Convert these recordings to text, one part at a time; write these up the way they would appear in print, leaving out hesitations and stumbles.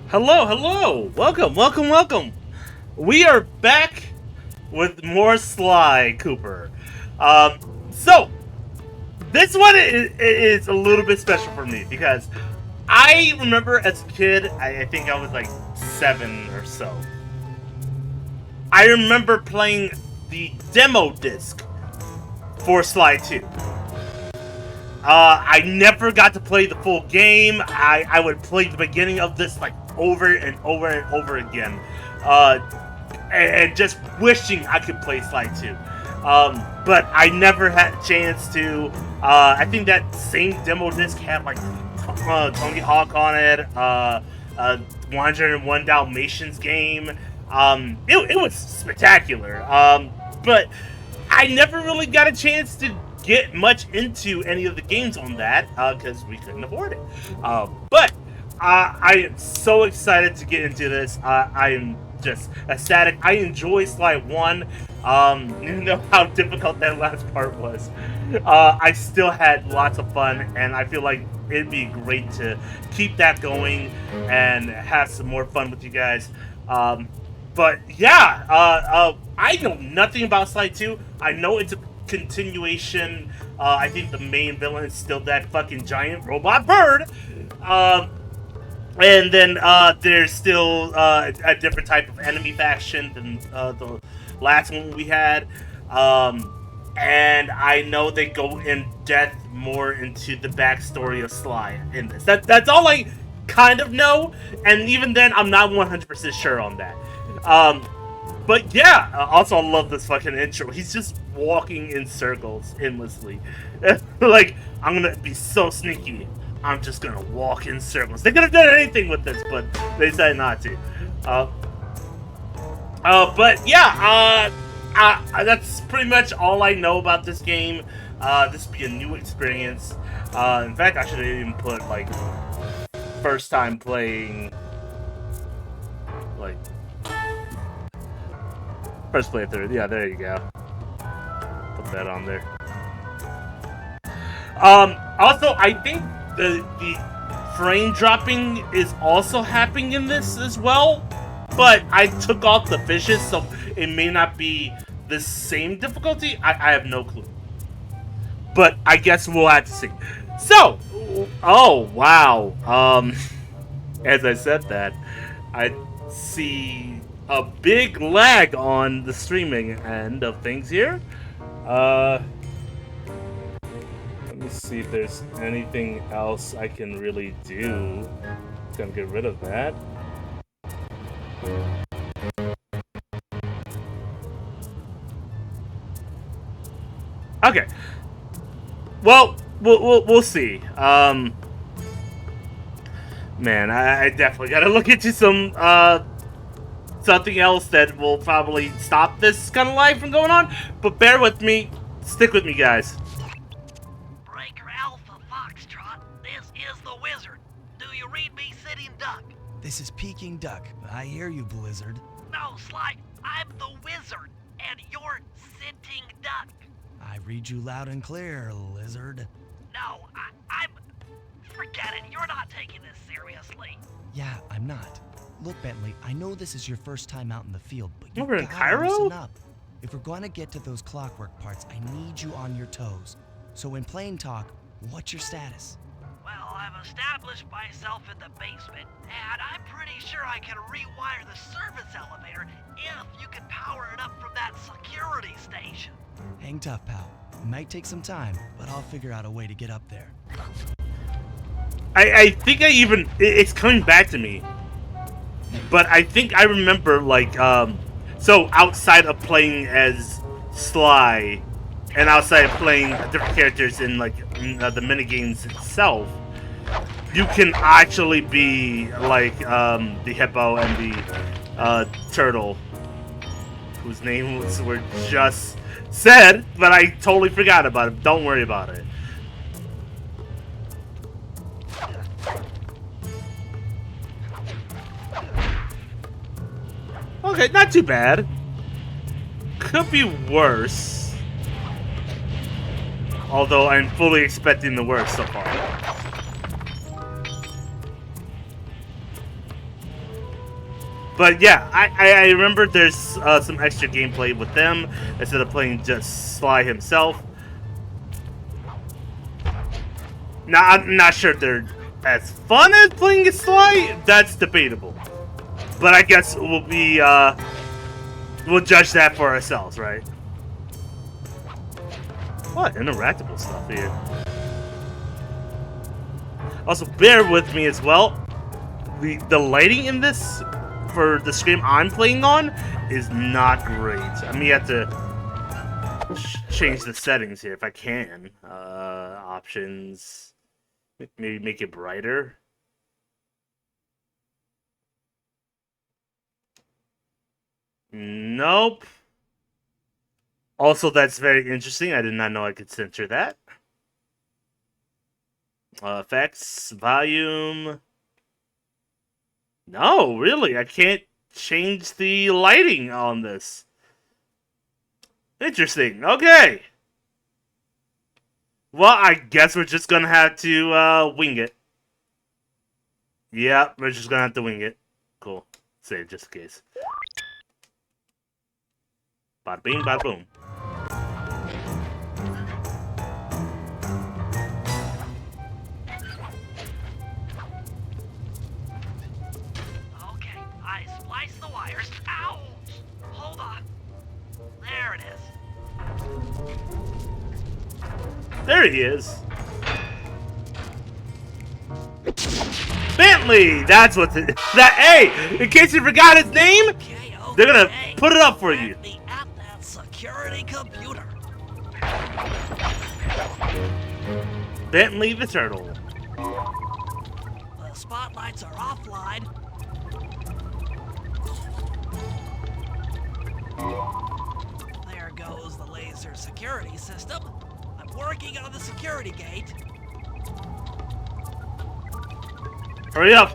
Hello, hello! Welcome, welcome, welcome! We are back with more Sly Cooper. So, this one is a little bit special for me because I remember as a kid, I think I was like 7 or so. I remember playing the demo disc for Sly 2. I never got to play the full game. I would play the beginning of this like over and over and over again, and just wishing I could play Sly 2. But I never had a chance to. I think that same demo disc had like Tony Hawk on it, 101 Dalmatians game. It was spectacular. But I never really got a chance to get much into any of the games on that because we couldn't afford it. But I am so excited to get into this. I am just ecstatic. I enjoy Sly 1. Even though how difficult that last part was, I still had lots of fun, and I feel like it'd be great to keep that going and have some more fun with you guys. But yeah, I know nothing about Sly 2. I know it's a continuation. I think the main villain is still that fucking giant robot bird. And then there's still a different type of enemy faction than the last one we had. And I know they go in depth more into the backstory of Sly in this. That's all I kind of know. And even then, I'm not 100% sure on that. But yeah, also I love this fucking intro. He's just walking in circles endlessly. Like, I'm gonna be so sneaky. I'm just gonna walk in circles. They could have done anything with this, but they decided not to. But yeah, that's pretty much all I know about this game. This will be a new experience. In fact, I should have even put, like, first time playing, like, first playthrough. Yeah, there you go. Put that on there. Also, I think the frame dropping is also happening in this as well, but I took off the fishes, so it may not be the same difficulty. I have no clue, but I guess we'll have to see. So, oh wow. As I said that, I see a big lag on the streaming end of things here. Let me see if there's anything else I can really do. Gonna get rid of that. Okay. Well, we'll see. Man, I definitely gotta look into some something else that will probably stop this kind of life from going on. But bear with me. Stick with me, guys. Breaker Alpha Foxtrot, this is the Wizard. Do you read me, Sitting Duck? This is Peking Duck. I hear you, Blizzard. No, Sly, I'm the Wizard, and you're Sitting Duck. I read you loud and clear, Lizard. No, I'm... Forget it, you're not taking this seriously. Yeah, I'm not. Look, Bentley, I know this is your first time out in the field, but you We're in gotta Cairo? loosen up. If we're going to get to those clockwork parts, I need you on your toes. So in plain talk, what's your status? Well, I've established myself in the basement, and I'm pretty sure I can rewire the service elevator if you can power it up from that security station. Hang tough, pal. It might take some time, but I'll figure out a way to get up there. I think it's coming back to me, but I think I remember like so outside of playing as Sly, and outside of playing different characters in like the minigames itself, you can actually be like the hippo and the turtle, whose names were just said, but I totally forgot about it. Don't worry about it. Okay, not too bad. Could be worse. Although I'm fully expecting the worst so far. But yeah, I remember there's some extra gameplay with them instead of playing just Sly himself. Now, I'm not sure if they're as fun as playing as Sly. That's debatable. But I guess we'll judge that for ourselves, right? What interactable stuff here. Also, bear with me as well. The lighting in this, for the screen I'm playing on, is not great. I may have to change the settings here if I can. Options. Maybe make it brighter. Nope. Also, that's very interesting. I did not know I could censor that. Effects, volume. No, really, I can't change the lighting on this. Interesting. Okay. Well, I guess we're just gonna have to wing it. Yeah, we're just gonna have to wing it. Cool. Save just in case. Bada bing, bada boom. Okay, I spliced the wires. Ouch! Hold on. There it is. There he is. Bentley! That's what hey! In case you forgot his name, Okay, they're gonna okay. put it up for you. Let me at that security computer. Bentley the Turtle. The spotlights are offline. There goes the laser security system. I'm working on the security gate. Hurry up.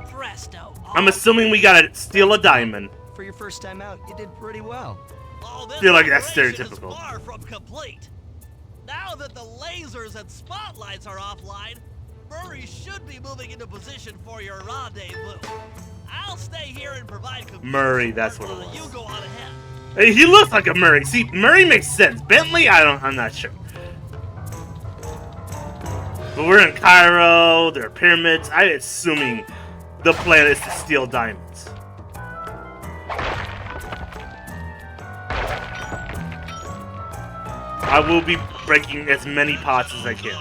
Presto. I'm assuming we gotta steal a diamond. For your first time out, you did pretty well. Oh, this Feel like that's operation is stereotypical. far from complete. Now that the lasers and spotlights are offline, Murray should be moving into position for your rendezvous. I'll stay here and provide computer Murray, that's support what it while was. You go on ahead. Hey, he looks like a Murray. See, Murray makes sense. Bentley, I'm not sure. But we're in Cairo, there are pyramids. I'm assuming the plan is to steal diamonds. I will be breaking as many pots as I can.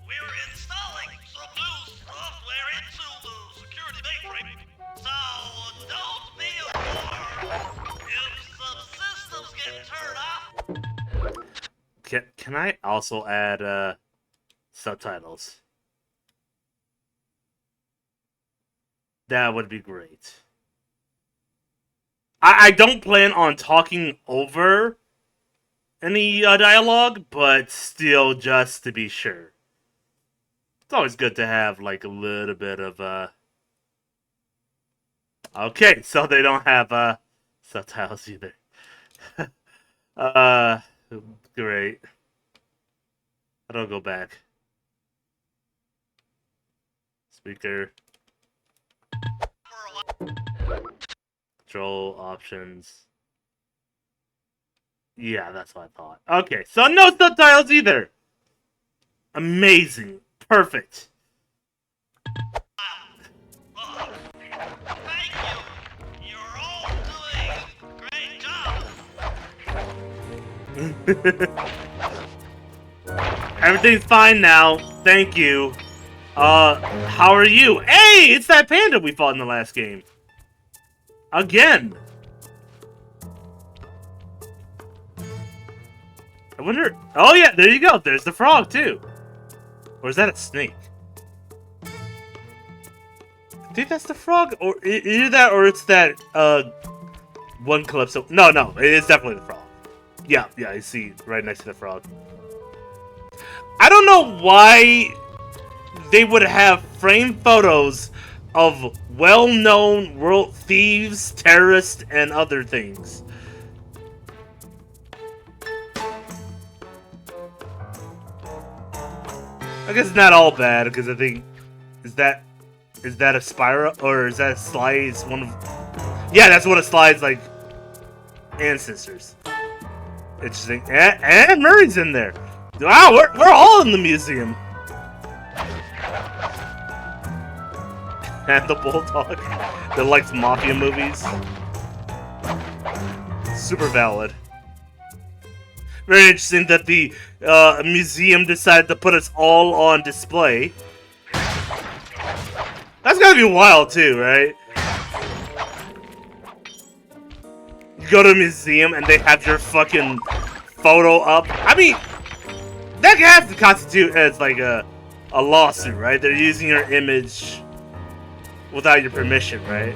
We're installing some new software into the security matrix, so don't be alarmed if some systems get turned off. Can I also add subtitles? That would be great. I don't plan on talking over any dialogue, but still, just to be sure. It's always good to have, like, a little bit of, Okay, so they don't have, subtitles either. Great. How do I go back? Speaker. Control options. Yeah, that's what I thought. Okay, so no subtitles either. Amazing. Perfect. Thank you. You're all doing a great job. Everything's fine now. Thank you. How are you? Hey, it's that panda we fought in the last game. Again. I wonder... Oh, yeah, there you go. There's the frog, too. Or is that a snake? I think that's the frog. Or either that or it's that, one Calypso. No, it is definitely the frog. Yeah, I see right next to the frog. I don't know why they would have framed photos of well-known world thieves, terrorists, and other things. I guess it's not all bad, because I think... Is that a Spyro? Or is that Sly's one of... Yeah, that's one of Sly's, like, ancestors. Interesting. And Murray's in there. Wow, we're all in the museum. And the bulldog that likes mafia movies. Super valid. Very interesting that the museum decided to put us all on display. That's gotta be wild too, right? You go to a museum and they have your fucking photo up. I mean, that has to constitute as like a lawsuit, right? They're using your image without your permission, right?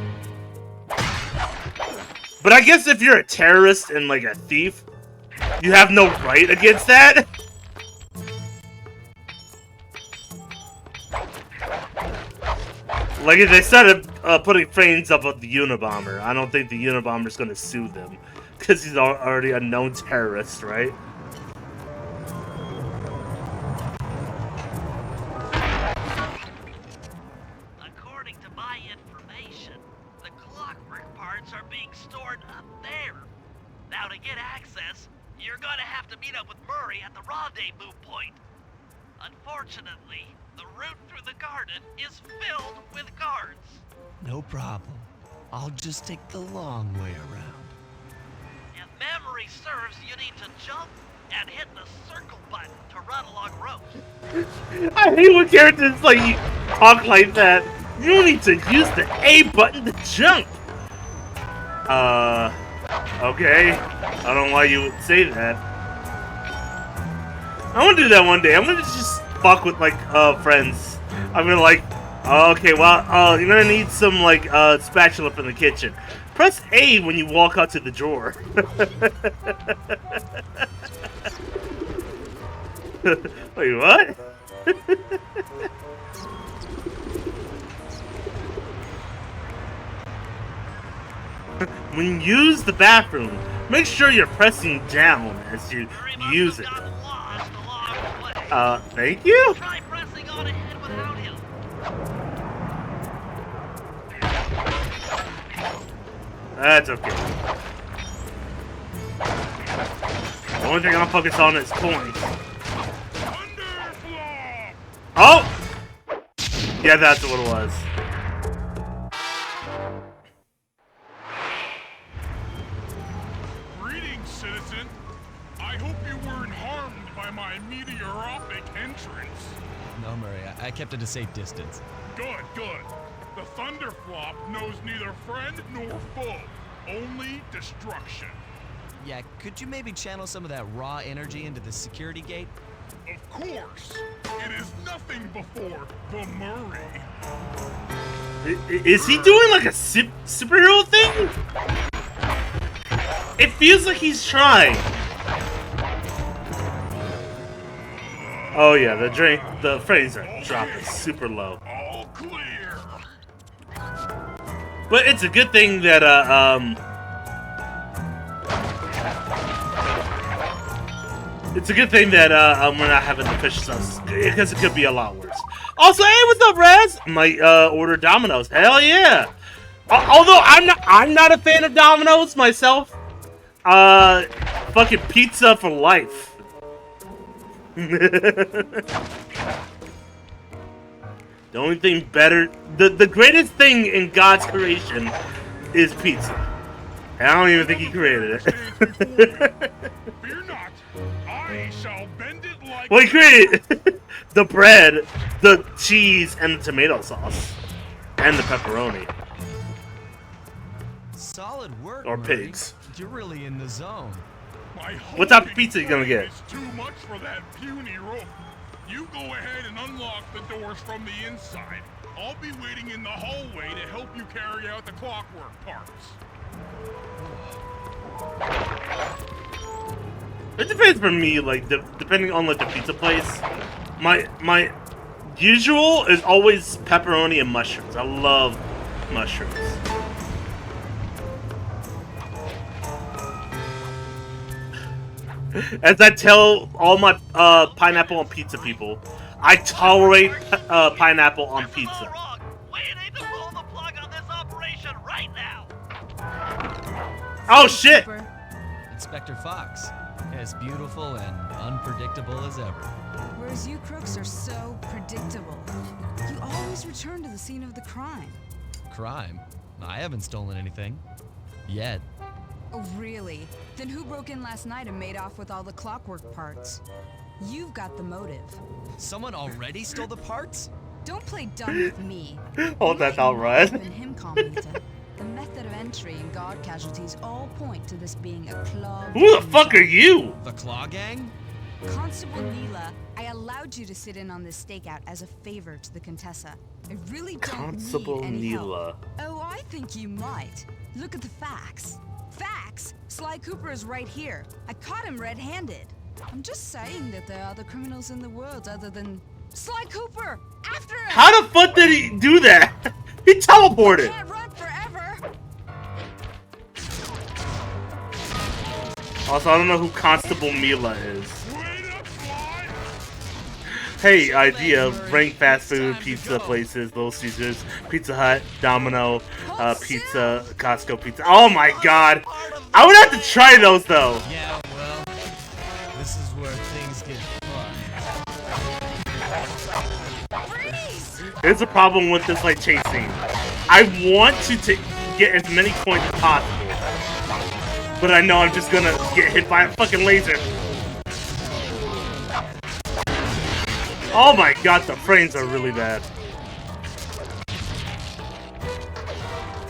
But I guess if you're a terrorist and like a thief, you have no right against that. Like if they started putting frames up of the Unabomber, I don't think the Unabomber's gonna sue them because he's already a known terrorist, right? According to my information, the clockwork parts are being stored up there. Now to get access, you're gonna have to meet up with Murray at the rendezvous point. Unfortunately, the route through the garden is filled with guards. No problem. I'll just take the long way around. If memory serves, you need to jump and hit the circle button to run along rope. I hate when characters like you talk like that. You need to use the A button to jump. Okay. I don't know why you would say that. I want to do that one day. I'm gonna just fuck with like friends. I'm gonna like, okay, well, you're gonna need some like spatula from the kitchen. Press A when you walk out to the drawer. Wait, what? When you use the bathroom, make sure you're pressing down as you use it. Thank you? Try pressing on ahead without him. That's okay. The only thing I'm focused on is coins. Oh! Yeah, that's what it was. Greetings, citizen. I hope you weren't harmed by my meteoric entrance. No, Murray, I kept at a safe distance. Good. The Thunderflop knows neither friend nor foe, only destruction. Yeah, could you maybe channel some of that raw energy into the security gate? Of course, it is nothing before the Murray. Is he doing like a superhero thing? It feels like he's trying. Oh yeah, the frames are dropping super low. All clear. But it's a good thing that it's a good thing that we're not having the fish sauce because it could be a lot worse. Also, hey, what's up, Raz? Might order Domino's. Hell yeah! Although I'm not a fan of Domino's myself. Fucking pizza for life. The only thing better, the greatest thing in God's creation is pizza. I don't even think he created it. Fear not, I shall bend it like. Well, he created the bread, the cheese, and the tomato sauce, and the pepperoni. Solid work, Or Murray. pigs. You're really in the zone. My What type of hulking pizza you gonna frame get? is too much for that puny rope. You go ahead and unlock the doors from the inside. I'll be waiting in the hallway to help you carry out the clockwork parts. It depends for me, like depending on like the pizza place. My usual is always pepperoni and mushrooms. I love mushrooms. As I tell all my pineapple on pizza people, I tolerate pineapple on This is pizza. all wrong. We need to pull the plug on this operation right now. Oh shit! Cooper. Inspector Fox, as beautiful and unpredictable as ever. Whereas you crooks are so predictable. You always return to the scene of the crime. Crime? I haven't stolen anything. Yet. Oh, really? Then who broke in last night and made off with all the clockwork parts? You've got the motive. Someone already stole the parts? Don't play dumb with me. Oh, that's outright. And him, Carmelita. The method of entry and guard casualties all point to this being a clog. Who the fuck are you? The Claw Gang? Constable Neela, I allowed you to sit in on this stakeout as a favor to the Contessa. I really don't Constable need any Neela. help. Oh, I think you might. Look at the facts. Facts? Sly Cooper is right here. I caught him red-handed. I'm just saying that there are other criminals in the world other than Sly Cooper. After him! How the fuck did he do that? He teleported. Can't run forever. Also, I don't know who Constable Mila is. Wait up, fly! Hey, idea, rank fast food, pizza places, Little Caesars, Pizza Hut, Domino, Pizza, Costco Pizza. Oh my god! I would have to try those though! Yeah, well, this is where things get fun. Freeze! Here's the problem with this like chase scene. I want to get as many coins as possible, but I know I'm just gonna get hit by a fucking laser. Oh my god, the frames are really bad.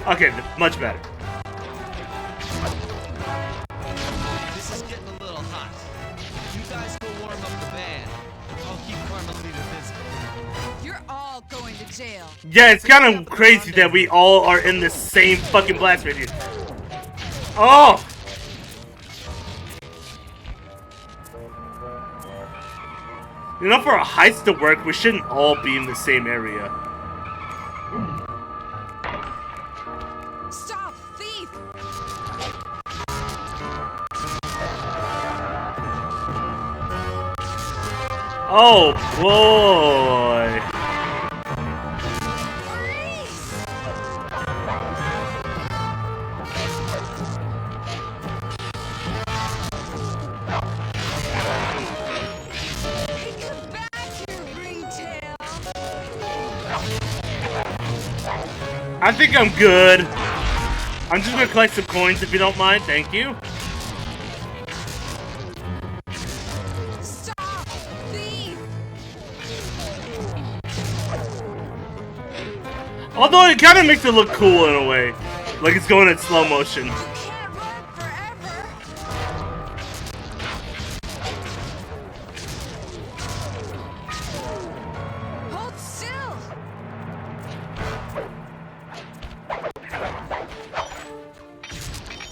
Okay, much better. This is getting a little hot. You guys go warm up the band. I'll keep Carmelita busy. You're all going to jail. Yeah, it's kind of crazy that we all are in the same fucking blast radius. Oh! You know, for a heist to work, we shouldn't all be in the same area. Stop, thief! Oh boy! Come back, you ringtail! I think I'm good. I'm just gonna collect some coins if you don't mind. Thank you. Stop, thief! Although it kind of makes it look cool in a way, like it's going in slow motion. You can't run forever! Hold still!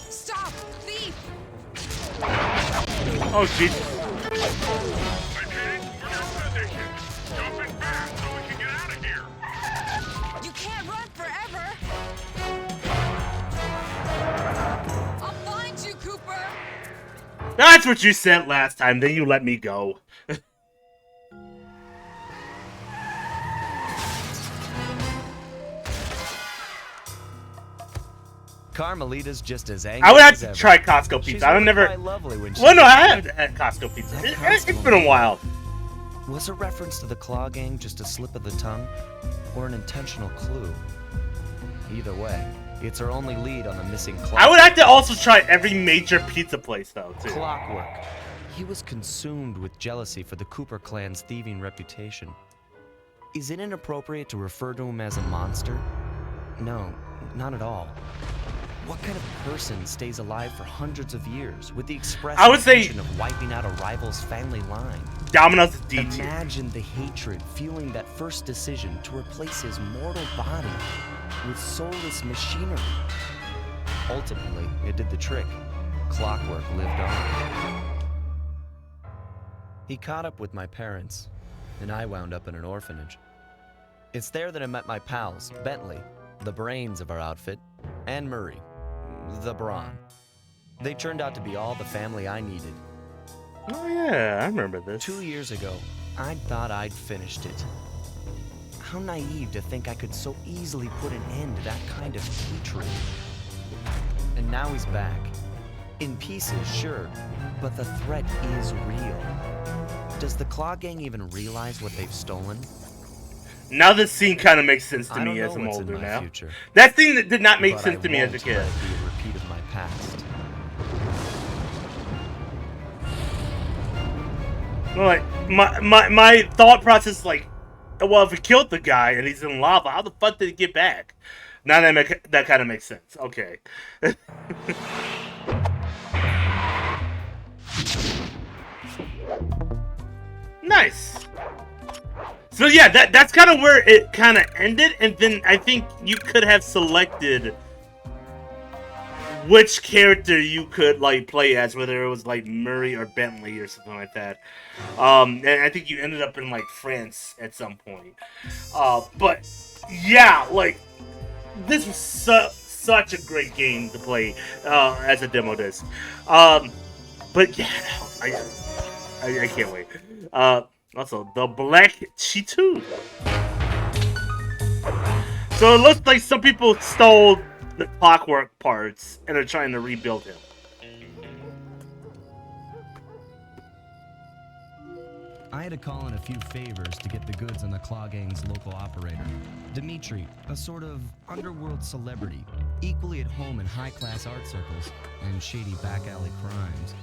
Stop, thief! Oh Jesus! Lieutenant, we're in position. Jumping fast so we can get out of here. You can't run forever! I'll find you, Cooper! That's what you said last time. Then you let me go. Carmelita's just as angry I would have as to ever. try Costco She's pizza. I've really never. quite lovely when she Well, no, I gets have had Costco pizza. That It's been a while. Was a reference to the Claw Gang just a slip of the tongue, or an intentional clue? Either way, It's our only lead on the missing clock. I would have to also try every major pizza place though, too. Clockwork. He was consumed with jealousy for the Cooper clan's thieving reputation. Is it inappropriate to refer to him as a monster? No, not at all. What kind of person stays alive for hundreds of years with the express intention of wiping out a rival's family line? Domino's is D tier. Imagine the hatred fueling that first decision to replace his mortal body with soulless machinery. Ultimately, it did the trick. Clockwork lived on. He caught up with my parents, and I wound up in an orphanage. It's there that I met my pals, Bentley, the brains of our outfit, and Murray, the brawn. They turned out to be all the family I needed. Oh yeah, I remember this. 2 years ago, I thought I'd finished it. How naive to think I could so easily put an end to that kind of hatred. And now he's back. In pieces, sure, but the threat is real. Does the Claw Gang even realize what they've stolen? Now this scene kind of makes sense to I don't me know as I'm what's in older my now. future, That thing that did not make but sense I to me as a won't kid. let it be a repeat of my past. My thought process is like, well, if we killed the guy and he's in lava, how the fuck did he get back? Now that kind of makes sense. Okay. Nice. So yeah, that's kind of where it kind of ended, and then I think you could have selected which character you could like play as, whether it was like Murray or Bentley or something like that. And I think you ended up in like France at some point. But yeah, like this was such a great game to play as a demo disc. But yeah, I can't wait. Also, the Black Cheetah. So it looks like some people stole the Clockwork parts and are trying to rebuild him. I had to call in a few favors to get the goods on the Claw Gang's local operator, Dimitri, a sort of underworld celebrity, equally at home in high-class art circles and shady back-alley crimes.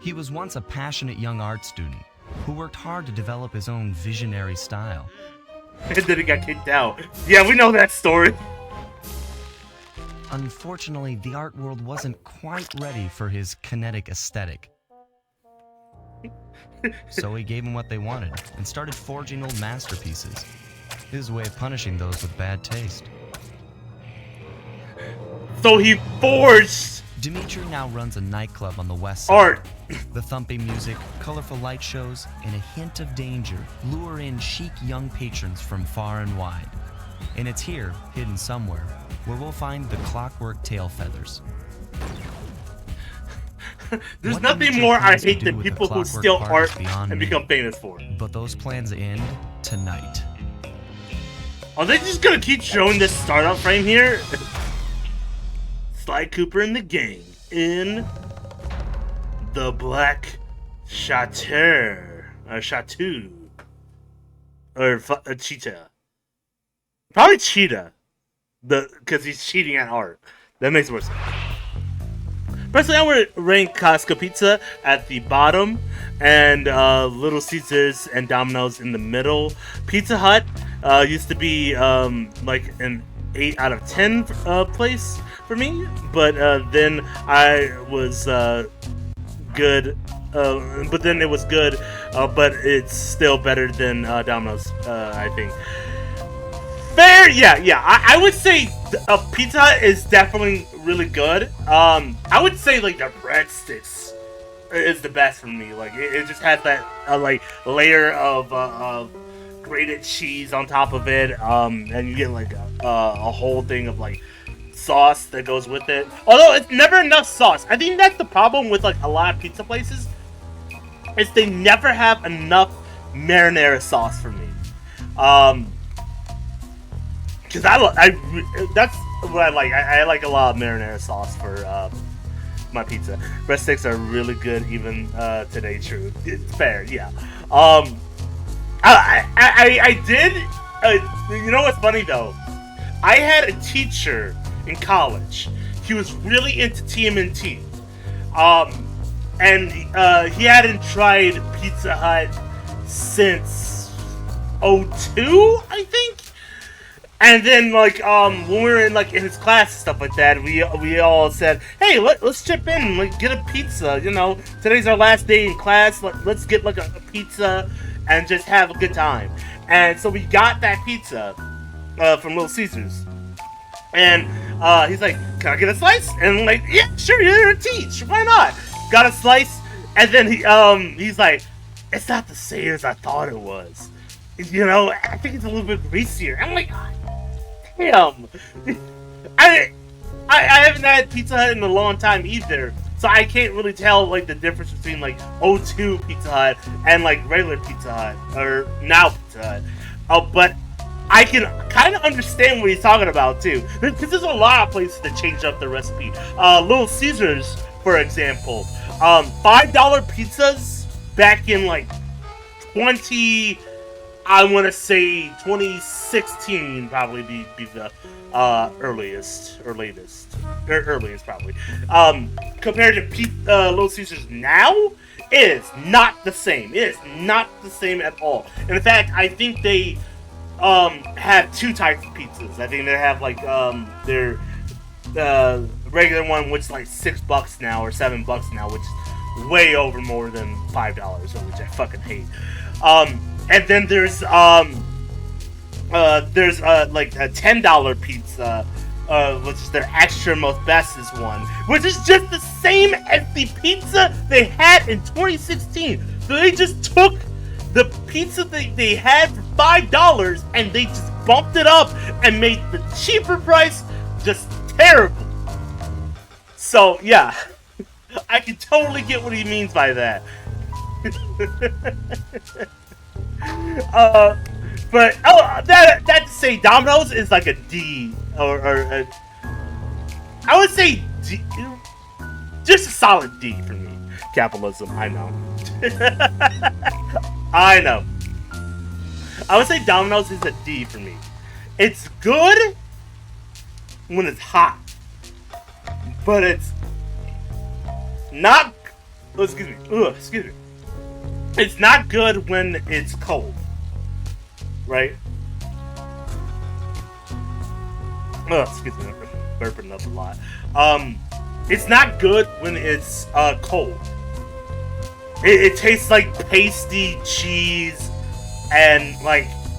He was once a passionate young art student who worked hard to develop his own visionary style. And then he got kicked out. Yeah, we know that story. Unfortunately, the art world wasn't quite ready for his kinetic aesthetic. So he gave them what they wanted and started forging old masterpieces. His way of punishing those with bad taste. So he forged Dimitri now runs a nightclub on the west side. art. The thumping music, colorful light shows, and a hint of danger lure in chic young patrons from far and wide. And it's here, hidden somewhere, where we'll find the Clockwork tail feathers. There's What nothing Dimitri more I plans to hate do than with the people who Clockwork steal part art is beyond and me. become famous for it. But those plans end tonight. Are they just gonna keep showing this startup frame here? Sly Cooper and the gang in the Black Chateau. Chateau. Or Cheetah. Probably Cheetah. Because he's cheating at art. That makes more sense. Personally, I would rank Costco Pizza at the bottom, and Little Caesars and Domino's in the middle. Pizza Hut used to be like an 8 out of 10 place for me, but then I was good. But then it was good, but it's still better than Domino's, I think. Fair, yeah. I would say Pizza Hut is definitely really good. I would say like the breadsticks is the best for me. Like it just has that like layer of grated cheese on top of it, and you get like a whole thing of like sauce that goes with it. Although it's never enough sauce. I think that's the problem with like a lot of pizza places. Is they never have enough marinara sauce for me. Because that's what I like. I like a lot of marinara sauce for my pizza. Breadsticks are really good even today. True, it's fair. Yeah. I did. You know what's funny though? I had a teacher in college. He was really into TMNT. And he hadn't tried Pizza Hut since '02, I think. And then when we were in in his class and stuff like that, we all said, hey, let's chip in and get a pizza. Today's our last day in class. Let's get a pizza and just have a good time. And so we got that pizza from Little Caesars. And he's like, can I get a slice? And I'm like, yeah, sure, you're a teach. Why not? Got a slice. And then he's like, it's not the same as I thought it was. I think it's a little bit greasier. I'm like, damn. I haven't had Pizza Hut in a long time either. So I can't really tell the difference between '02 Pizza Hut and regular Pizza Hut or now Pizza Hut. But I can kind of understand what he's talking about too, because there's a lot of places that change up the recipe. Little Caesars, for example, $5 pizzas back in 2016 probably be the earliest or latest, or earliest probably. Compared to Little Caesars now, it is not the same. It is not the same at all. And in fact, I think they have two types of pizzas. I think they have their regular one, which is $6 now or $7 now, which is way over more than $5, which I fucking hate. And then there's a $10 pizza, which is their extra most bestest one, which is just the same as the pizza they had in 2016. So they just took the pizza they had for $5 and they just bumped it up and made the cheaper price just terrible. So yeah, I can totally get what he means by that. But that to say Domino's is a D or a, I would say D, just a solid D for me. Capitalism, I know. I know. I would say Domino's is a D for me. It's good when it's hot, but it's not. Oh, excuse me. Excuse me. It's not good when it's cold, right? Oh, excuse me. I'm burping up a lot. It's not good when it's cold. It tastes like pasty cheese and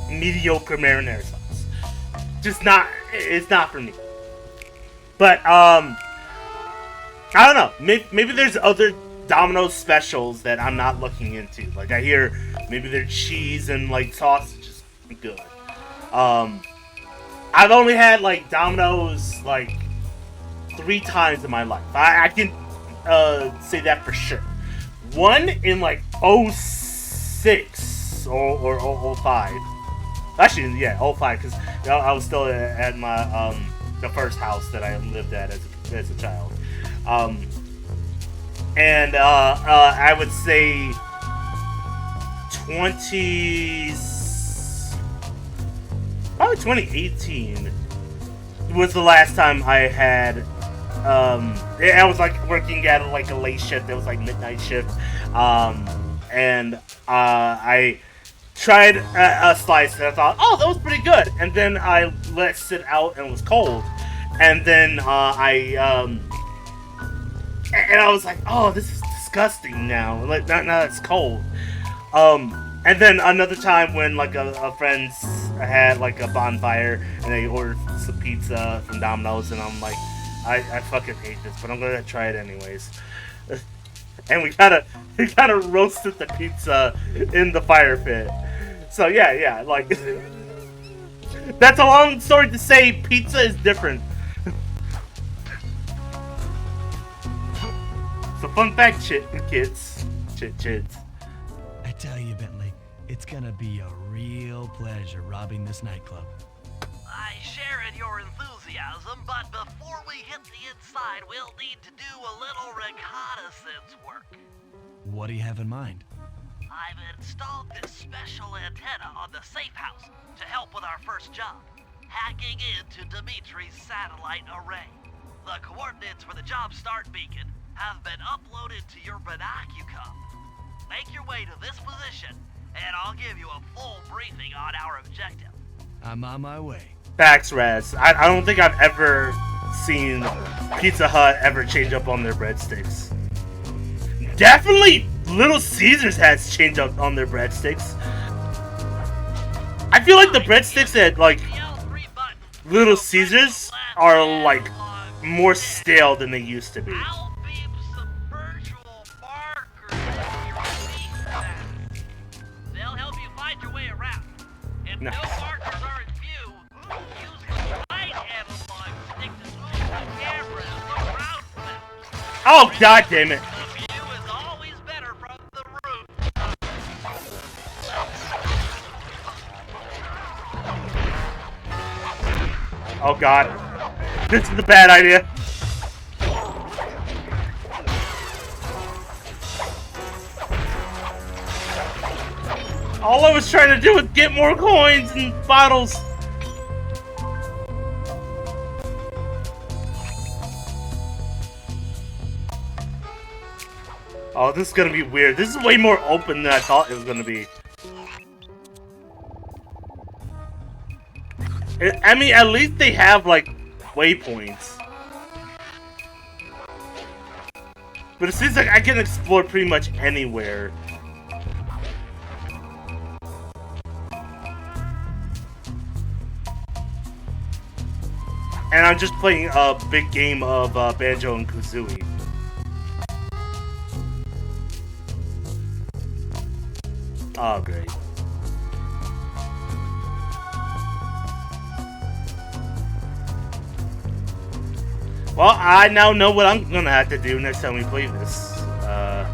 mediocre marinara sauce. Just not. It's not for me. But I don't know. Maybe there's other Domino's specials that I'm not looking into. I hear maybe their cheese and sausage is good. I've only had Domino's 3 times in my life. I can say that for sure. One in 06 or 05. Actually, yeah, 05, because I was still at my the first house that I lived at as a child. And I would say 2018 was the last time I had. I was working at a late shift. It was midnight shift, and I tried a slice and I thought, oh, that was pretty good. And then I let it sit out and it was cold, and then I was like, oh, this is disgusting now. Now it's cold. And then another time when a friend's had a bonfire and they ordered some pizza from Domino's, and I'm like, I fucking hate this, but I'm gonna try it anyways. And we kind of roasted the pizza in the fire pit. So yeah, that's a long story to say pizza is different. So fun fact, kids. I tell you, Bentley, it's gonna be a real pleasure robbing this nightclub. I share in your enthusiasm, but before we hit the inside, we'll need to do a little reconnaissance work. What do you have in mind? I've installed this special antenna on the safe house to help with our first job. hacking into Dimitri's satellite array. The coordinates for the job start beacon have been uploaded to your binocucom. Make your way to this position, and I'll give you a full briefing on our objective. I'm on my way. Facts, Raz. I don't think I've ever seen Pizza Hut ever change up on their breadsticks. Definitely Little Caesars has changed up on their breadsticks. I feel like the breadsticks at like Little Caesars are like more stale than they used to be. I'll beam some virtual markers in your feedback. They'll help you find your way around. If no markers are in view, use the right analog stick to move the camera and look around for them. Oh, god damn it. The view is always better from the roof. Oh god. This is a bad idea. All I was trying to do was get more coins and bottles. Oh, this is gonna be weird. This is way more open than I thought it was gonna be. I mean, at least they have, like, waypoints. But it seems like I can explore pretty much anywhere. And I'm just playing a big game of Banjo and Kazooie. Oh, great. Well, I now know what I'm gonna have to do next time we play this. I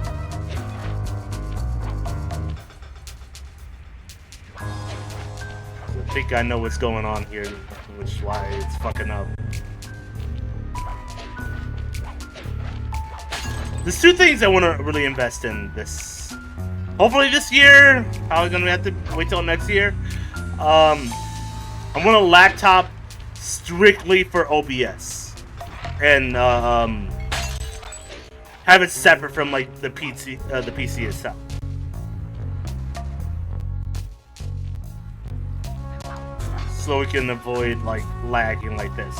think I know what's going on here, which is why it's fucking up. There's two things I want to really invest in this. Hopefully this year. Probably gonna have to wait till next year. I want a laptop strictly for OBS, and have it separate from like the PC itself. So we can avoid like lagging like this.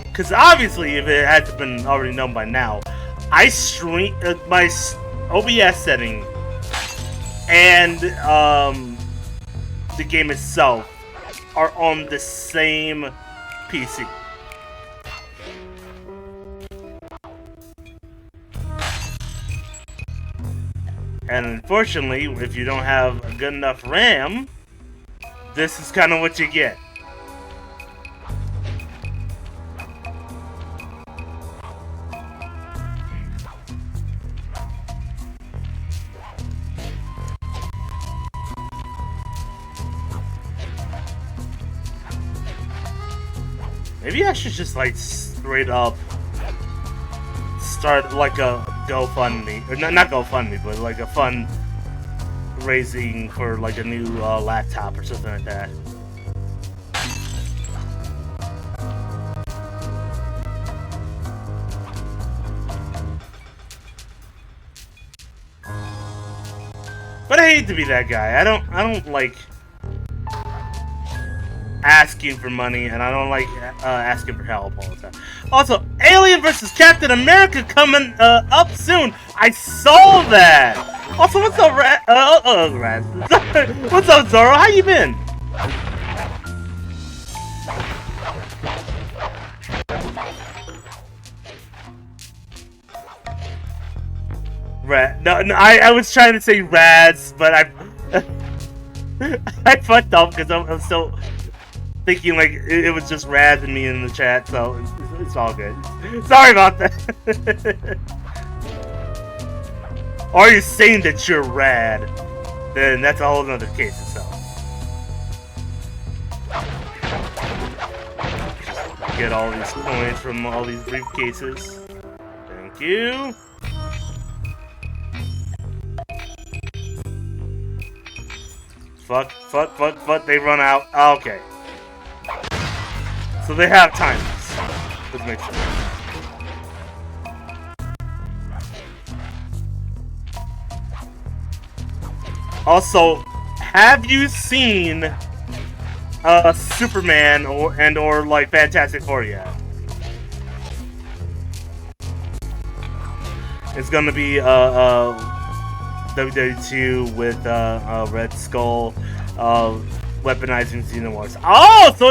Because obviously, if it had been already known by now, I stream my OBS setting and the game itself are on the same PC. And unfortunately, if you don't have a good enough RAM, this is kind of what you get. Maybe I should just like straight up start like a GoFundMe, or not GoFundMe, but like a fund raising for like a new laptop or something like that. But I hate to be that guy. I don't like asking for money, and I don't like asking for help all the time. Also, Alien vs. Captain America coming up soon. I saw that. Also, what's up, Raz? What's up, Zoro? How you been? No, I was trying to say Raz, but I fucked up because I'm still thinking like it was just Raz and me in the chat, so it's all good. Sorry about that. Are you saying that you're rad? Then that's a whole nother case itself. Just get all these coins from all these briefcases. Thank you. Fuck. They run out. Okay. So they have timers. Let's make sure. Also, have you seen Superman or like Fantastic Four yet? It's gonna be WW2 with Red Skull weaponizing Xenomorphs. Oh, so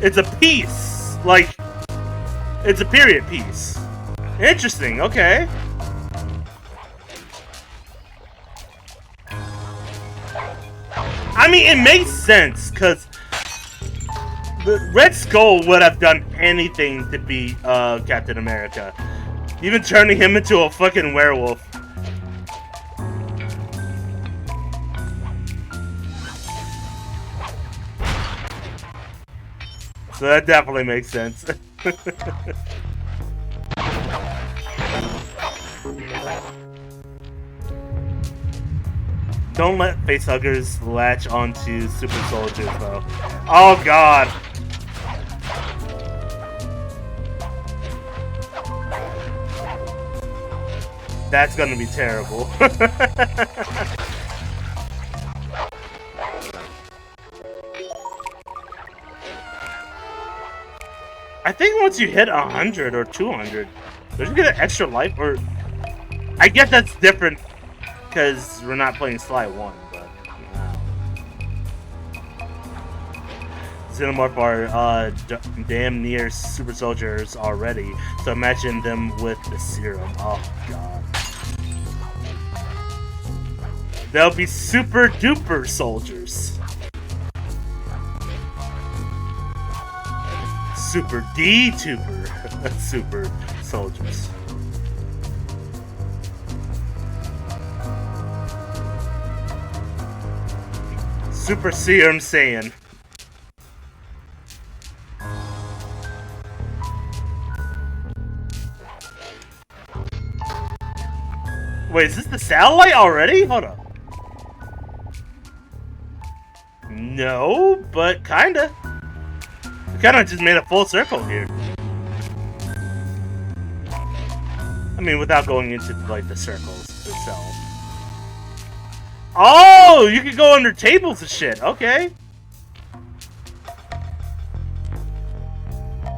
it's a piece, like it's a period piece. Interesting. Okay. I mean, it makes sense because the Red Skull would have done anything to beat Captain America, even turning him into a fucking werewolf. So that definitely makes sense. Don't let facehuggers latch onto super soldiers, though. Oh god! That's gonna be terrible. I think once you hit 100 or 200, don't you get an extra life? Or I guess that's different because we're not playing Sly 1, but Xenomorph are damn near super soldiers already, so imagine them with the serum. Oh god. They'll be super duper soldiers. Super D-tuber super soldiers. Super Serum Saiyan. Wait, is this the satellite already? Hold on. No, but kinda. We kinda just made a full circle here. I mean, without going into like the circles itself. Oh, you can go under tables and shit. Okay.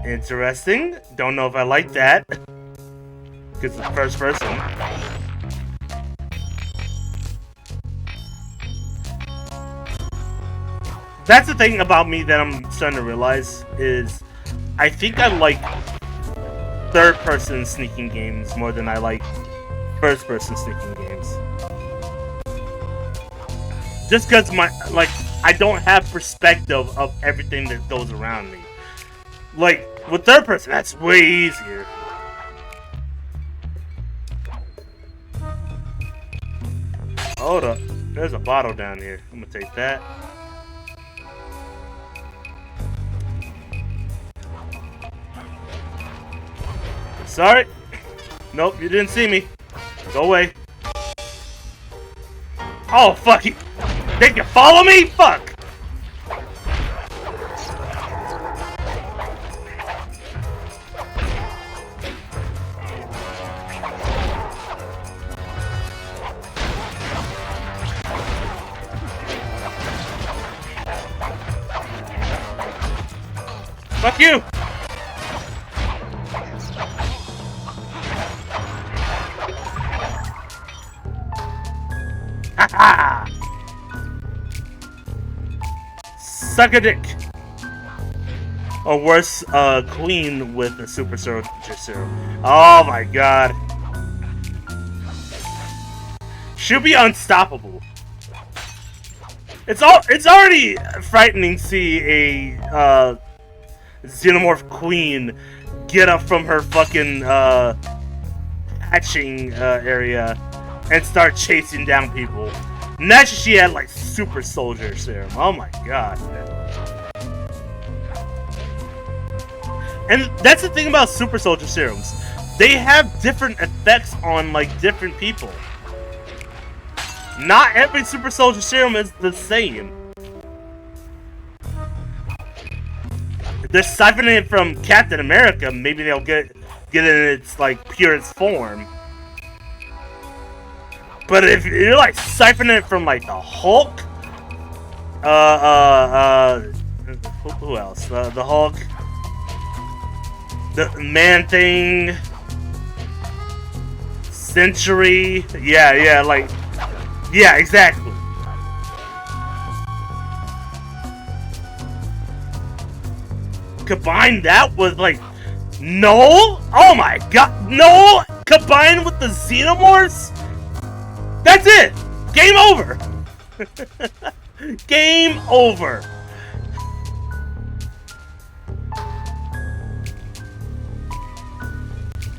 Interesting. Don't know if I like that. Because it's first person. That's the thing about me that I'm starting to realize is I think I like third-person sneaking games more than I like first-person sneaking games. Just because I don't have perspective of everything that goes around me. Like, with third person, that's way easier. Hold up. There's a bottle down here. I'm gonna take that. Sorry. Nope, you didn't see me. Go away. Oh, fuck you. They can follow me? Fuck. Fuck you. Haha! Suck a dick! Or worse, Queen with the Super Soldier Serum. Oh my god. Should be unstoppable. It's already frightening to see a Xenomorph Queen get up from her fucking hatching area and start chasing down people. Imagine she had like Super Soldier Serum. Oh my god. And that's the thing about Super Soldier Serums. They have different effects on like different people. not every super soldier serum is the same. If they're siphoning it from Captain America, maybe they'll get it in its like purest form. But if you're like siphoning it from like the Hulk, who else? The Hulk, the Man-Thing, Century, yeah, exactly. Combine that with like Null? Oh my god, Null combined with the Xenomorphs? That's it! Game over! Game over!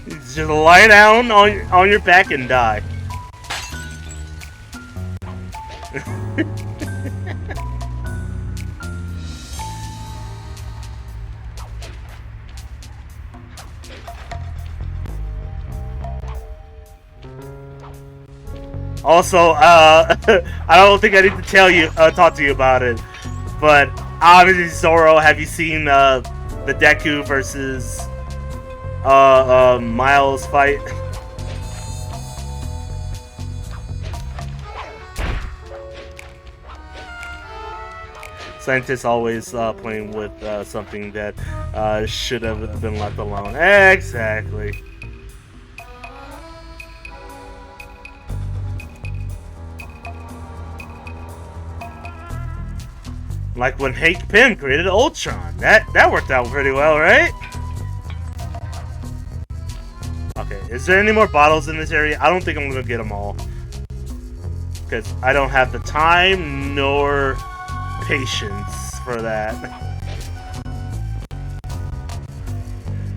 Just lie down on your back and die. Also, I don't think I need to talk to you about it, but obviously, Zoro, have you seen the Deku versus Miles fight? Scientists always playing with something that should have been left alone. Exactly. Like when Hank Pym created Ultron. That worked out pretty well, right? Okay, is there any more bottles in this area? I don't think I'm gonna get them all. Because I don't have the time nor patience for that.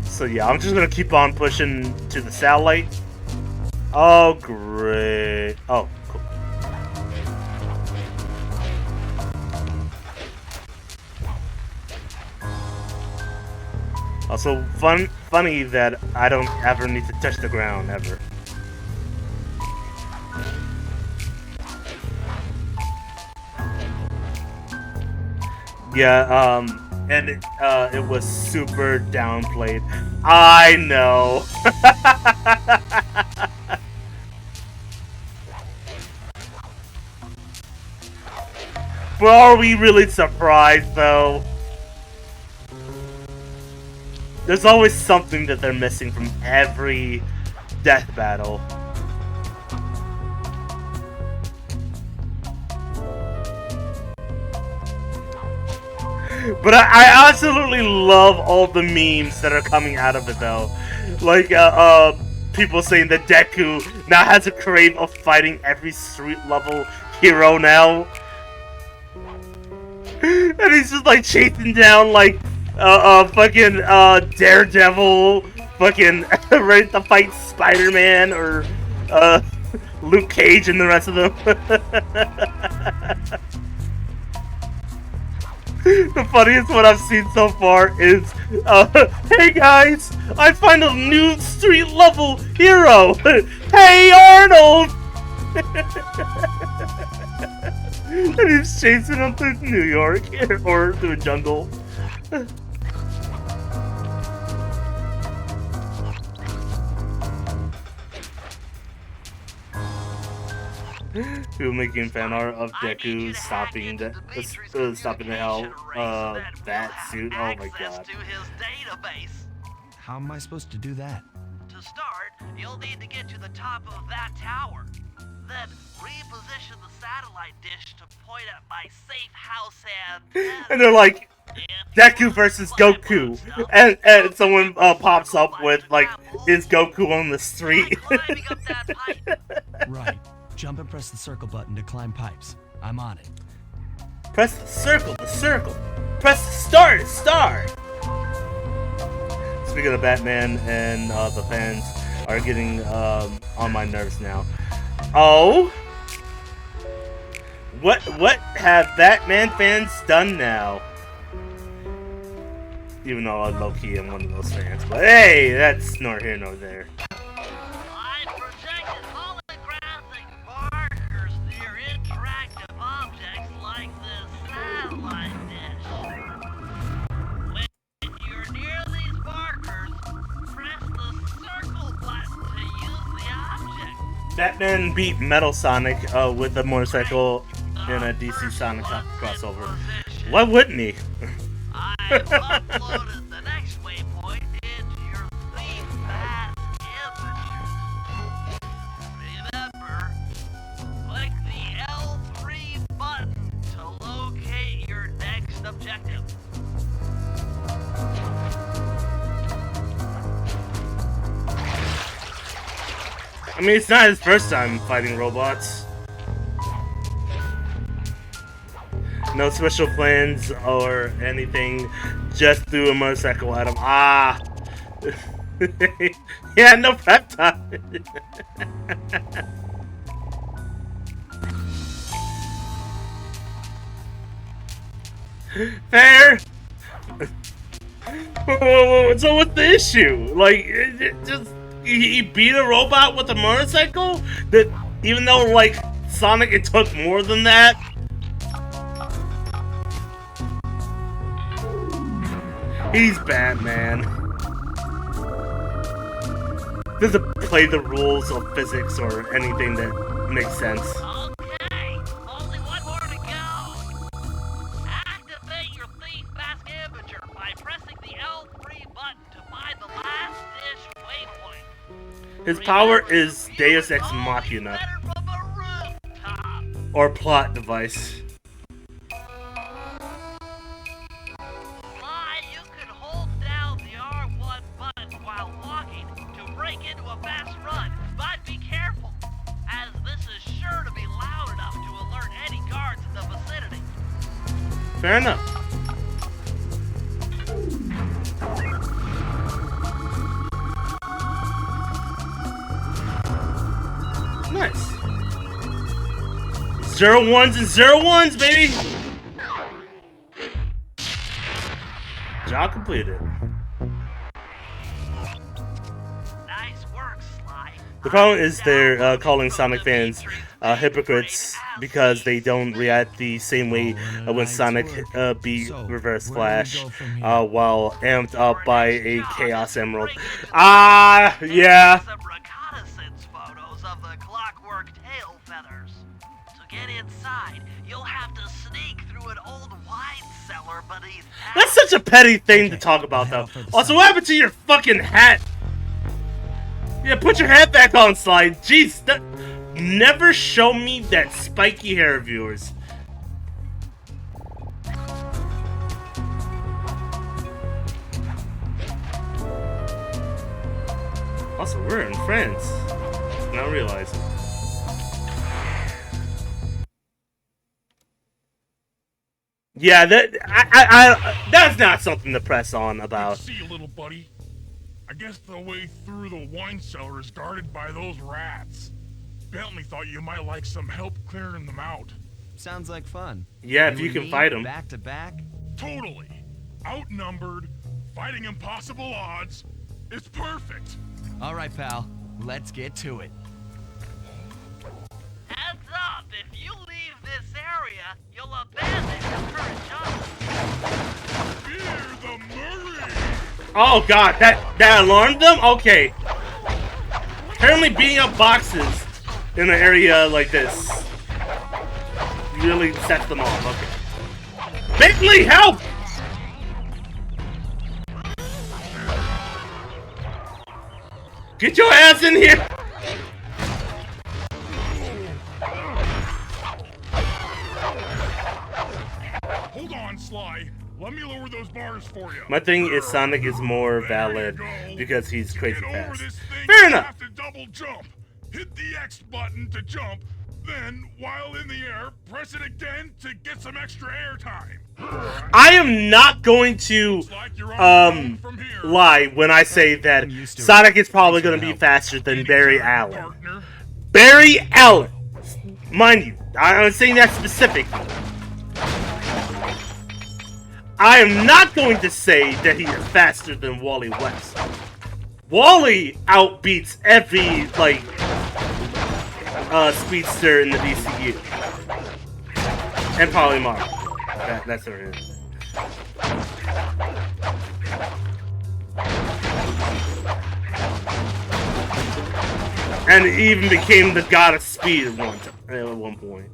So yeah, I'm just gonna keep on pushing to the satellite. Oh, great. Oh, cool. Also, funny that I don't ever need to touch the ground, ever. Yeah, and it was super downplayed. I know. But are we really surprised, though? There's always something that they're missing from every death battle. But I absolutely love all the memes that are coming out of it, though. Like, people saying that Deku now has a crave of fighting every street-level hero now. And he's just, like, chasing down, like, fucking, Daredevil, fucking, ready to fight Spider-Man, or, Luke Cage and the rest of them. The funniest one I've seen so far is, hey guys, I find a new street-level hero! Hey Arnold! And he's chasing him through New York, or through a jungle. People making fan art of Deku stopping the hell bat suit. Oh my god. To his database. How am I supposed to do that? To start, you'll need to get to the top of that tower. Then reposition the satellite dish to point at my safe house and they're like, Deku versus Goku, and someone pops up with like, is Goku on the street? Right. Jump and press the circle button to climb pipes. I'm on it. Press the circle. Press the star. Speaking of Batman, and the fans are getting on my nerves now. Oh, what have Batman fans done now? Even though I low-key am one of those fans, but hey, that's nor here nor there. I projected holographic markers near Batman beat Metal Sonic with a motorcycle in a DC Sonic crossover. Why wouldn't he? I've uploaded the next waypoint into your Thief Fast image. Remember, click the L3 button to locate your next objective. I mean, it's not his first time fighting robots. No special plans or anything, just threw a motorcycle at him. Ah! Yeah, no prep time. Fair! So what's the issue? Like, it just... He beat a robot with a motorcycle? That, even though, like, Sonic, it took more than that? He's Batman. Doesn't play the rules of physics or anything that makes sense. Okay, only one more to go. Activate your Thief Fast imager by pressing the L3 button to find the last dish waypoint. His power is Deus Ex Machina, or plot device. You can hold down the R1 button while walking to break into a fast run, but be careful, as this is sure to be loud enough to alert any guards in the vicinity. Fair enough. Nice. 0 ones and 0 ones, baby. Job completed. Nice work, Sly. The problem is they're calling Sonic fans hypocrites because they don't react the same way when Sonic beat Reverse Flash while amped up by a Chaos Emerald. Yeah. Some reconnaissance photos of the clockwork tail feathers. To get inside, you'll have to sneak through an old wine cellar beneath. That's such a petty thing to talk about, though. Also, what happened to your fucking hat? Yeah, put your hat back on, Sly. Jeez, never show me that spiky hair, viewers. Also, we're in France. Now realizing. Yeah, that's not something to press on about. See you, little buddy. I guess the way through the wine cellar is guarded by those rats. Bentley thought you might like some help clearing them out. Sounds like fun. Yeah, if you can fight them. Back to back? Totally. Outnumbered, fighting impossible odds. It's perfect. All right, pal. Let's get to it. Heads up, if you leave this area, you'll abandon your current job. Fear the Murray! Oh god, that alarmed them? Okay. Apparently beating up boxes in an area like this really sets them off. Okay. Bentley, help! Get your ass in here! Hold on, Sly. Let me lower those bars for you. My thing is Sonic is more valid because he's crazy Get over fast. this thing, Fair you enough. have to double jump. Hit the X button to jump. Then, while in the air, press it again to get some extra air time. I am not going to lie when I say that Sonic is probably going to be faster than Barry Allen. Partner. Barry Allen! Mind you, I'm saying that specifically. I am not going to say that he is faster than Wally West. Wally outbeats every, like, speedster in the DCU. And probably Mario. That's what it is. And he even became the god of speed at one point.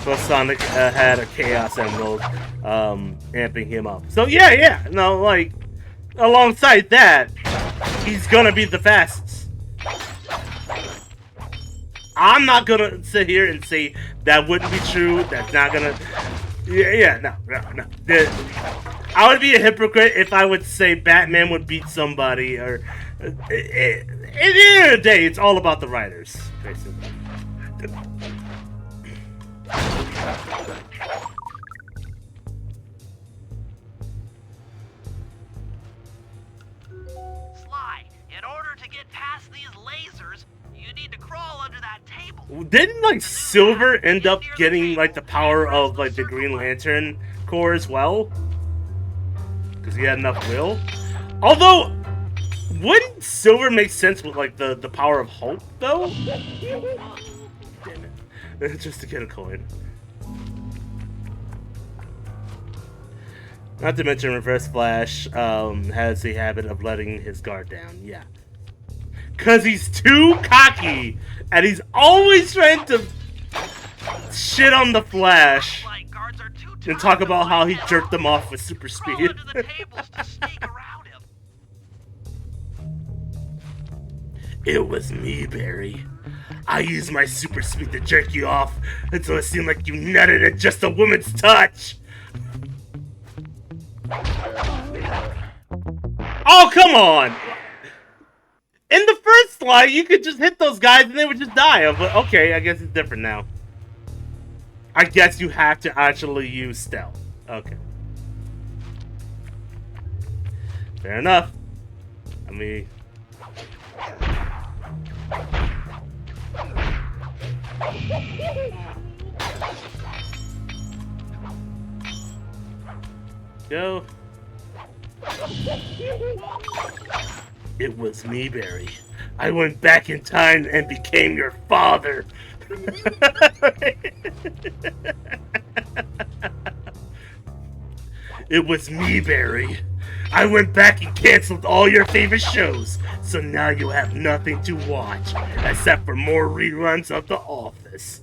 Plus Sonic had a Chaos Emerald amping him up. So yeah, no, like, alongside that, he's gonna be the fastest. I'm not gonna sit here and say that wouldn't be true, that's not gonna... no. I would be a hypocrite if I would say Batman would beat somebody, or... At the end of the day, it's all about the writers, basically. Sly, in order to get past these lasers, you need to crawl under that table. Didn't, like, Silver end up getting, like, the power of, like, the Green Lantern Corps as well? Because he had enough will? Although, wouldn't Silver make sense with, like, the power of hope, though? Damn it. Just to get a coin. Not to mention Reverse Flash has the habit of letting his guard down, yeah. Because he's too cocky, and he's always trying to shit on the Flash and talk about how he jerked them off with super speed. It was me, Barry. I used my super speed to jerk you off until it seemed like you nutted at just a woman's touch. Oh, come on! In the first slide, you could just hit those guys and they would just die. But okay, I guess it's different now. I guess you have to actually use stealth. Okay. Fair enough. I mean... Go. It was me, Barry. I went back in time and became your father. It was me, Barry. I went back and canceled all your favorite shows, so now you have nothing to watch except for more reruns of The Office.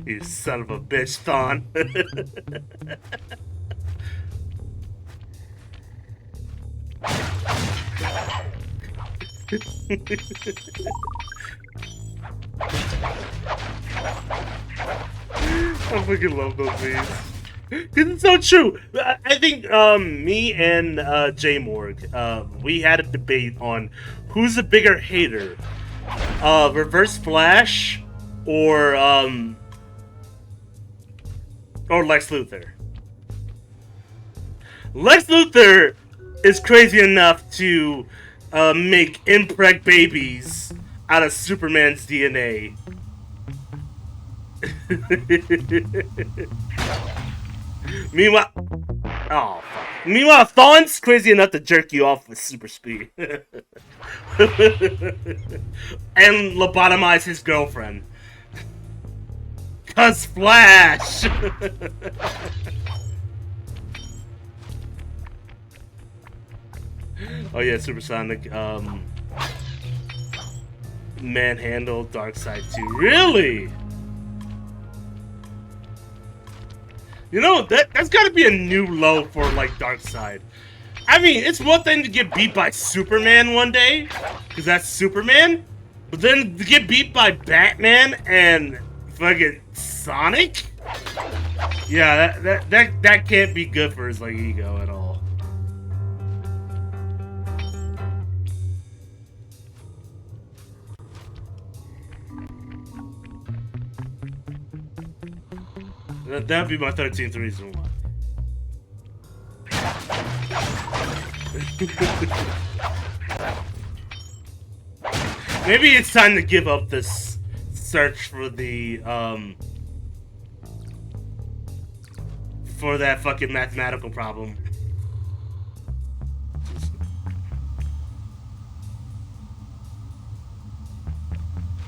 You son of a bitch, Thon. I fucking love those memes. Because it's so true. I think me and J Morg, we had a debate on who's a bigger hater, Reverse Flash or Lex Luthor. Lex Luthor is crazy enough to make impreg babies out of Superman's DNA. Meanwhile, Thawne's crazy enough to jerk you off with super speed. And lobotomize his girlfriend. 'Cause Flash! Oh yeah, Supersonic, manhandle Darkseid too. Really? You know, that's gotta be a new low for, like, Darkseid. I mean, it's one thing to get beat by Superman one day, because that's Superman, but then to get beat by Batman and fucking Sonic? Yeah, that can't be good for his, like, ego at all. That'd be my 13th reason why. Maybe it's time to give up this search for the, for that fucking mathematical problem.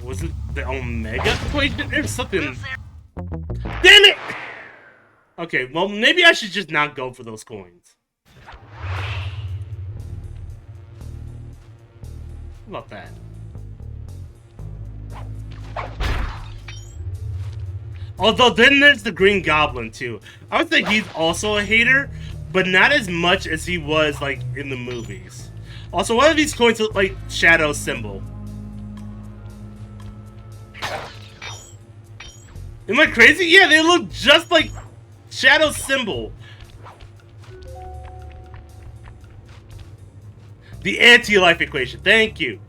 Was it? The Omega equation? There's something. This area Damn it! Okay, well, maybe I should just not go for those coins. How about that? Although then there's the Green Goblin too. I would think he's also a hater, but not as much as he was like in the movies. Also, one of these coins look like Shadow's symbol. Am I crazy? Yeah, they look just like Shadow's symbol. The anti-life equation. Thank you.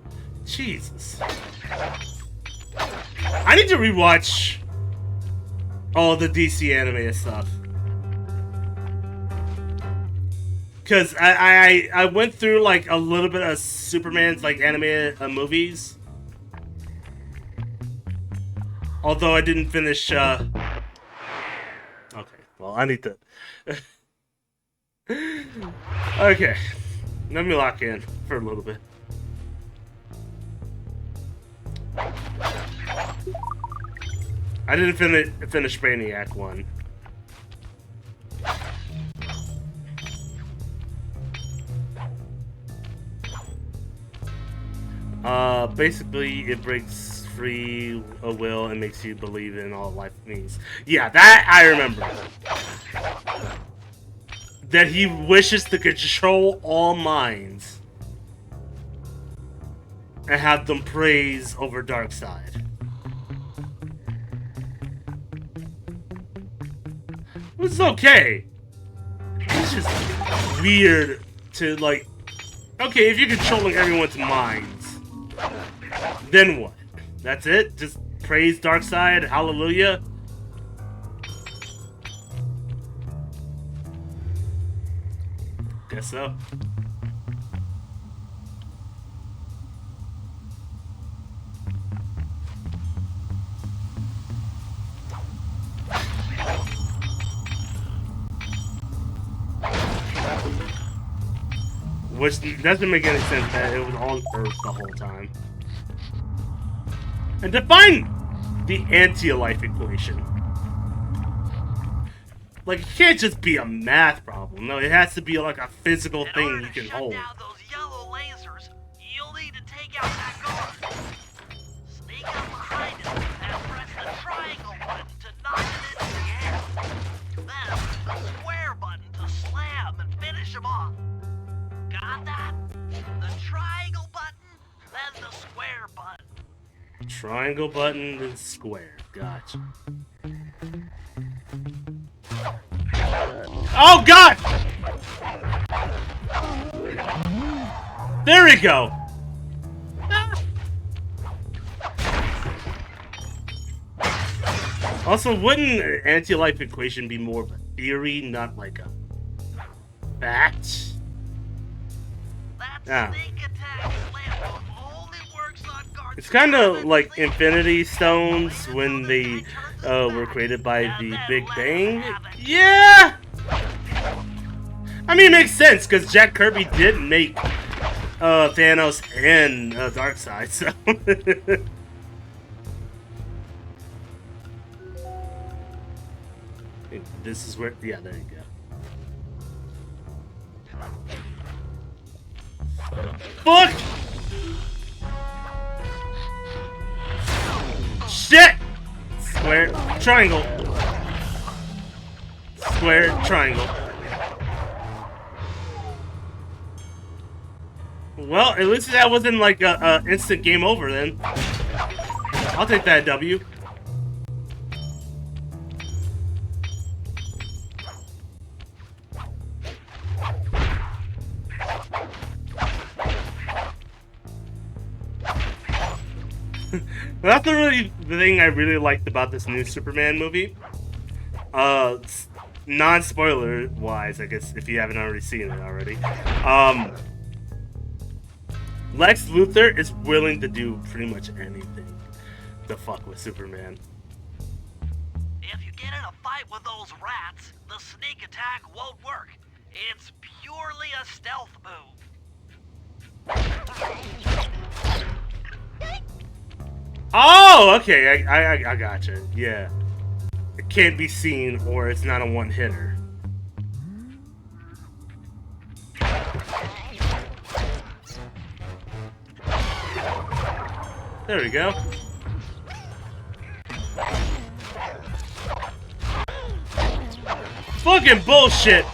Jesus. I need to rewatch all the DC animated stuff. Cause I went through like a little bit of Superman's like animated movies. Although I didn't finish okay, well I need to okay. Let me lock in for a little bit. I didn't finish Brainiac 1. Basically, it breaks free will and makes you believe in all life means. Yeah, that I remember. That he wishes to control all minds and have them praise over Darkseid. It was okay. It's just weird to like. Okay, if you're controlling everyone's minds, then what? That's it? Just praise Darkseid, hallelujah? Guess so. Which doesn't make any sense that it was on Earth the whole time. And define the anti-life equation. Like, it can't just be a math problem. No, it has to be like a physical thing you can hold. In order to shut down those yellow lasers, you'll need to take out that guard. Sneak up behind it and press the triangle button to knock it into the air. Then the square button to slam and finish him off. Got that? The triangle button, then the square button. Triangle button and square. Gotcha. Oh God! There we go. Also, wouldn't an anti-life equation be more of a theory, not like a fact? That sneak attack slam only works on guards. It's kind of like Infinity Stones when they were created by the Big Bang. Yeah! I mean, it makes sense, because Jack Kirby did make Thanos and Darkseid, so... This is where... Yeah, there you go. Fuck! Shit! Square, triangle. Square, triangle. Well, at least that wasn't like a instant game over then. I'll take that W. That's the thing I really liked about this new Superman movie. Non-spoiler wise, I guess, if you haven't already seen it already. Lex Luthor is willing to do pretty much anything to fuck with Superman. If you get in a fight with those rats, the sneak attack won't work. It's purely a stealth move. Oh, okay. I gotcha. Yeah. It can't be seen, or it's not a one-hitter. There we go. Fucking bullshit!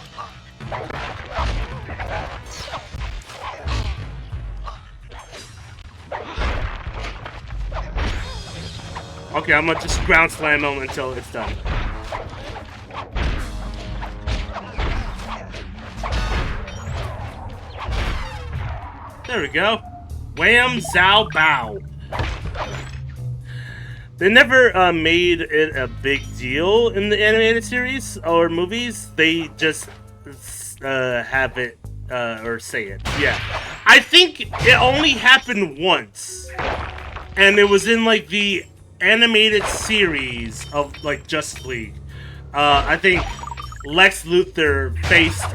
Okay, I'm gonna just ground slam him until it's done. There we go. Wham, zow, bow. They never made it a big deal in the animated series or movies. They just have it or say it. Yeah. I think it only happened once. And it was in like the animated series of like Justice League. I think Lex Luthor faced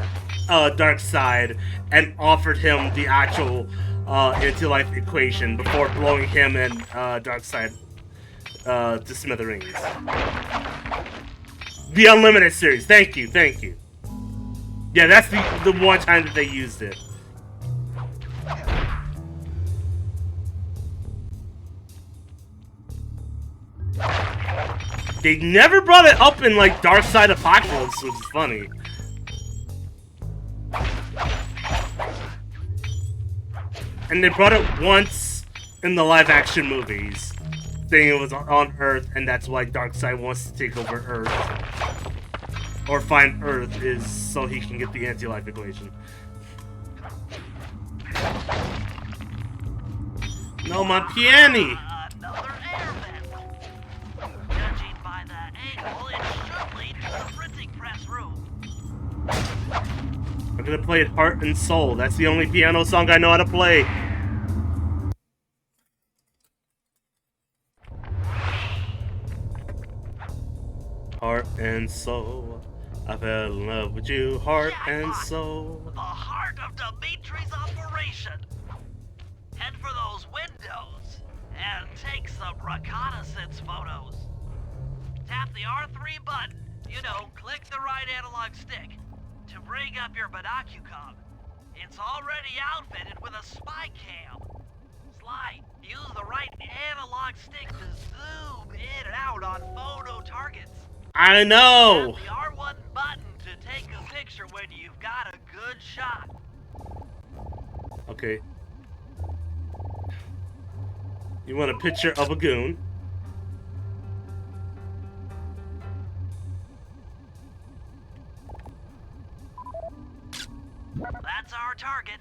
Darkseid and offered him the actual anti-life equation before blowing him and Darkseid to smithereens. The Unlimited series. Thank you, thank you. Yeah, that's the one time that they used it. They never brought it up in like Darkseid Apocalypse, which is funny. And they brought it once in the live-action movies, saying it was on Earth, and that's why Darkseid wants to take over Earth. Or find Earth is so he can get the anti-life equation. No, my piano! Another air vent. Judging by the angle, it should lead to the printing press room. I'm gonna play it Heart and Soul. That's the only piano song I know how to play. Heart and soul, I fell in love with you, heart and soul. The heart of Dimitri's operation. Head for those windows and take some reconnaissance photos. Tap the R3 button, you know, click the right analog stick to bring up your binocucom. It's already outfitted with a spy cam. Sly, use the right analog stick to zoom in and out on photo targets. I know! Tap the R1 button to take a picture when you've got a good shot. Okay. You want a picture of a goon. That's our target.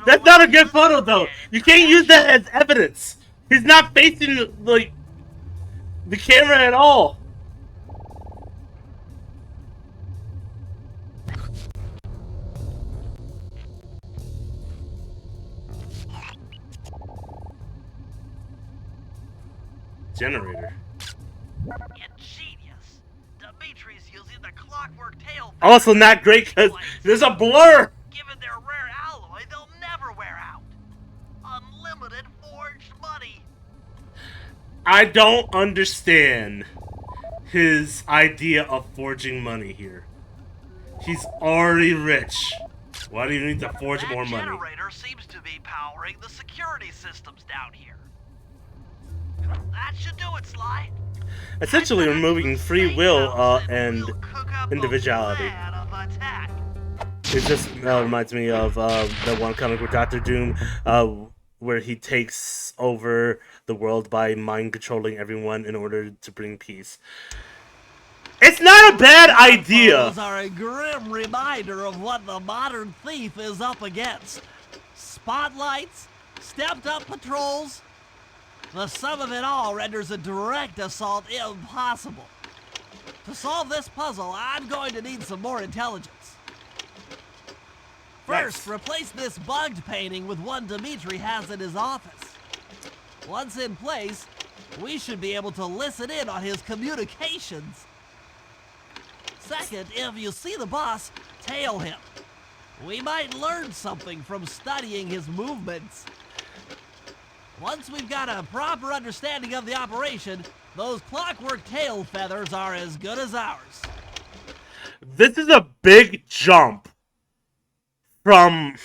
That's not a good photo, though. You can't use that as evidence. He's not facing, like, the camera at all. Generator. Ingenious. Dimitri's using the clockwork tail. Also not great because there's a blur. Given their rare alloy, they'll never wear out. Unlimited forged money. I don't understand his idea of forging money here. He's already rich. Why do you need to forge more money? That generator seems to be powering the security systems down here. That should do it, Sly. Essentially removing free will and individuality. It just reminds me of the one comic with Dr. Doom where he takes over the world by mind controlling everyone in order to bring peace. It's not a bad idea. Those are a grim reminder of what the modern thief is up against. Spotlights, stepped up patrols. The sum of it all renders a direct assault impossible. To solve this puzzle, I'm going to need some more intelligence. First, replace this bugged painting with one Dimitri has in his office. Once in place, we should be able to listen in on his communications. Second, if you see the boss, tail him. We might learn something from studying his movements. Once we've got a proper understanding of the operation, those clockwork tail feathers are as good as ours. This is a big jump from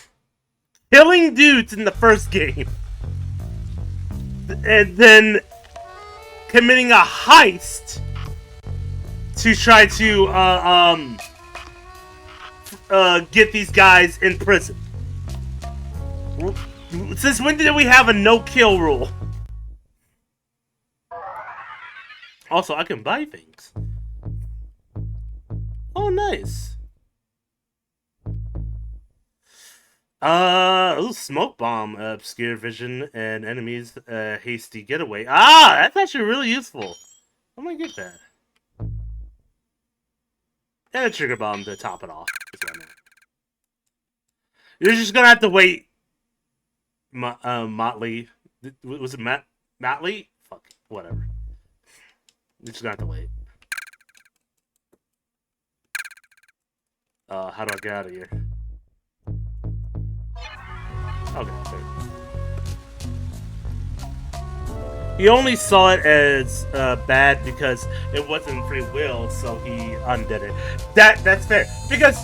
killing dudes in the first game and then committing a heist to try to get these guys in prison. Since when did we have a no-kill rule? Also, I can buy things. Oh, nice. Smoke bomb, obscure vision, and enemies, hasty getaway. Ah, that's actually really useful. I'm gonna get that. And a trigger bomb to top it off. You're just gonna have to wait. Motley. Was it Motley? Fuck, whatever. You're just gonna have to wait. How do I get out of here? Okay, there. He only saw it as bad because it wasn't free will, so he undid it. That's fair. Because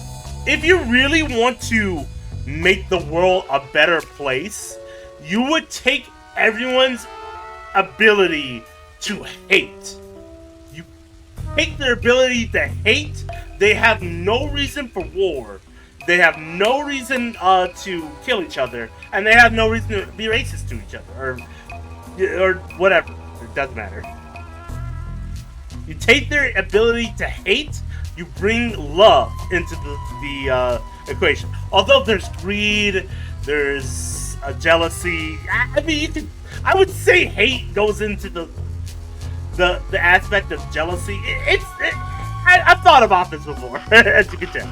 if you really want to make the world a better place, you would take everyone's ability to hate. You take their ability to hate. They have no reason for war. They have no reason to kill each other, and they have no reason to be racist to each other, or whatever. It doesn't matter. You take their ability to hate, you bring love into the equation. Although there's greed, there's jealousy. I mean, I would say hate goes into the aspect of jealousy. I've thought about this before, as you can tell.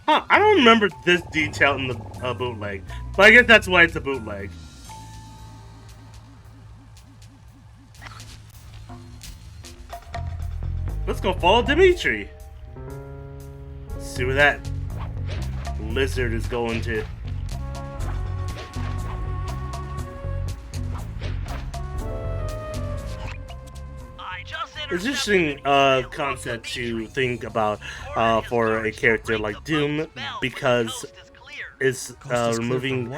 Huh, I don't remember this detail in the bootleg, but I guess that's why it's a bootleg. Let's go follow Dimitri. See where that lizard is going to. It's an interesting concept to think about for a character like Doom, because is removing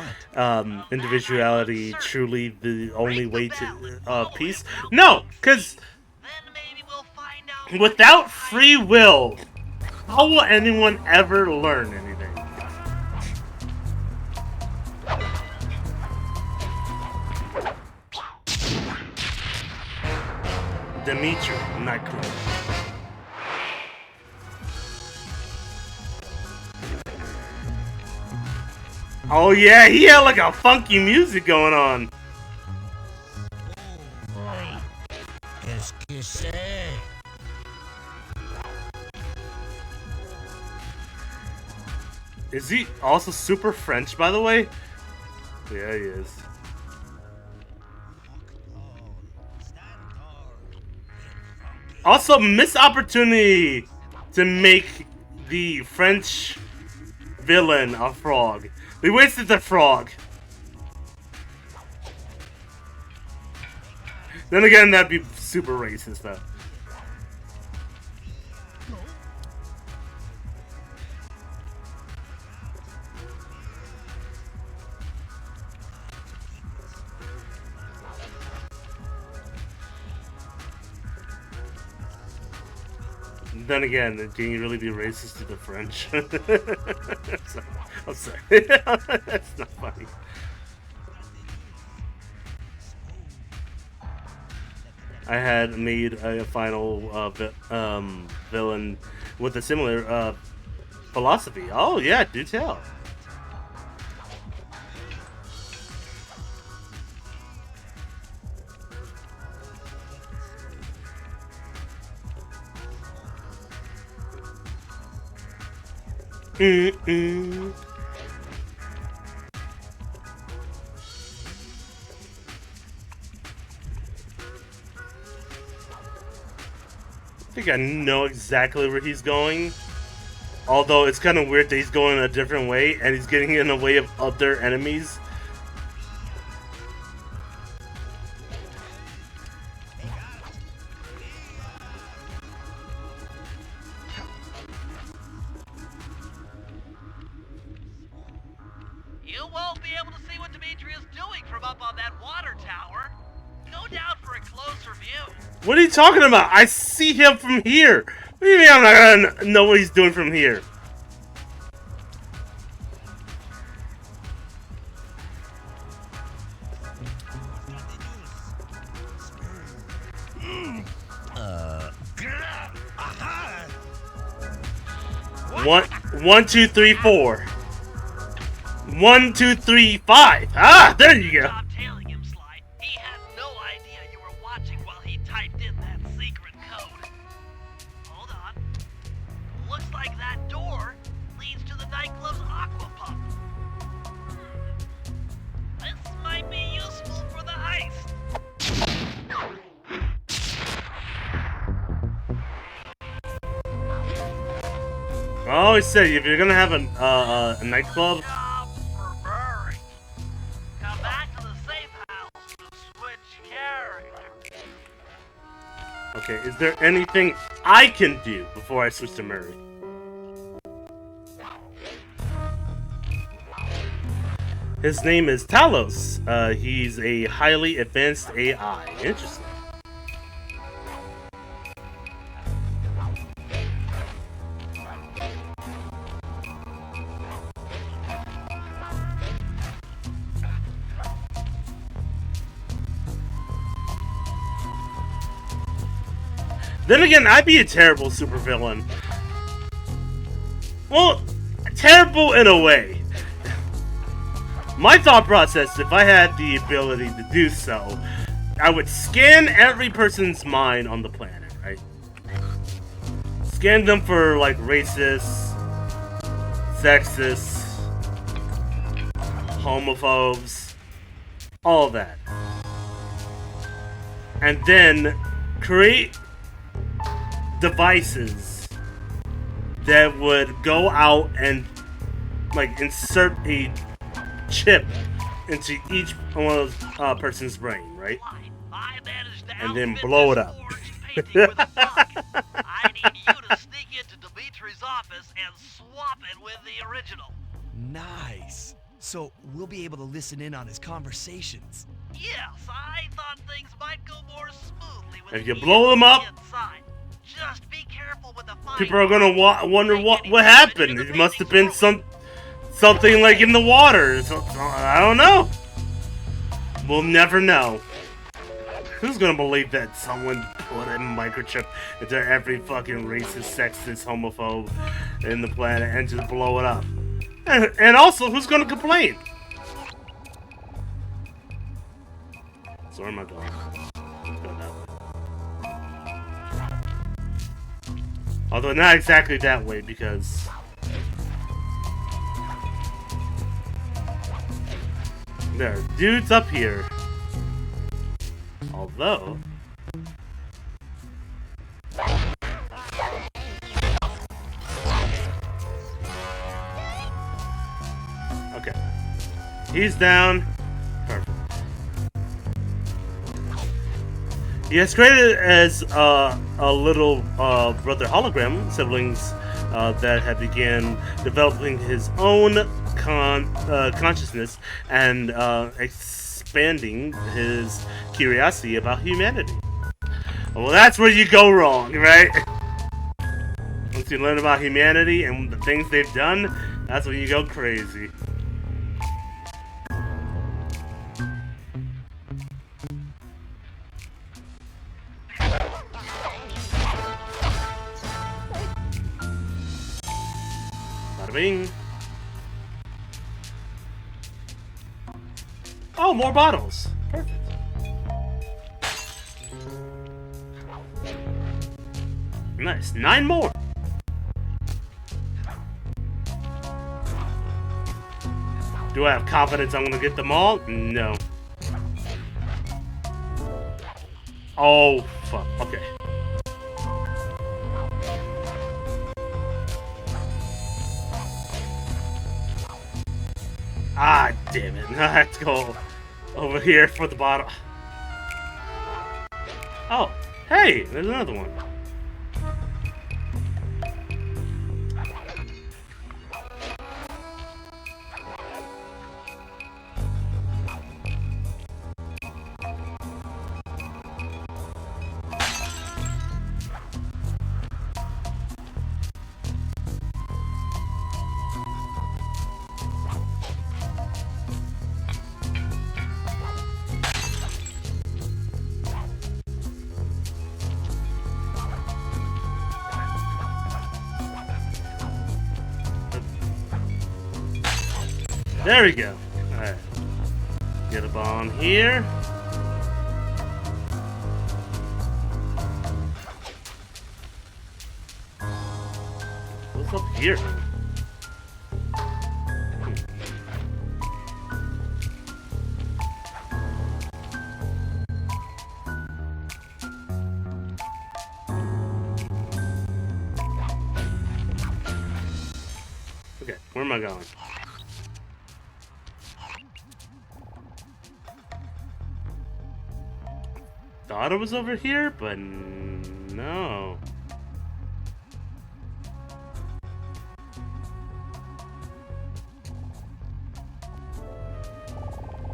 individuality truly the only way to peace? No, because without free will, how will anyone ever learn anything? Dimitri, not cool. Oh yeah, he had like a funky music going on. Is he also super French, by the way? Yeah, he is. Also, missed opportunity to make the French villain a frog. We wasted the frog. Then again, that'd be super racist, though. Then again, can you really be racist to the French? I'm sorry. That's not funny. I had made a final villain with a similar philosophy. Oh yeah, do tell. Mm-mm. I think I know exactly where he's going. Although it's kind of weird that he's going a different way and he's getting in the way of other enemies. You won't be able to see what Dimitri's doing from up on that water tower. Go down for a closer view. What are you talking about? I see him from here. What do you mean I'm not gonna know what he's doing from here? One, two, three, four. 1, 2, 3, 5. Ah, there you go. Stop tailing him, Sly. He had no idea you were watching while he typed in that secret code. Hold on. Looks like that door leads to the nightclub's aqua pump. This might be useful for the heist. I always say if you're gonna have a nightclub, Job for Murray. Come back to the safe house to switch characters. okay, is there anything I can do before I switch to Murray? His name is Talos. He's a highly advanced AI. Interesting. Then again, I'd be a terrible supervillain. Well, terrible in a way. My thought process, if I had the ability to do so, I would scan every person's mind on the planet, right? Scan them for, like, racists, sexists, homophobes, all that. And then create devices that would go out and like insert a chip into each one of those person's brain, right? I managed to And then outfit blow this it up. forged painting with a bug. I need you to sneak into Dimitri's office and swap it with the original. Nice. So we'll be able to listen in on his conversations. Yes, I thought things might go more smoothly with If you the blow them up, inside. Just be careful with the fine people are gonna wonder what Anything happened. to the It must have painting's been something like in the water. I don't know. We'll never know. Who's gonna believe that someone put a microchip into every fucking racist, sexist, homophobe in the planet and just blow it up? And also, who's gonna complain? So where am I going? Go that way. Although not exactly that way, because there are dudes up here. Although okay. He's down. Perfect. He has created as a little brother hologram siblings that had began developing his own consciousness and expanding his curiosity about humanity. Well, that's where you go wrong, right? Once you learn about humanity and the things they've done, that's when you go crazy. Bada bing. Oh, more bottles. Perfect. Nice. 9 more. Do I have confidence I'm gonna get them all? No. Oh, fuck. Okay. Ah, damn it. I have to go over here for the bottom. Oh, hey, there's another one. There we go. Alright. Get a bomb here. What's up here? Okay, where am I going? Thought it was over here, but no.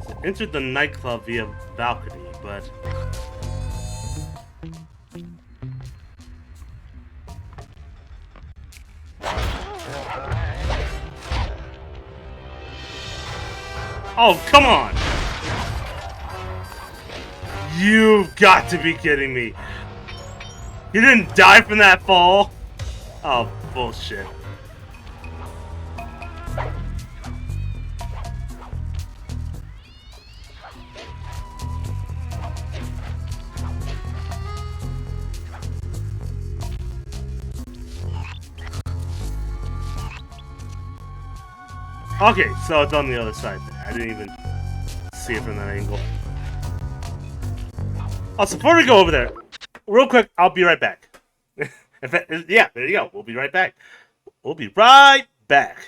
So entered the nightclub via balcony, but oh, come on! You've got to be kidding me. You didn't die from that fall? Oh, bullshit. Okay, so it's on the other side there. I didn't even see it from that angle. Also, before we go over there, real quick, I'll be right back. In fact, yeah, there you go. We'll be right back. We'll be right back.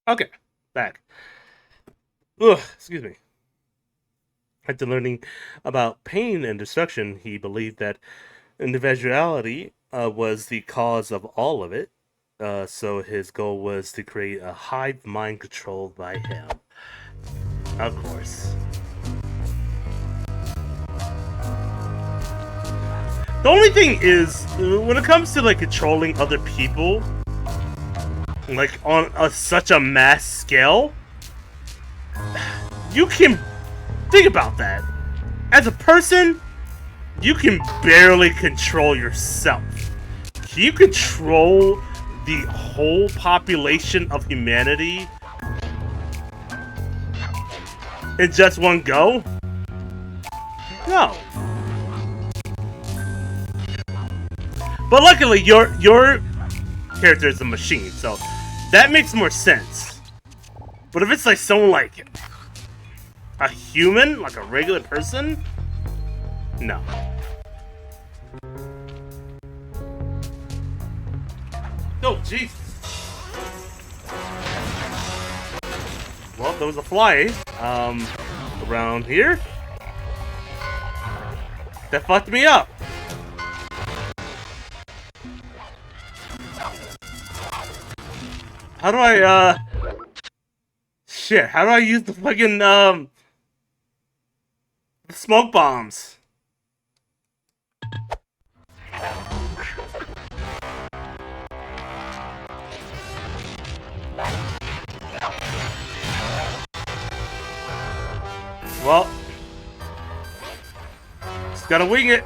Okay, back. Ugh, excuse me. After learning about pain and destruction, he believed that individuality was the cause of all of it. So his goal was to create a hive mind controlled by him. Of course. The only thing is, when it comes to like controlling other people, like on such a mass scale, you can think about that. As a person, you can barely control yourself. Can you control the whole population of humanity in just one go? No. But luckily, your character is a machine, so that makes more sense. But if it's like someone like a human, like a regular person, no. Oh, jeez. Well, there was a fly, around here. That fucked me up. How do I, shit, how do I use the fucking, smoke bombs? Well, just gotta wing it.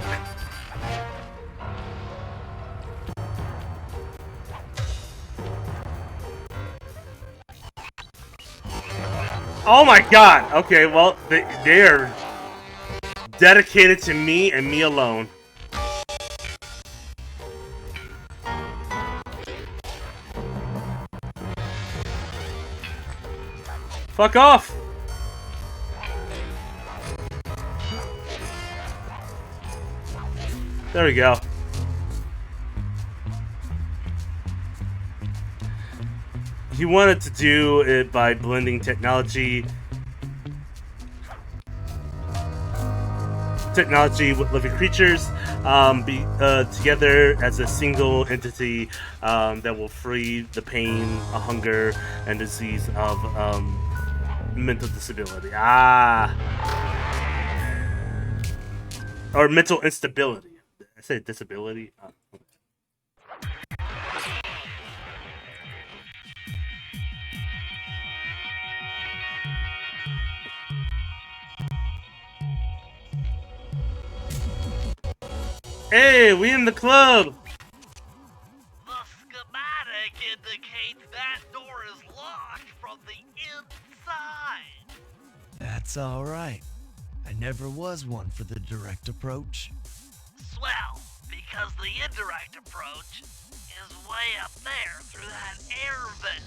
Oh my god! Okay, well, they're dedicated to me and me alone. Fuck off! There we go. He wanted to do it by blending technology with living creatures together as a single entity that will free the pain, hunger, and disease of mental disability. Or mental instability. I said disability. Hey, we in the club. The schematic indicates that door is locked from the inside. That's all right. I never was one for the direct approach. Swell, because the indirect approach is way up there through that air vent.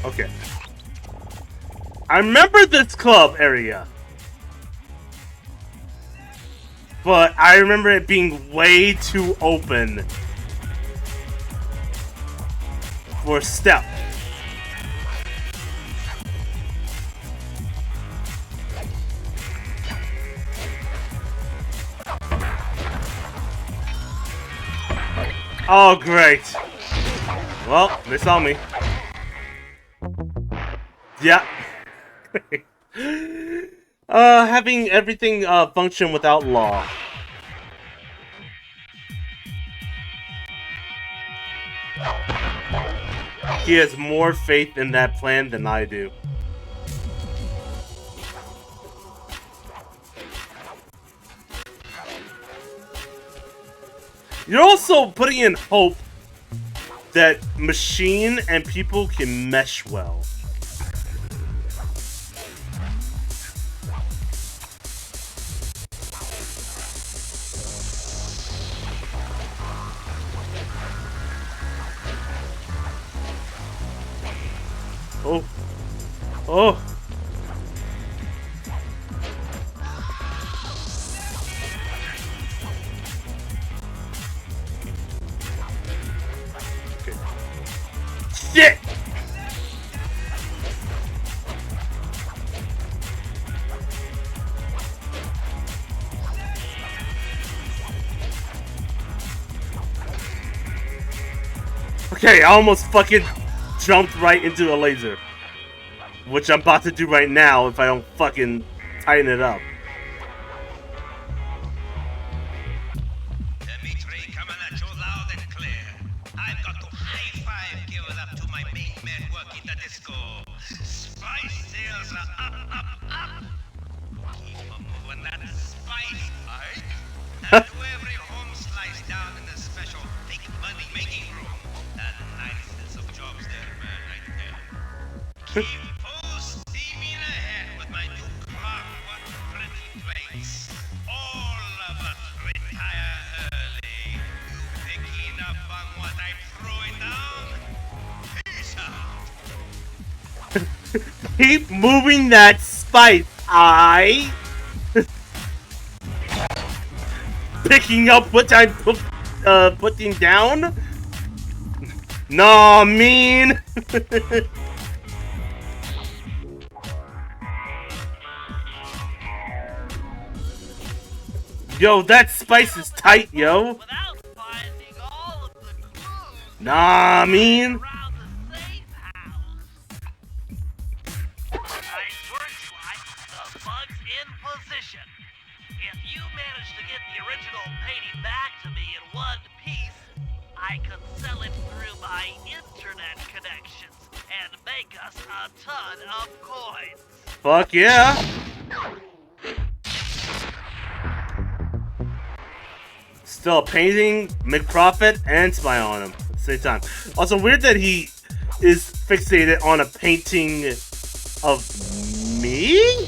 Okay. I remember this club area. But I remember it being way too open for stealth. Oh, great. Well, they saw me. Yeah. Having everything function without law. He has more faith in that plan than I do. You're also putting in hope that machine and people can mesh well. Oh. Oh. Okay. Shit! Okay, I almost fucking jumped right into a laser. Which I'm about to do right now if I don't fucking tighten it up. Dimitri, coming at you loud and clear. I've got to high five give it up to my main man working the disco. Spice sales are up. Keep on moving that spice, right? And to every home slice down in the special big money making room. That nicest of jobs there, man, right there. Keep full steaming ahead with my new clockwork printing place. All of us retire early. You picking up on what I'm throwing down? Peace out. Keep moving that spice, I. Picking up what I'm putting down? Nah, mean. Yo, that spice is tight, yo. Without finding all of the clues Nah, mean. around the safe house. Nice work, Sly. The bug's in position. If you manage to get the original painting back to me in one piece, I can sell it through my internet connections and make us a ton of coins. Fuck yeah. Still a painting, make profit, and smile on him at the same time. Also, weird that he is fixated on a painting of me?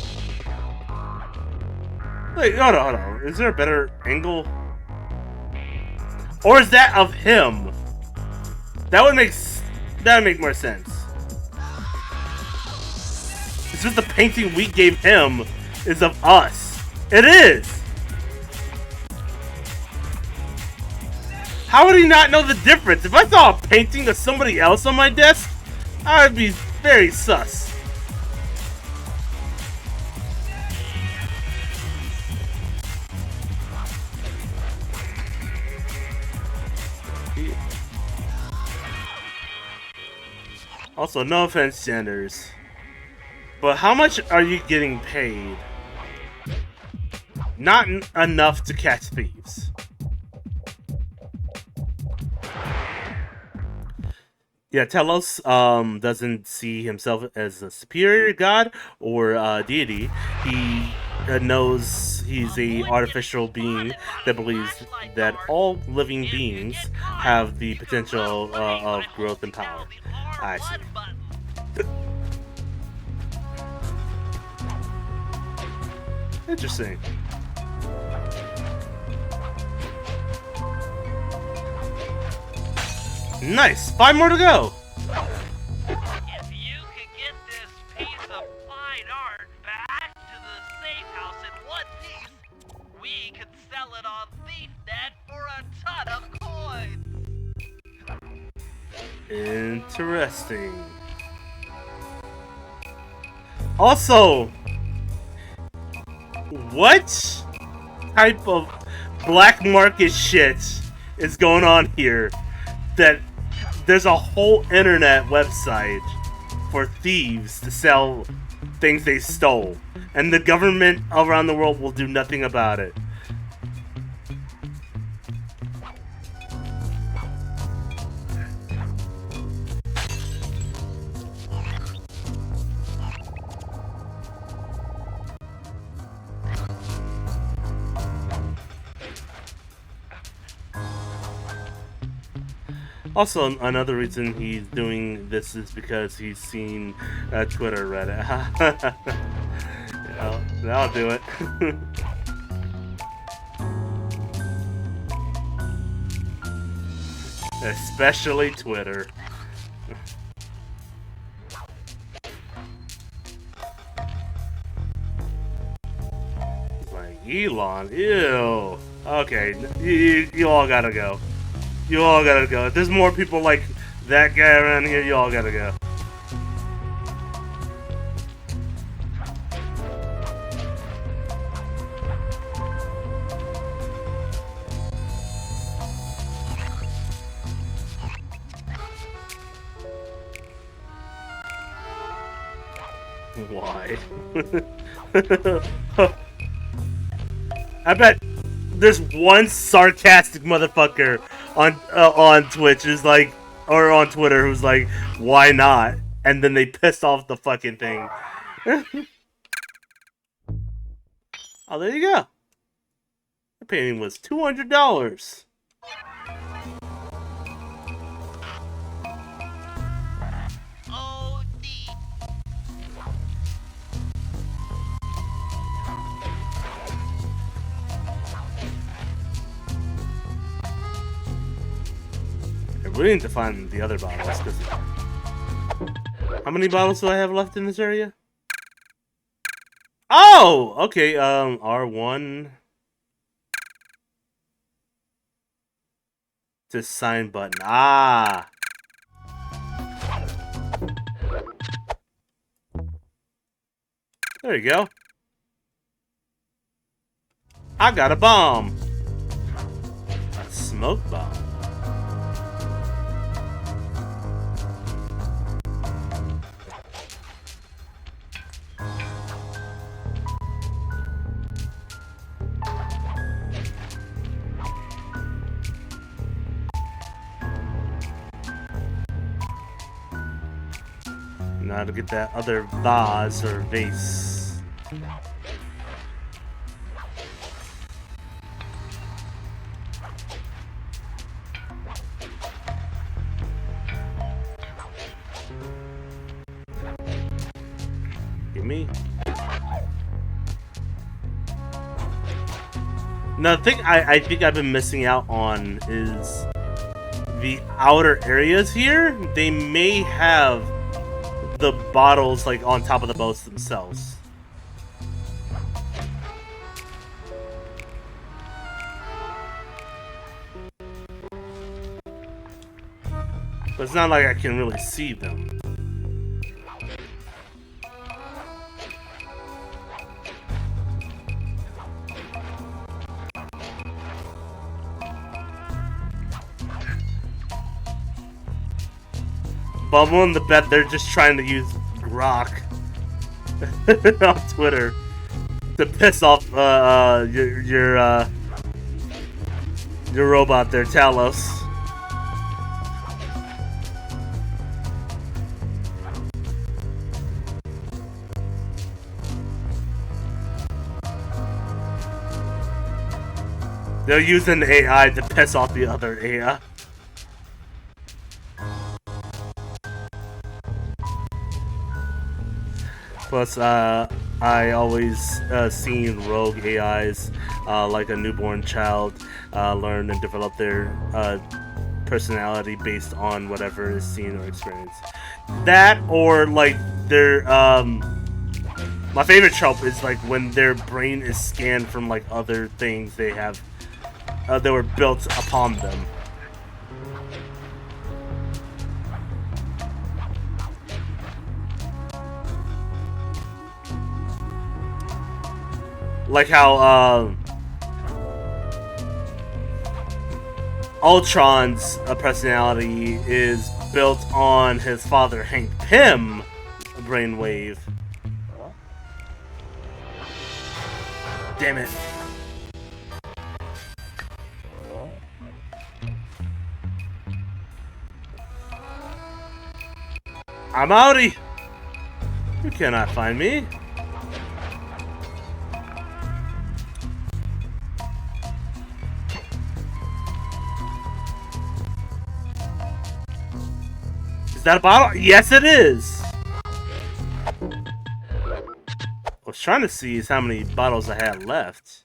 Wait, hold on. Is there a better angle? Or is that of him? That would make more sense. It's just the painting we gave him is of us. It is! How would he not know the difference? If I saw a painting of somebody else on my desk, I would be very sus. Also, no offense, Sanders, but how much are you getting paid? Not enough to catch thieves. Yeah, Telos doesn't see himself as a superior god or deity. He knows he's a artificial being that believes that all living beings have the potential of growth and power. I see. Interesting. Nice! 5 more to go! If you can get this piece of fine art back to the safe house in one piece, we can sell it on ThiefNet for a ton of coins. Interesting. Also, what type of black market shit is going on here that there's a whole internet website for thieves to sell things they stole, and the government around the world will do nothing about it? Also, another reason he's doing this is because he's seen Twitter Reddit. That'll do it. Especially Twitter. Elon, ew. Okay, you all gotta go. You all gotta go. If there's more people like that guy around here, you all gotta go. Why? I bet there's one sarcastic motherfucker on Twitch who's like, or on Twitter who's like, why not? And then they pissed off the fucking thing. Oh, there you go. The painting was $200. Oh, We need to find the other bottles. Cause how many bottles do I have left in this area? Oh, okay. R1 to sign button. Ah. There you go. I got a bomb. A smoke bomb. Now to get that other vase or vase. Give me. Another thing I think I've been missing out on is the outer areas here. They may have the bottles like on top of the boats themselves. But it's not like I can really see them. But I'm willing to bet they're just trying to use Grok on Twitter to piss off your robot there, Talos. They're using AI to piss off the other AI. Plus, I always seen rogue AIs, like a newborn child, learn and develop their personality based on whatever is seen or experienced. That, or like their my favorite trope is like when their brain is scanned from like other things they have that were built upon them. Like how Ultron's personality is built on his father Hank Pym brainwave. Damn it. I'm outie. You cannot find me. Is that a bottle? Yes, it is. I was trying to see is how many bottles I had left.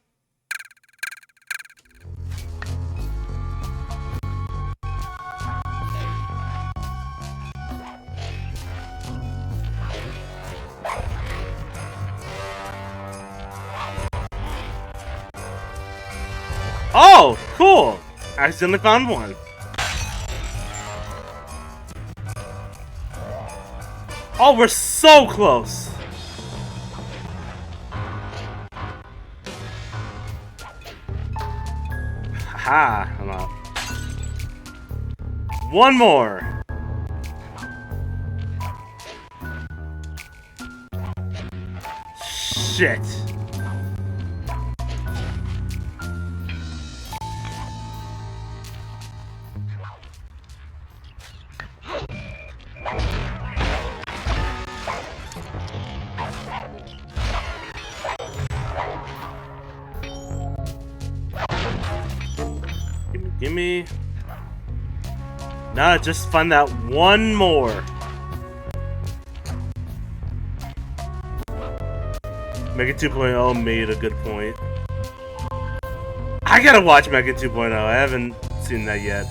Oh, cool! Accidentally found one. Oh, we're so close. Haha, I'm out. One more. Shit. Gimme. Nah, just find that one more. Mega 2.0 made a good point. I gotta watch Mega 2.0. I haven't seen that yet.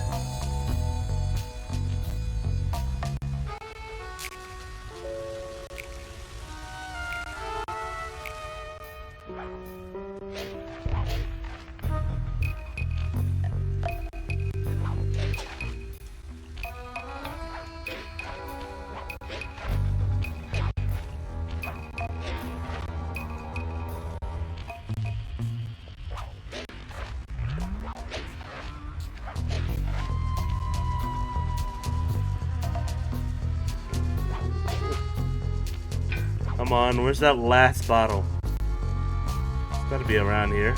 Come on, where's that last bottle? It's gotta be around here.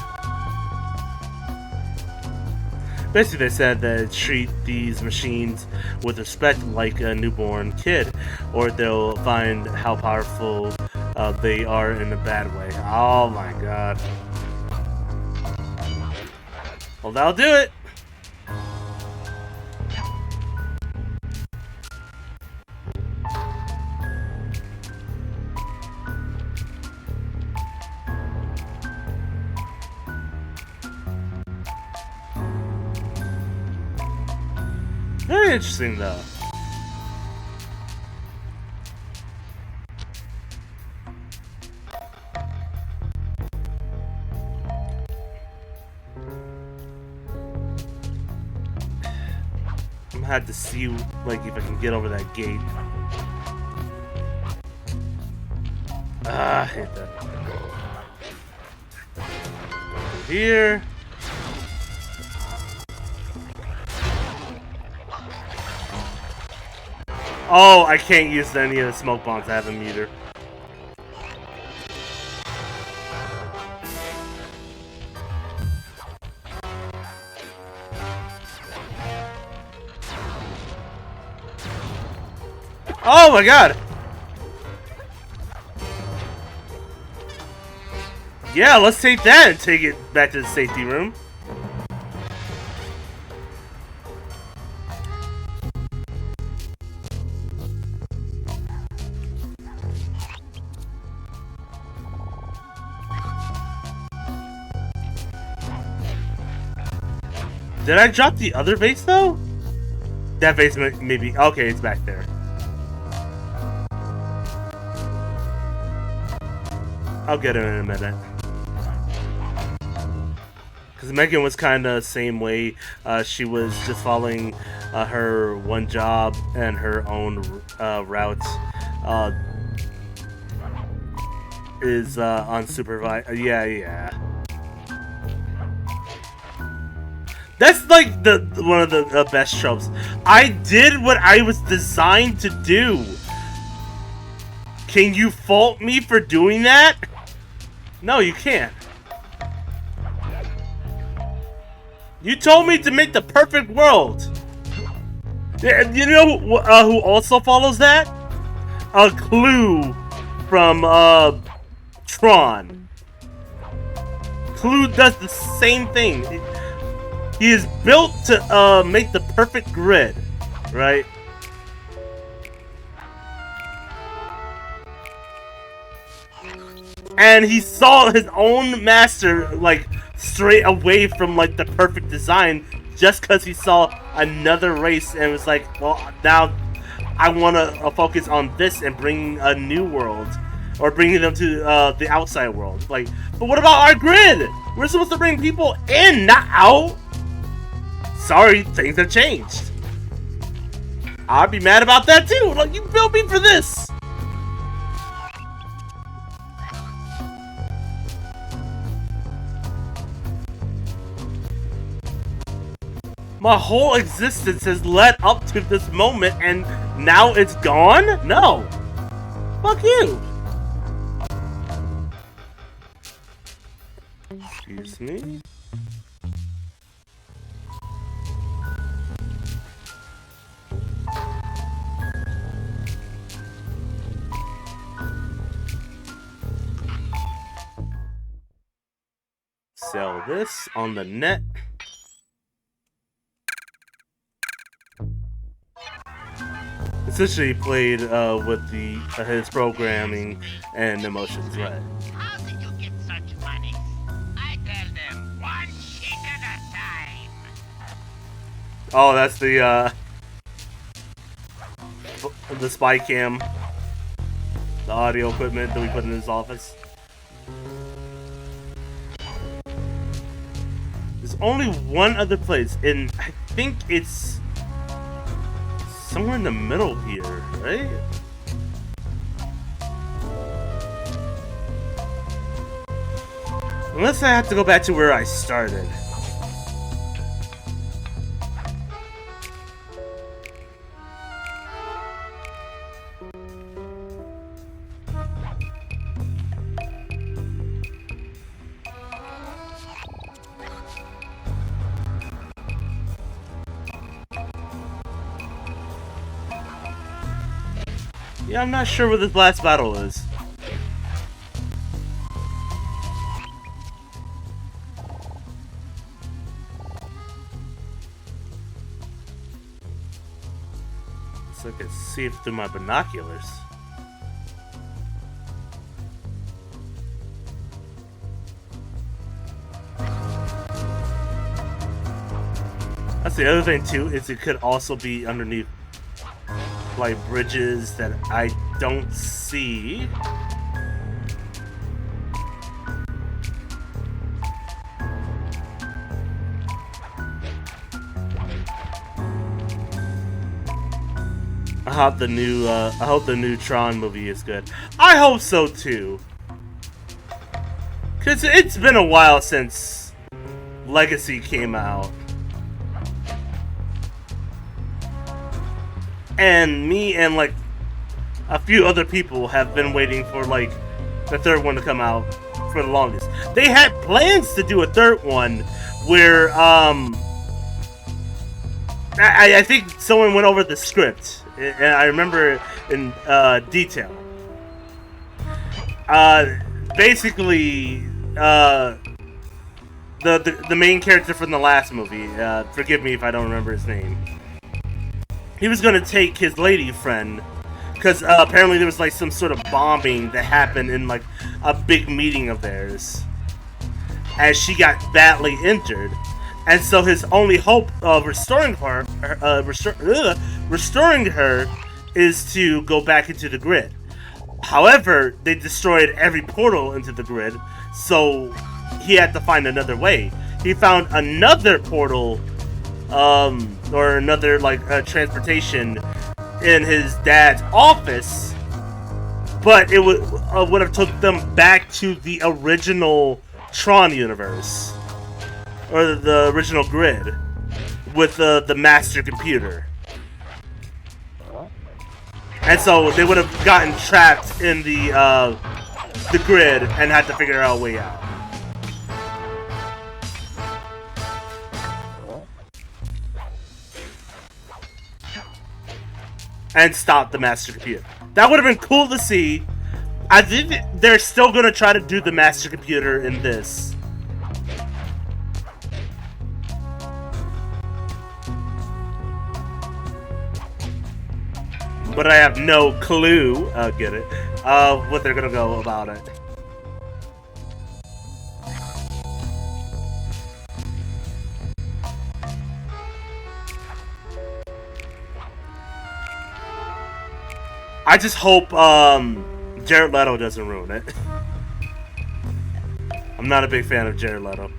Basically, they said that treat these machines with respect like a newborn kid, or they'll find how powerful they are in a bad way. Oh my god. Well, that'll do it. Very interesting, though. I'm gonna have to see, like, if I can get over that gate. Ah, I hate that. Here. Oh, I can't use any of the smoke bombs. I have them either. Oh my god! Yeah, let's take that and take it back to the safety room. Did I drop the other vase though? That vase maybe. Okay, it's back there. I'll get it in a minute. Because Megan was kind of the same way. She was just following her one job and her own route. Is unsupervised. Yeah. That's like one of the best tropes. I did what I was designed to do. Can you fault me for doing that? No, you can't. You told me to make the perfect world. Yeah, you know who also follows that? A Clue from Tron. Clue does the same thing. He is built to make the perfect grid, right? And he saw his own master like straight away from like the perfect design just because he saw another race and was like, well, now I want to focus on this and bring a new world. or bringing them to the outside world. Like, but what about our grid? We're supposed to bring people in, not out. Sorry, things have changed. I'd be mad about that too. Like, you built me for this. My whole existence has led up to this moment, and now it's gone? No. Fuck you. Excuse me? Sell this on the net. Essentially played with his programming and emotions, right? How did you get such money? I tell them one sheet at a time. Oh, that's the spy cam, the audio equipment that we put in his office. There's only one other place, and I think it's somewhere in the middle here, right? Unless I have to go back to where I started. Yeah, I'm not sure where this last battle is. So I can see it through my binoculars. That's the other thing too, is it could also be underneath like bridges that I don't see. I hope the new Tron movie is good. I hope so too. Cause it's been a while since Legacy came out. And me and like a few other people have been waiting for like the third one to come out for the longest. They had plans to do a third one where I think someone went over the script and I remember it in detail. Basically, the main character from the last movie, forgive me if I don't remember his name. He was gonna take his lady friend, because apparently there was like some sort of bombing that happened in like a big meeting of theirs, and she got badly injured, and so his only hope of restoring her is to go back into the grid. However, they destroyed every portal into the grid, so he had to find another way. He found another portal. Or another like transportation in his dad's office, but it would have took them back to the original Tron universe, or the original grid, with the master computer, and so they would have gotten trapped in the grid and had to figure out a way out. And stop the master computer. That would have been cool to see. I think they're still gonna try to do the master computer in this. But I have no clue, what they're gonna go about it. I just hope Jared Leto doesn't ruin it. I'm not a big fan of Jared Leto.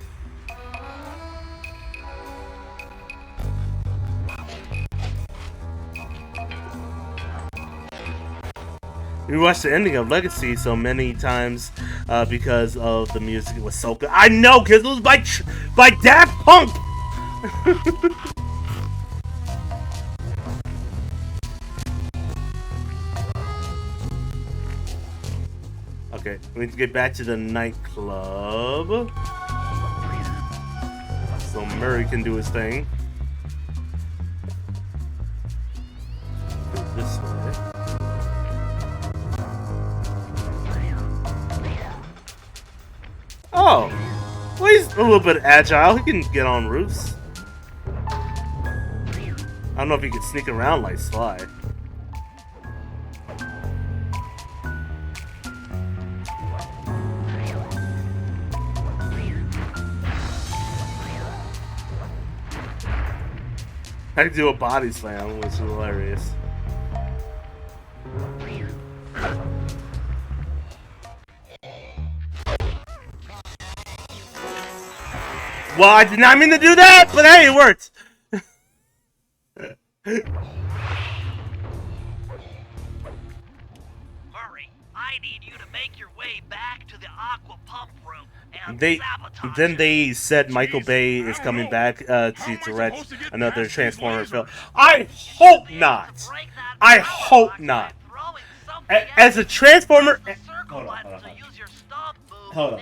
We watched the ending of Legacy so many times because of the music. It was so good. I know, because it was by Daft Punk. Okay, we need to get back to the nightclub so Murray can do his thing. This way. Oh, well, he's a little bit agile. He can get on roofs. I don't know if he can sneak around like Sly. I can do a body slam, which is hilarious. Well, I did not mean to do that, but hey, it worked. Murray, I need you to make your way back to the aqua pump room and sabotage Then it. they said Michael Bay is coming back to direct another Transformers film. I hope not. I hope not. As a Transformer, hold on.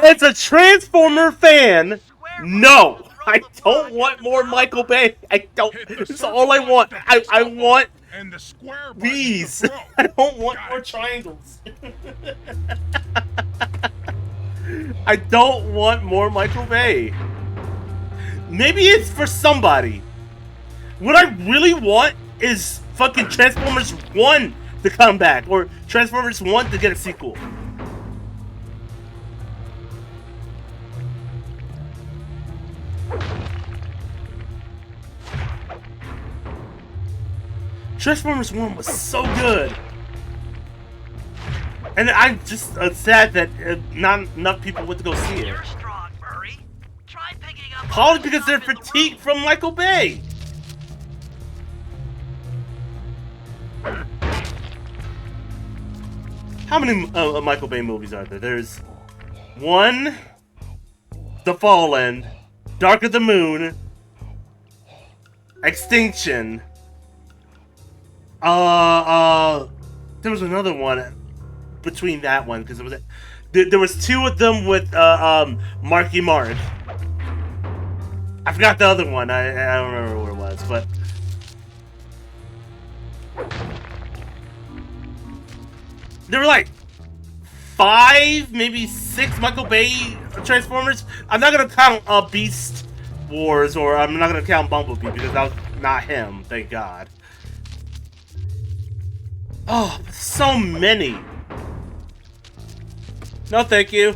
As a Transformer fan, no, I don't want more Michael Bay. I don't. That's all I want. I want and the square button these. to throw. I don't want Got more it. triangles. I don't want more Michael Bay. Maybe it's for somebody. What I really want is fucking Transformers 1 to come back, or Transformers 1 to get a sequel. Transformers 1 was so good. And I'm just sad that not enough people went to go see it. You're strong, Murray. Try picking up Probably because they're fatigued from Michael Bay. How many Michael Bay movies are there? There's 1, The Fallen, Dark of the Moon, Extinction. There was another one between that one because there was 2 of them with Marky Mark. I forgot the other one. I don't remember what it was, but there were like 5, maybe 6 Michael Bay Transformers. I'm not gonna count Beast Wars, or I'm not gonna count Bumblebee because that was not him. Thank God. Oh, so many. No, thank you.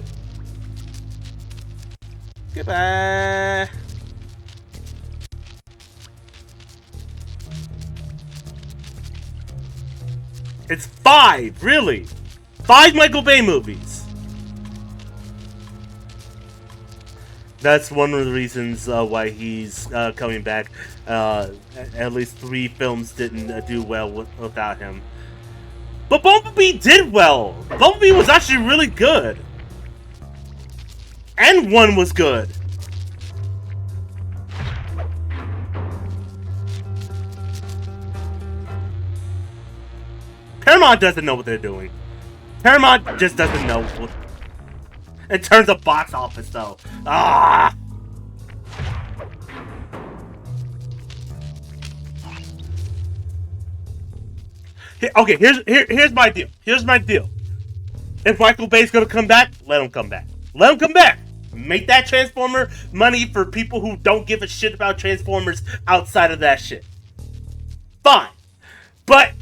Goodbye. It's 5, really. 5 Michael Bay movies. That's one of the reasons why he's coming back. At least 3 films didn't do well without him. But Bumblebee did well. Bumblebee was actually really good. And 1 was good. Paramount doesn't know what they're doing. Paramount just doesn't know. In terms of box office, though. Ah! Okay, here's my deal. Here's my deal. If Michael Bay's gonna come back, let him come back. Let him come back. Make that Transformer money for people who don't give a shit about Transformers outside of that shit. Fine. But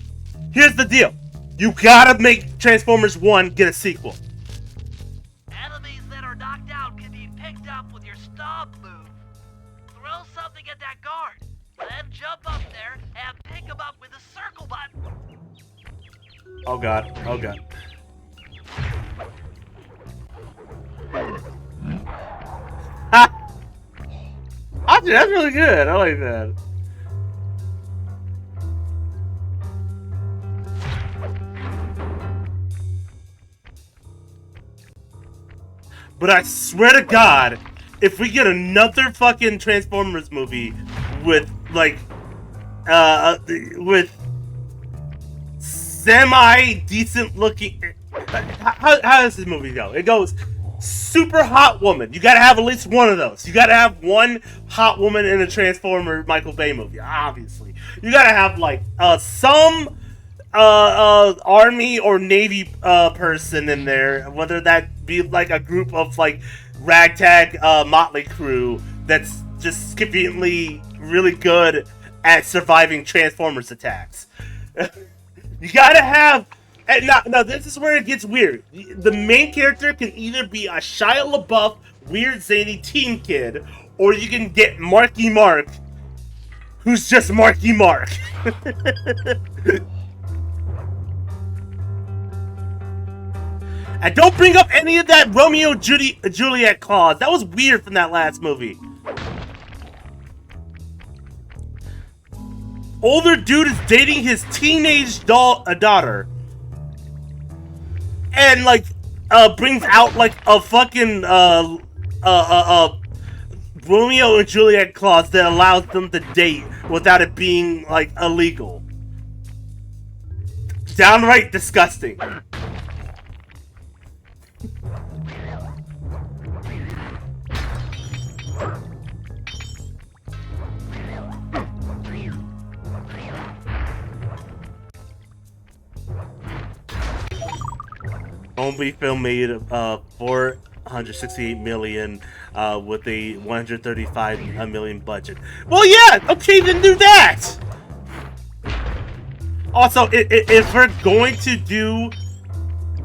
here's the deal. You gotta make Transformers 1 get a sequel. Enemies that are knocked out can be picked up with your stomp move. Throw something at that guard, then jump up there and pick him up with the circle button. Oh god. Oh god. Ha! Actually, that's really good. I like that. But I swear to God, if we get another fucking Transformers movie with like, with semi-decent looking, how does this movie go? It goes super hot woman. You gotta have at least one of those. You gotta have one hot woman in a Transformer Michael Bay movie. Obviously, you gotta have like some army or navy person in there, whether that be like a group of like ragtag motley crew that's just conveniently really good at surviving Transformers attacks. You gotta have, and now this is where it gets weird. The main character can either be a Shia LaBeouf weird zany teen kid, or you can get Marky Mark, who's just Marky Mark. And don't bring up any of that Romeo Juliet clause. That was weird from that last movie. Older dude is dating his teenage daughter. And like brings out like a fucking Romeo and Juliet clause that allows them to date without it being like illegal. Downright disgusting. Only film made 468 million with a 135 million budget. Well, yeah, okay, then do that. Also, if we're going to do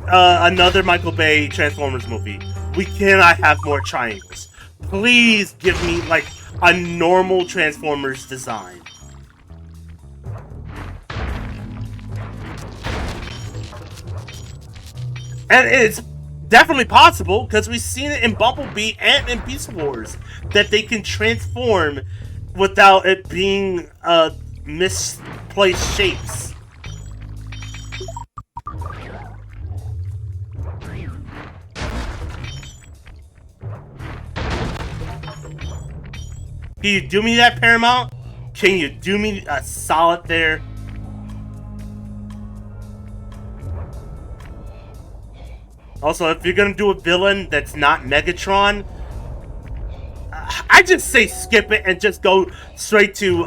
another Michael Bay Transformers movie, we cannot have more triangles. Please give me like a normal Transformers design. And it's definitely possible, because we've seen it in Bumblebee and in Beast Wars, that they can transform without it being misplaced shapes. Can you do me that, Paramount? Can you do me a solid there? Also, if you're gonna do a villain that's not Megatron, I just say skip it and just go straight to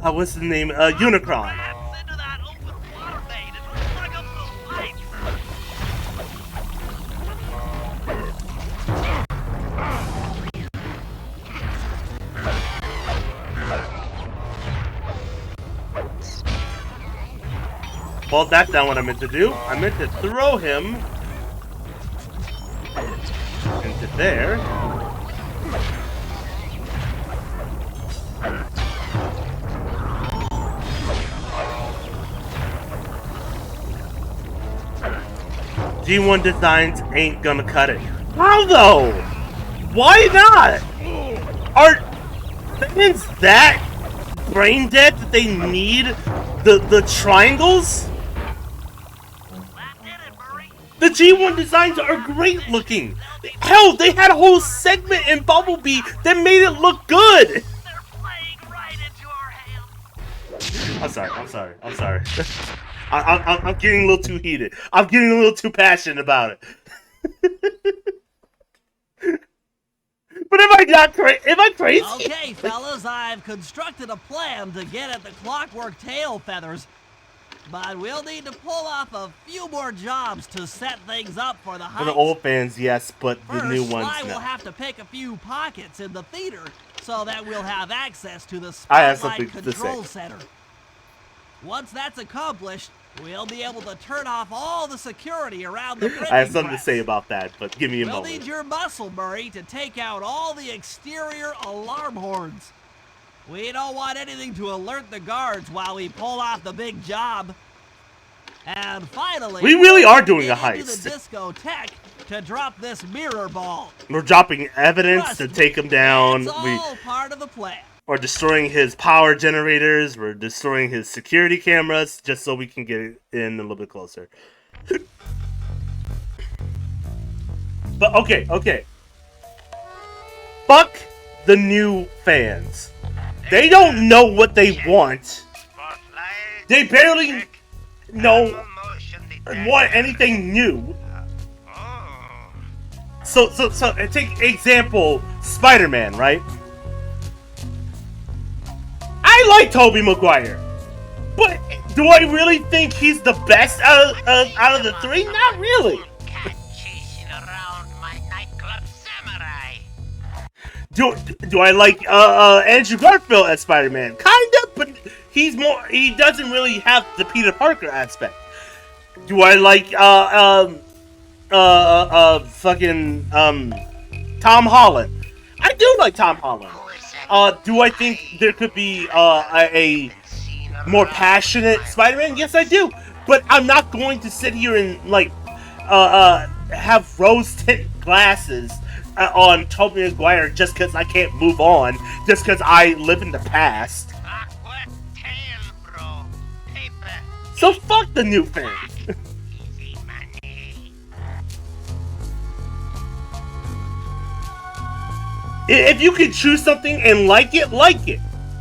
what's the name? Unicron. Well, that's not what I meant to do. I meant to throw him into there. G1 Designs ain't gonna cut it. How though? Why not? Are fans that brain dead that they need the triangles? The G1 designs are great looking. Hell, they had a whole segment in Bumblebee that made it look good. They're playing right into our hands. I'm sorry. I'm getting a little too heated. I'm getting a little too passionate about it. But am I not crazy? Am I crazy? Okay, fellas, I've constructed a plan to get at the clockwork tail feathers. But we'll need to pull off a few more jobs to set things up for the heist. For the old fans, yes, but First, the new ones, Sly no. will have to pick a few pockets in the theater so that we'll have access to the I have spotlight something to control say. center. Once that's accomplished, we'll be able to turn off all the security around the printing I have something press. to say about that, but give me a We'll moment. need your muscle, Murray, to take out all the exterior alarm horns. We don't want anything to alert the guards while we pull off the big job. And finally, We really are doing a get into heist. the discotheque to drop this mirror ball. We're dropping evidence Trust to me, take him down. It's all part of the plan. We're destroying his power generators. We're destroying his security cameras just so we can get in a little bit closer. But okay. Fuck the new fans. They don't know what they want. They barely know want anything new. So take example Spider-Man, right? I like Tobey Maguire, but do I really think he's the best out of the three? Not really. Do I like Andrew Garfield as Spider-Man? Kinda, but he doesn't really have the Peter Parker aspect. Do I like fucking Tom Holland? I do like Tom Holland. Do I think there could be a more passionate Spider-Man? Yes, I do. But I'm not going to sit here and like have rose tint glasses on Tobey Maguire just because I can't move on, just because I live in the past. So fuck the new fans. If you can choose something and like it, like it.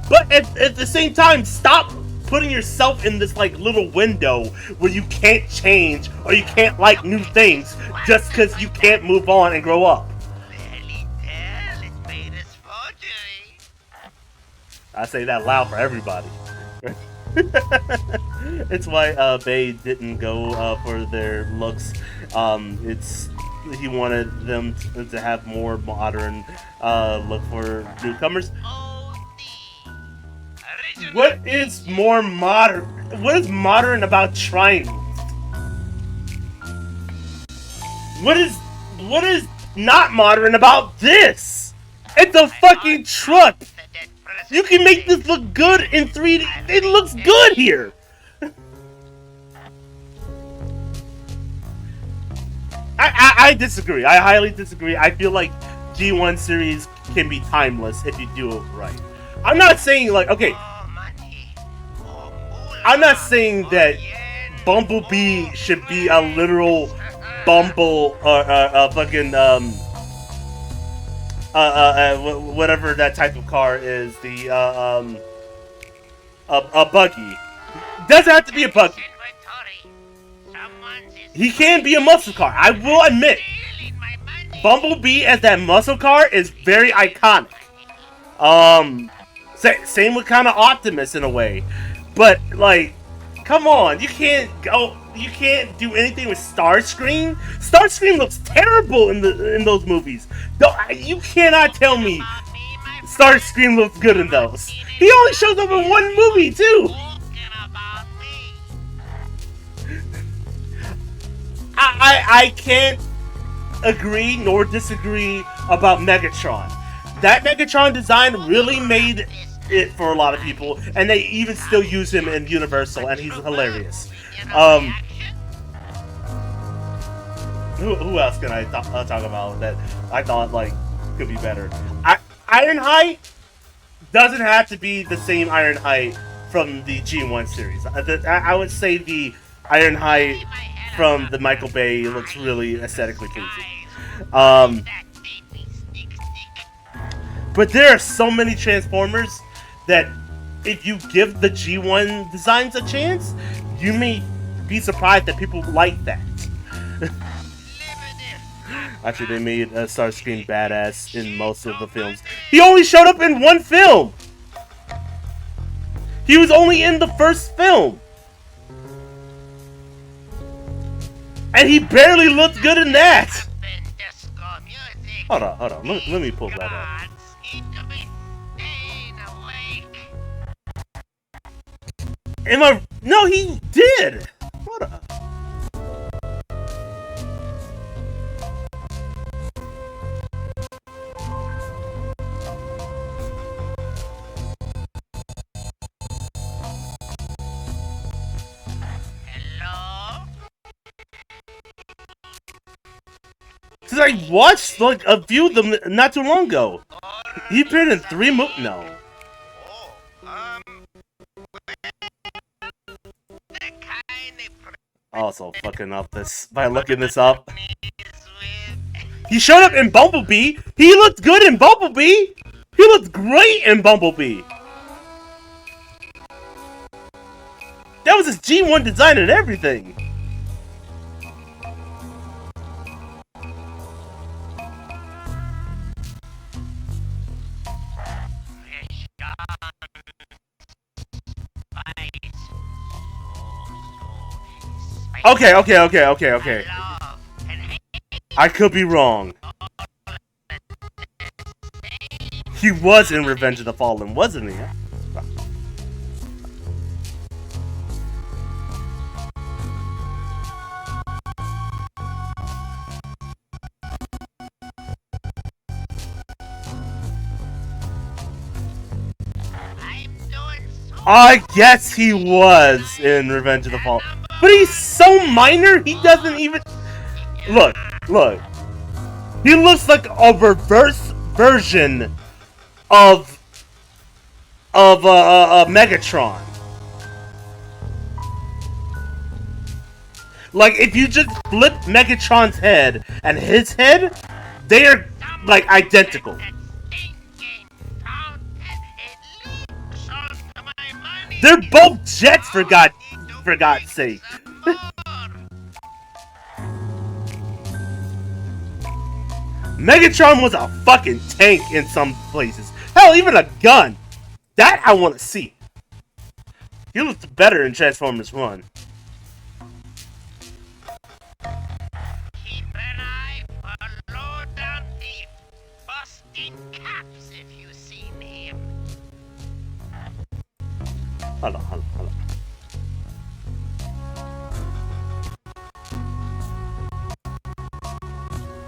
But at the same time, stop putting yourself in this like little window where you can't change or you can't like new things just because you can't move on and grow up. I say that loud for everybody. It's why Bay didn't go for their looks. He wanted them to have more modern look for newcomers. What is more modern? What is modern about triangles? What is not modern about this? It's a fucking truck. You can make this look good in 3D. It looks good here. I disagree. I highly disagree. I feel like G1 series can be timeless if you do it right. I'm not saying like, okay, I'm not saying that Bumblebee should be a literal Bumble or fucking whatever that type of car is, a buggy. Doesn't have to be a buggy. He can be a muscle car. I will admit, Bumblebee as that muscle car is very iconic. Same with kind of Optimus in a way, but like, come on, you can't do anything with Starscream. Starscream looks terrible in those movies. You cannot tell me Starscream looks good in those. He only shows up in one movie too. I can't agree nor disagree about Megatron. That Megatron design really made it for a lot of people, and they even still use him in Universal, and he's hilarious. Who else can I talk about that I thought like could be better? Ironhide doesn't have to be the same Ironhide from the G1 series. I would say the Ironhide from the Michael Bay looks really aesthetically pleasing. But there are so many Transformers that if you give the G1 designs a chance, you may be surprised that people like that. Actually, they made Starscream badass in most of the films. He only showed up in one film! He was only in the first film! And he barely looked good in that! Hold on. Let me pull that up. No, he did! Hold on. Cause I watched like a few of them not too long ago. He appeared in 3 movies. No. Also fucking up this by looking this up. He showed up in Bumblebee. He looked good in Bumblebee. He looked great in Bumblebee. That was his G1 design and everything. Okay. I could be wrong. He was in Revenge of the Fallen, wasn't he? I guess he was in Revenge of the Fallen. But he's so minor, he doesn't even... Look. He looks like a reverse version of Megatron. Like, if you just flip Megatron's head and his head, they are, like, identical. They're both jets, for God's sake. Megatron was a fucking tank in some places. Hell, even a gun. That I want to see. He looked better in Transformers 1. Keep an eye for low-down thief, busting caps if you see him. Hold on.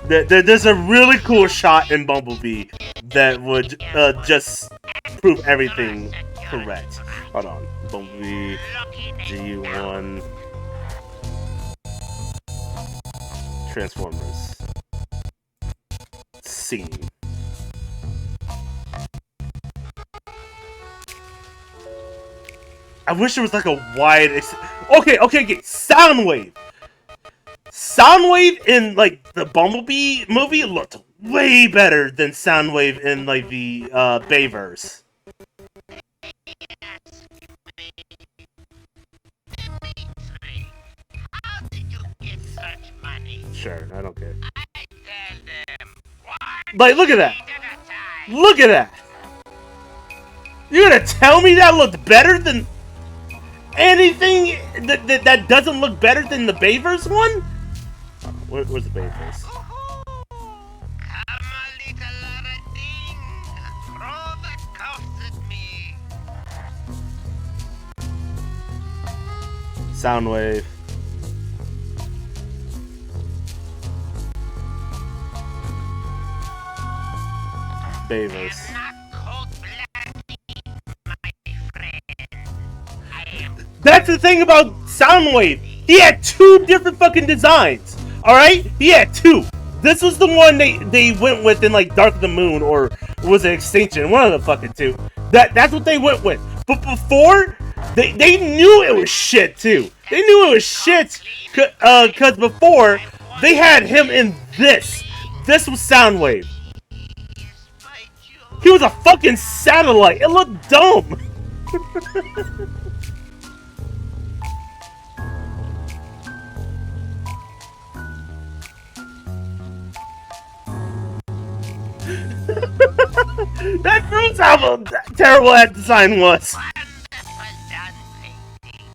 There's a really cool shot in Bumblebee that would just prove everything correct. Hold on. Bumblebee G1 Transformers scene. I wish there was like a wide... Okay, Soundwave! Soundwave in, like, the Bumblebee movie looked way better than Soundwave in, like, the, Bayverse. How did you get such money? Sure, I don't care. I tell them, Like, look at that! one at a time. Look at that! You're gonna tell me that looked better than anything that doesn't look better than the Bayverse one? Where's the Bayverse? Come a little Aladdin, throw the cuffs at me. Soundwave. Bayverse. Not cold black, my friend. I am That's the thing about Soundwave. He had 2 different fucking designs. Alright? He had 2. This was the one they went with in like Dark of the Moon, or was it Extinction? One of the fucking 2. That's what they went with. But before, they knew it was shit too. They knew it was shit cause before they had him in this. This was Soundwave. He was a fucking satellite. It looked dumb. That proves how terrible that design was. wonderful done painting.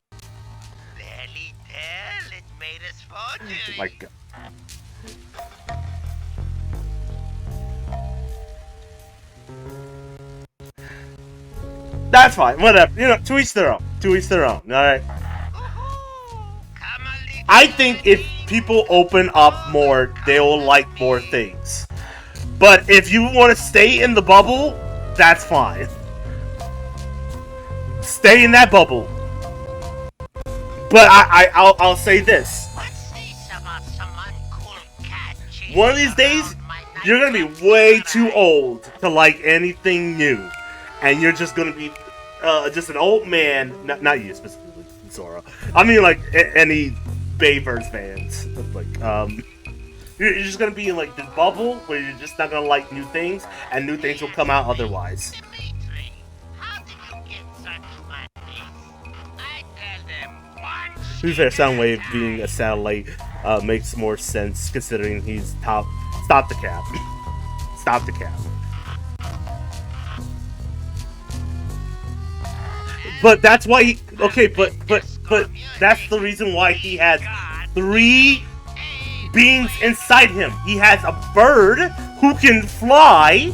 Barely tell it made us forgery. My God. That's fine. Whatever. You know, to each their own. To each their own. All right. Come a little I think if people open up more, they will like more things. But if you want to stay in the bubble, that's fine. Stay in that bubble. But I'll say this. What's this about some uncool cat chasing One of these days, you're gonna be way too old to like anything new, and you're just gonna be just an old man. Not you specifically, Zora. I mean, like any Bayverse fans. Like, you're just gonna be in like this bubble where you're just not gonna like new things, and new things will come out otherwise. Dimitri, how did you get such money? I tell them once. To be fair, Soundwave being a satellite makes more sense considering he's top. Stop the cap. Stop the cap. But that's why he. Okay, but that's the reason why he has 3 beings inside him. He has a bird who can fly.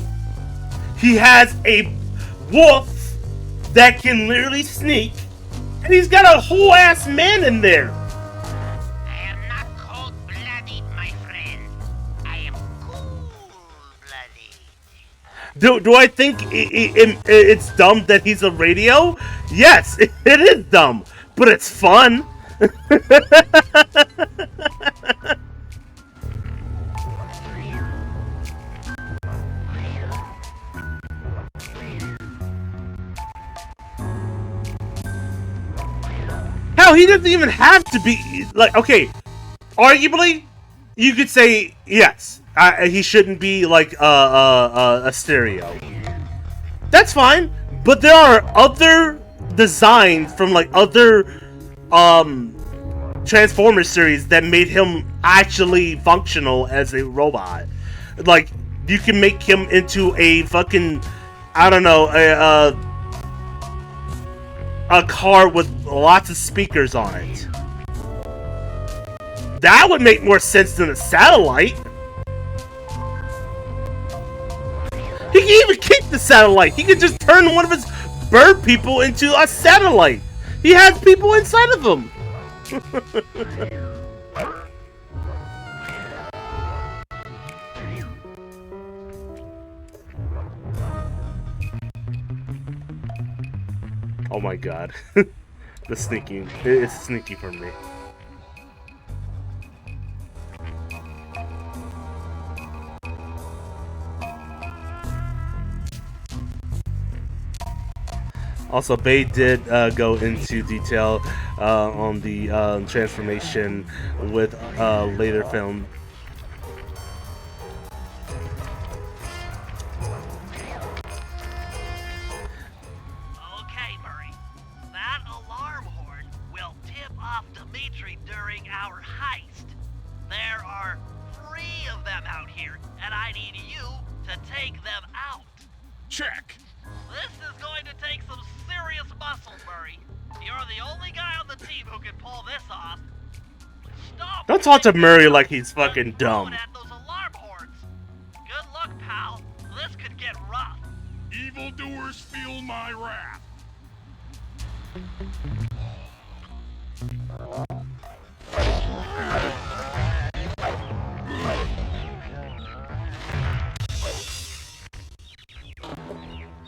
He has a wolf that can literally sneak. And he's got a whole ass man in there. I am not cold-blooded, my friend. I am cool-blooded. Do I think it's dumb that he's a radio? Yes, it is dumb, but it's fun. Hell, he doesn't even have to be like. Okay, arguably, you could say yes. He shouldn't be like a stereo. That's fine, but there are other designs from like other Transformers series that made him actually functional as a robot. Like you can make him into a fucking, I don't know, a car with lots of speakers on it. That would make more sense than a satellite. He can even keep the satellite. He could just turn one of his bird people into a satellite. He has people inside of him. Oh my god. The sneaking. It's sneaky for me. Also, Bay did go into detail on the transformation with later film. Okay, Murray. That alarm horn will tip off Dimitri during our heist. There are 3 of them out here, and I need you to take them out. Check. This is going to take some serious muscle, Murray. You're the only guy on the team who can pull this off. Stop. Don't talk to Murray like he's fucking dumb. At those alarm horns. Good luck, pal. This could get rough. Evildoers feel my wrath.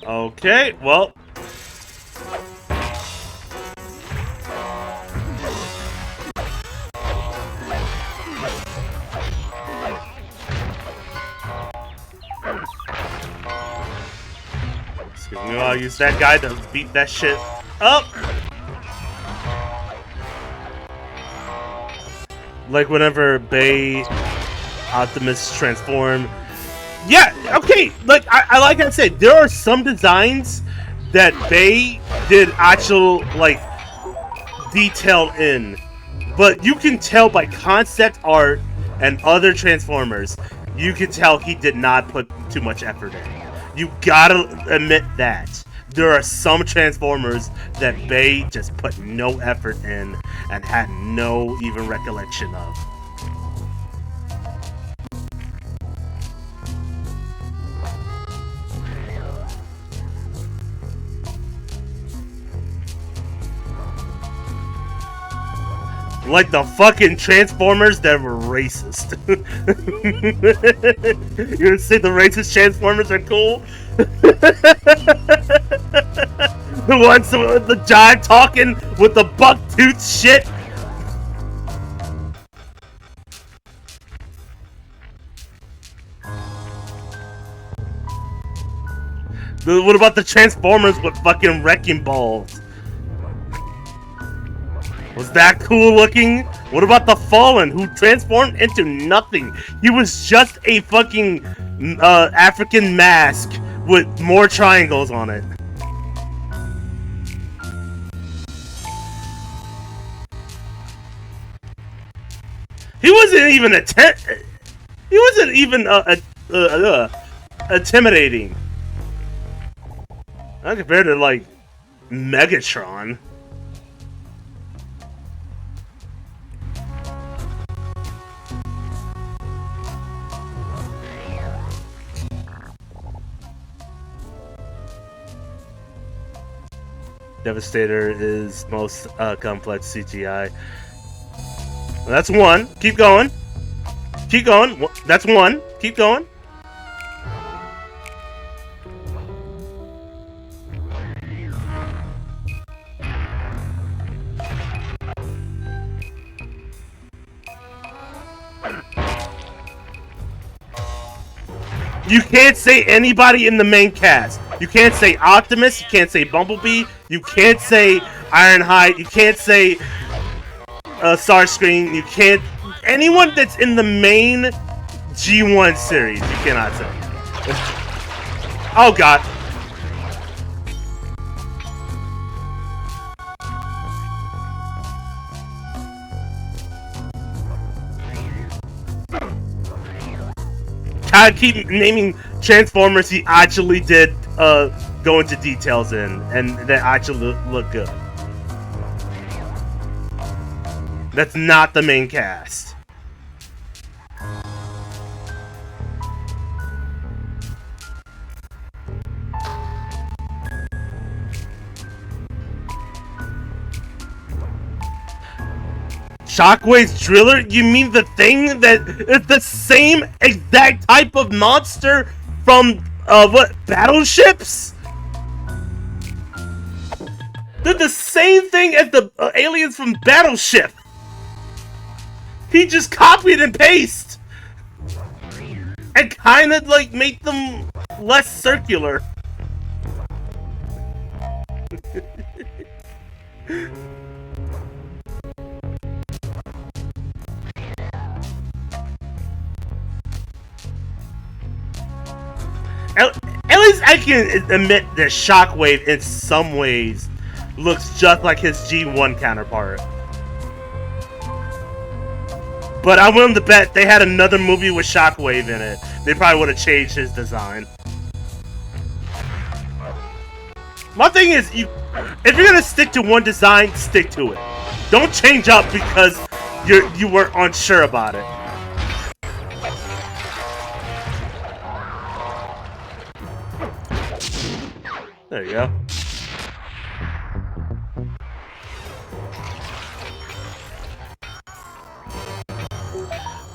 Okay, well. Excuse me, I'll use that guy to beat that shit up. Like whenever Bay Optimus transform. Yeah, okay, like I said, there are some designs that Bay did actual like detailed in, but you can tell by concept art and other Transformers, you can tell he did not put too much effort in. You gotta admit that. There are some Transformers that Bay just put no effort in and had no even recollection of. Like the fucking Transformers that were racist. You gonna say the racist Transformers are cool? The ones with the giant talking with the buck tooth shit. What about the Transformers with fucking wrecking balls? Was that cool looking? What about the Fallen, who transformed into nothing? He was just a fucking African mask with more triangles on it. He wasn't even intimidating. Not compared to like Megatron. Devastator is most complex CGI. That's one. Keep going. Keep going. That's one. Keep going. You can't say anybody in the main cast. You can't say Optimus. You can't say Bumblebee. You can't say Ironhide. You can't say Starscream. You can't. Anyone that's in the main G1 series, you cannot say. Oh god. I keep naming Transformers he actually did go into details in, and that actually look good. That's not the main cast. Shockwave's Driller? You mean the thing that is the same exact type of monster from, what, Battleships? They're the same thing as the aliens from Battleship. He just copied and pasted. And kind of, like, made them less circular. At least I can admit that Shockwave, in some ways, looks just like his G1 counterpart. But I'm willing to bet they had another movie with Shockwave in it. They probably would have changed his design. My thing is, if you're gonna stick to one design, stick to it. Don't change up because you weren't unsure about it. There you go.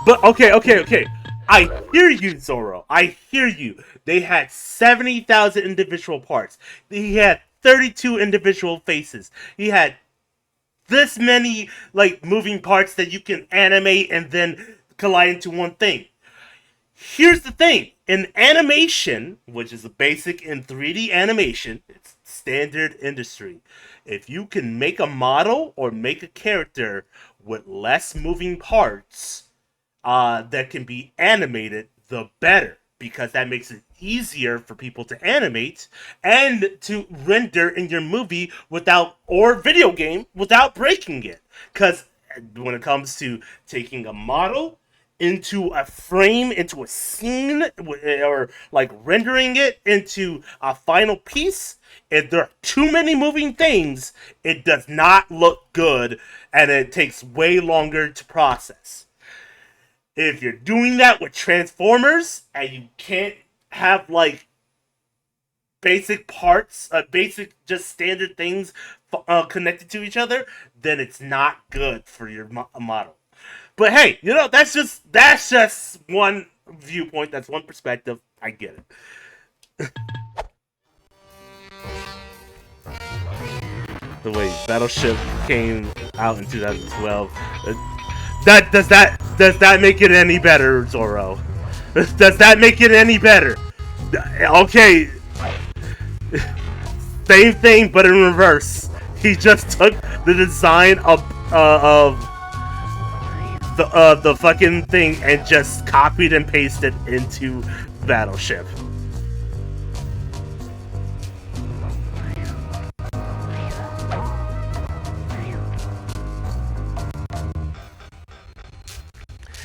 But okay. I hear you, Zoro. I hear you. They had 70,000 individual parts. He had 32 individual faces. He had this many like moving parts that you can animate and then collide into one thing. Here's the thing. In animation, which is a basic in 3D animation, it's standard industry. If you can make a model or make a character with less moving parts that can be animated, the better. Because that makes it easier for people to animate and to render in your movie or video game without breaking it. Because when it comes to taking a model into a frame, into a scene, or like rendering it into a final piece, if there are too many moving things, it does not look good and it takes way longer to process. If you're doing that with Transformers and you can't have like basic parts, basic just standard things connected to each other, then it's not good for your model. But hey, that's just one viewpoint. That's one perspective. I get it. The way Battleship came out in 2012. Does that make it any better, Zoro? Does that make it any better? Okay. Same thing, but in reverse. He just took the design of the fucking thing and just copied and pasted into Battleship.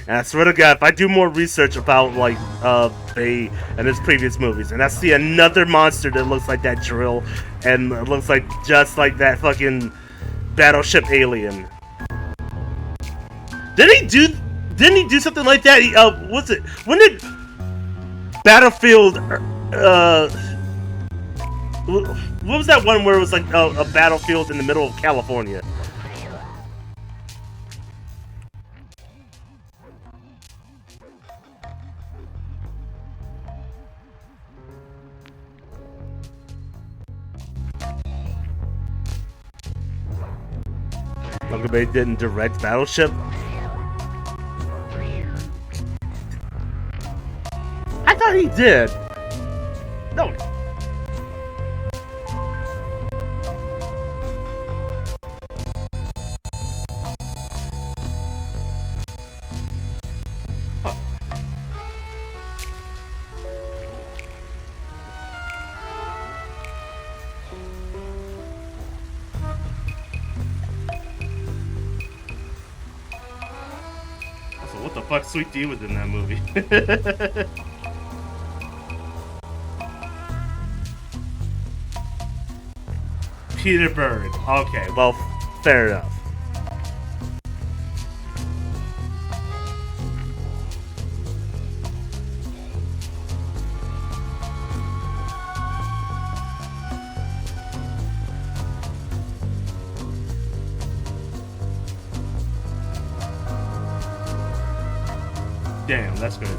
And I swear to God, if I do more research about like Bay and his previous movies, and I see another monster that looks like that drill, and looks like just like that fucking Battleship alien. Didn't he do something like that? What's it? When did Battlefield? What was that one where it was like a battlefield in the middle of California? Uncle Bay didn't direct Battleship. I thought he did. No. What the fuck? Sweet D was in that movie. Peter Bird. Okay, well, fair enough. Damn, that's crazy.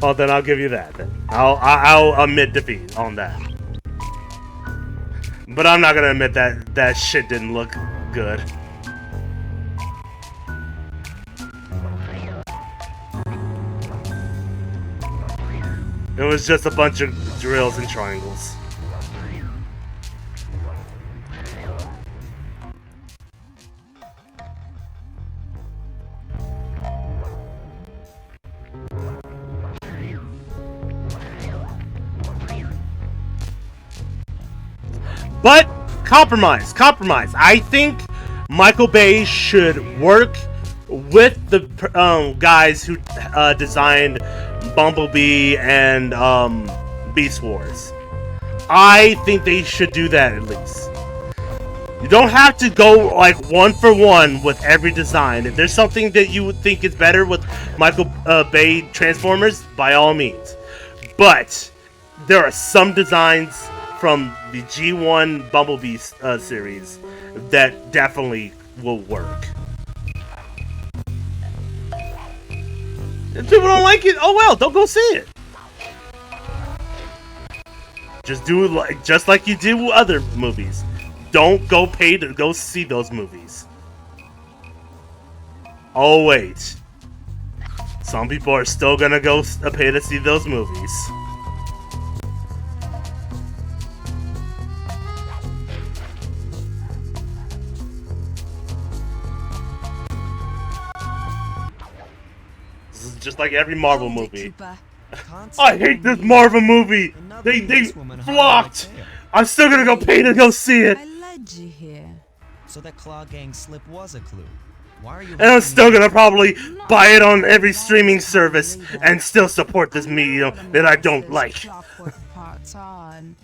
Well, then I'll give you that. Then I'll admit defeat on that. But I'm not gonna admit that that shit didn't look good. It was just a bunch of drills and triangles. But compromise. I think Michael Bay should work with the guys who designed Bumblebee and Beast Wars. I think they should do that at least. You don't have to go like one for one with every design. If there's something that you would think is better with Michael Bay Transformers, by all means. But there are some designs from the G1 Bumblebee series that definitely will work. If people don't like it, oh well, don't go see it. Just do it just like you do with other movies. Don't go pay to go see those movies. Oh wait, some people are still gonna go pay to see those movies. Just like every Marvel movie. I hate this Marvel movie. They flopped. I'm still gonna go pay to go see it. I led you here. So that Claw Gang slip was a clue. Why are you? And I'm still gonna probably buy it on every streaming service and still support this medium that I don't like. Clockwork parts on.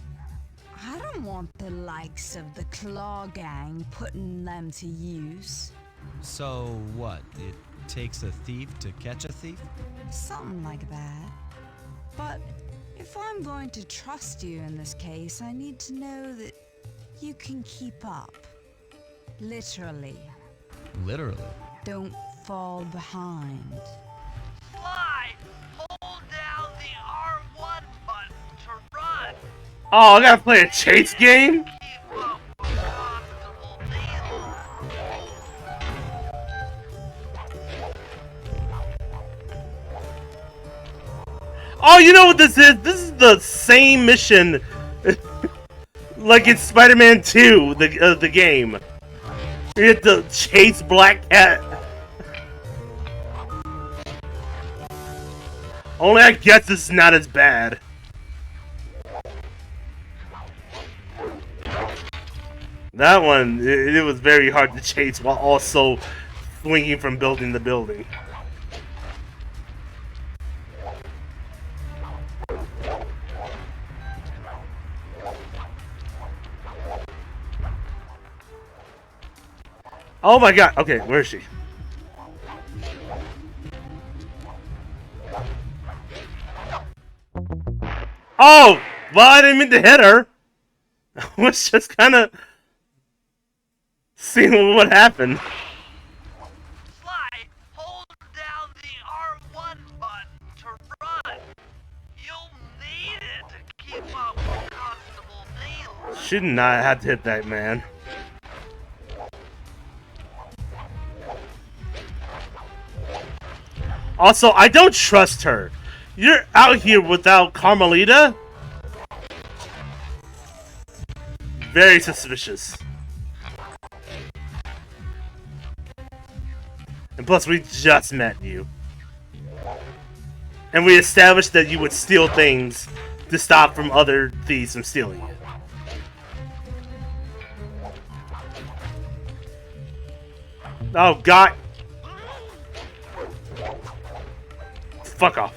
I don't want the likes of the Claw Gang putting them to use. So what? It takes a thief to catch a thief? Something like that. But if I'm going to trust you in this case, I need to know that you can keep up. Literally. Literally. Don't fall behind. Fly! Hold down the R1 button to run! Oh, I gotta play a chase game? Keep up with Constable Needle. Oh, you know what this is? This is the same mission, like in Spider-Man 2, the game. You have to chase Black Cat. Only I guess this is not as bad. That one, it was very hard to chase while also swinging from building to building. Oh my god, okay, where is she? Oh! Well, I didn't mean to hit her. I was just kind of seeing what happened. Sly, hold down the R1 button to run. You'll need it to keep up with Constable Neal. Should not have to hit that man. Also, I don't trust her. You're out here without Carmelita? Very suspicious. And plus, we just met you. And we established that you would steal things to stop from other thieves from stealing it. Oh, God. Fuck off.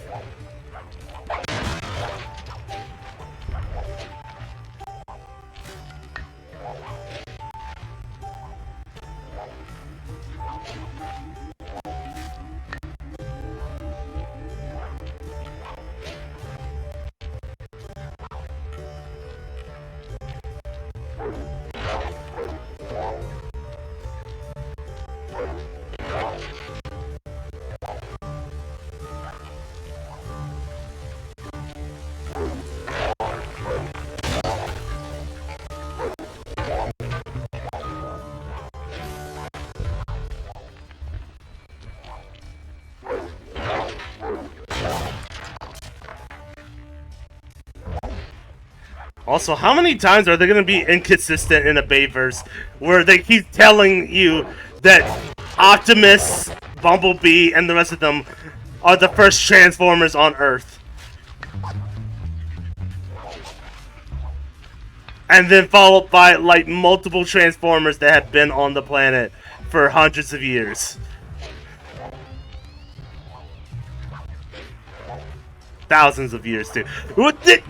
Also, how many times are they going to be inconsistent in a Bayverse where they keep telling you that Optimus, Bumblebee, and the rest of them are the first Transformers on Earth? And then followed by, like, multiple Transformers that have been on the planet for hundreds of years. Thousands of years, too. Wasn't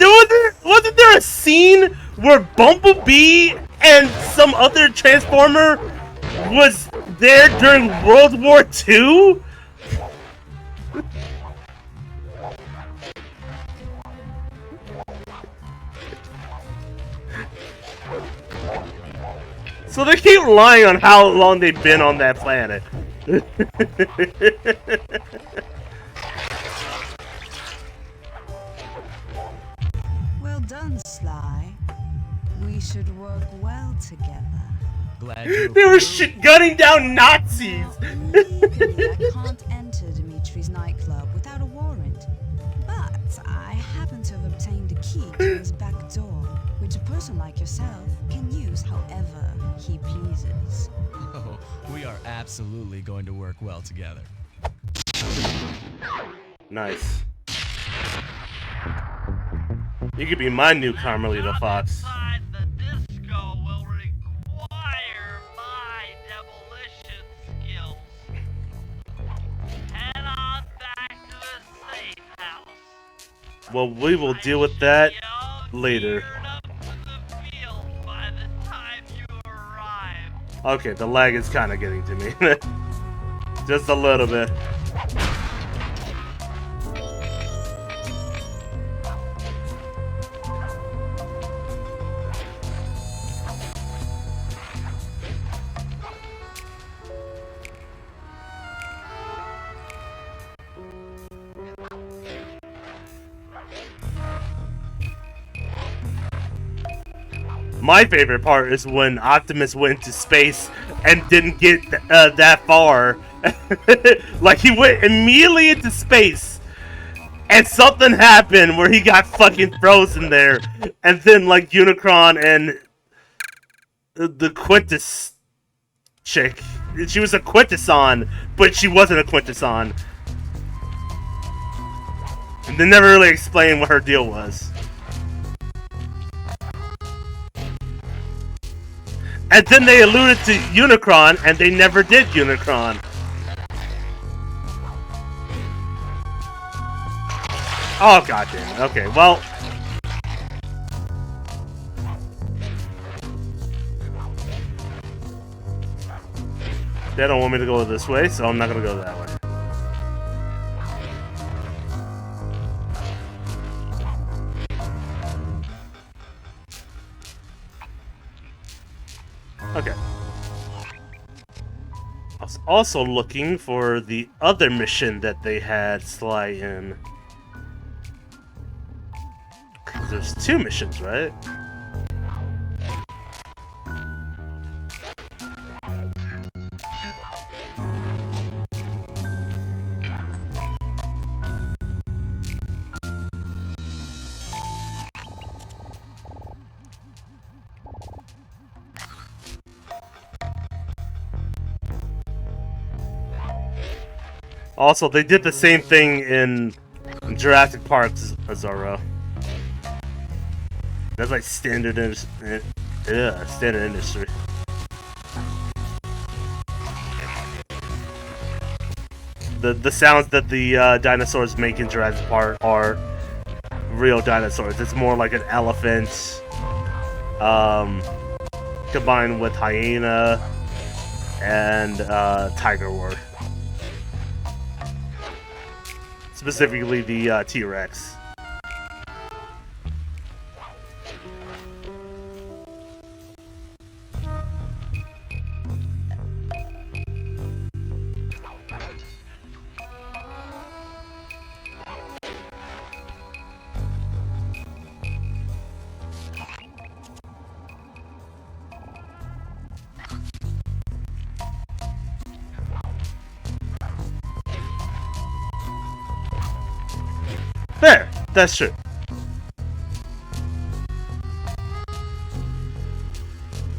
there a scene where Bumblebee and some other Transformer was there during World War II? So they keep lying on how long they've been on that planet. Well done, Sly. We should work well together. Glad you They were gunning down Nazis. Legally, I can't enter Dimitri's nightclub without a warrant. But I happen to have obtained a key to his back door, which a person like yourself can use however he pleases. Oh, we are absolutely going to work well together. Nice. You could be my new Carmelita Fox. Inside the disco will require my demolition skills. Head on back to the safe house. Well, we will deal with that You'll later. geared up to the field by the time you arrive. Okay, the lag is kind of getting to me. Just a little bit. My favorite part is when Optimus went into space and didn't get that far. Like, he went immediately into space And something happened where he got fucking frozen there, and then like Unicron and the Quintus chick, she was a Quintesson, but she wasn't a Quintesson. And they never really explained what her deal was. And then they alluded to Unicron, and they never did Unicron. Oh, goddamn. Okay, well. They don't want me to go this way, so I'm not gonna go that way. Okay. I was also looking for the other mission that they had Sly in. There's 2 missions, right? Also, they did the same thing in Jurassic Park, Zorro. That's like standard industry. Yeah, standard industry. The sounds that the dinosaurs make in Jurassic Park are real dinosaurs. It's more like an elephant combined with hyena and tiger war. Specifically the T-Rex. There, that's true.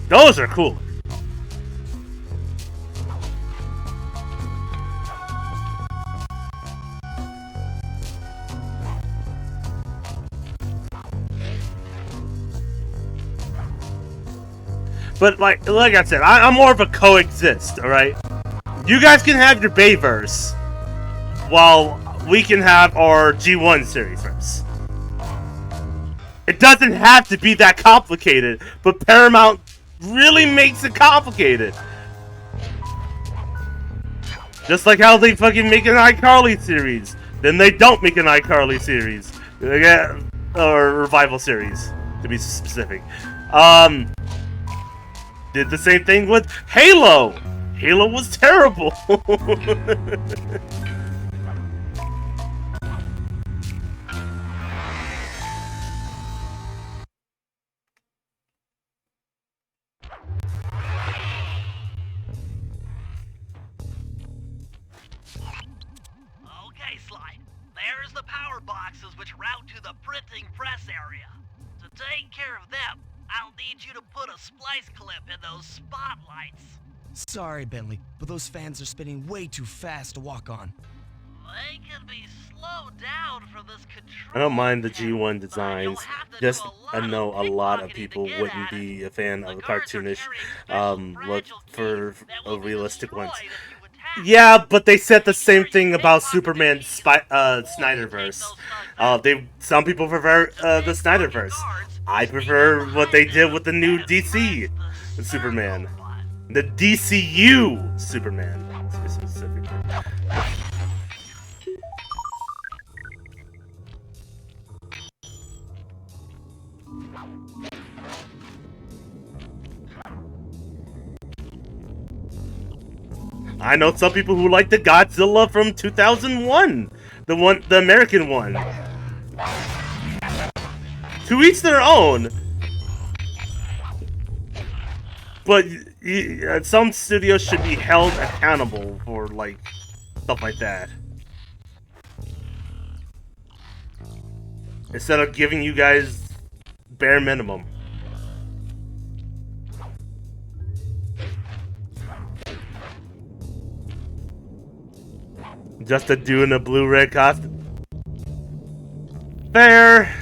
Those are cool. But like I said, I'm more of a coexist, alright? You guys can have your Bayverse, while we can have our G1 series first. It doesn't have to be that complicated, but Paramount really makes it complicated. Just like how they fucking make an iCarly series, then they don't make an iCarly series, or revival series, to be specific. Did the same thing with Halo. Halo was terrible. Okay, Sly. There's the power boxes which route to the printing press area. To take care of them, I'll need you to put a splice clip in those spotlights. Sorry, Bentley, but those fans are spinning way too fast to walk on. They can be slowed down from this control. I don't mind the panel, G1 but designs. you'll have to Just do I know a lot of pickpocketing people to get wouldn't at it. be a fan of the guards are cartoonish carrying special look fragile for keys that will be realistic ones. destroyed if you attack. Yeah, but they said the same Carry thing about pickpocketing Superman keys. Or you take Snyderverse. those thugs out. Some people prefer To the make Snyderverse. guards, I sneak prefer up what they behind did them with the new and DC press the Superman. circle button. The DCU Superman, specifically. I know some people who like the Godzilla from 2001, the American one. To each their own. But some studios should be held accountable for like stuff like that. instead of giving you guys bare minimum. Just a dude in a blue-red costume. Fair.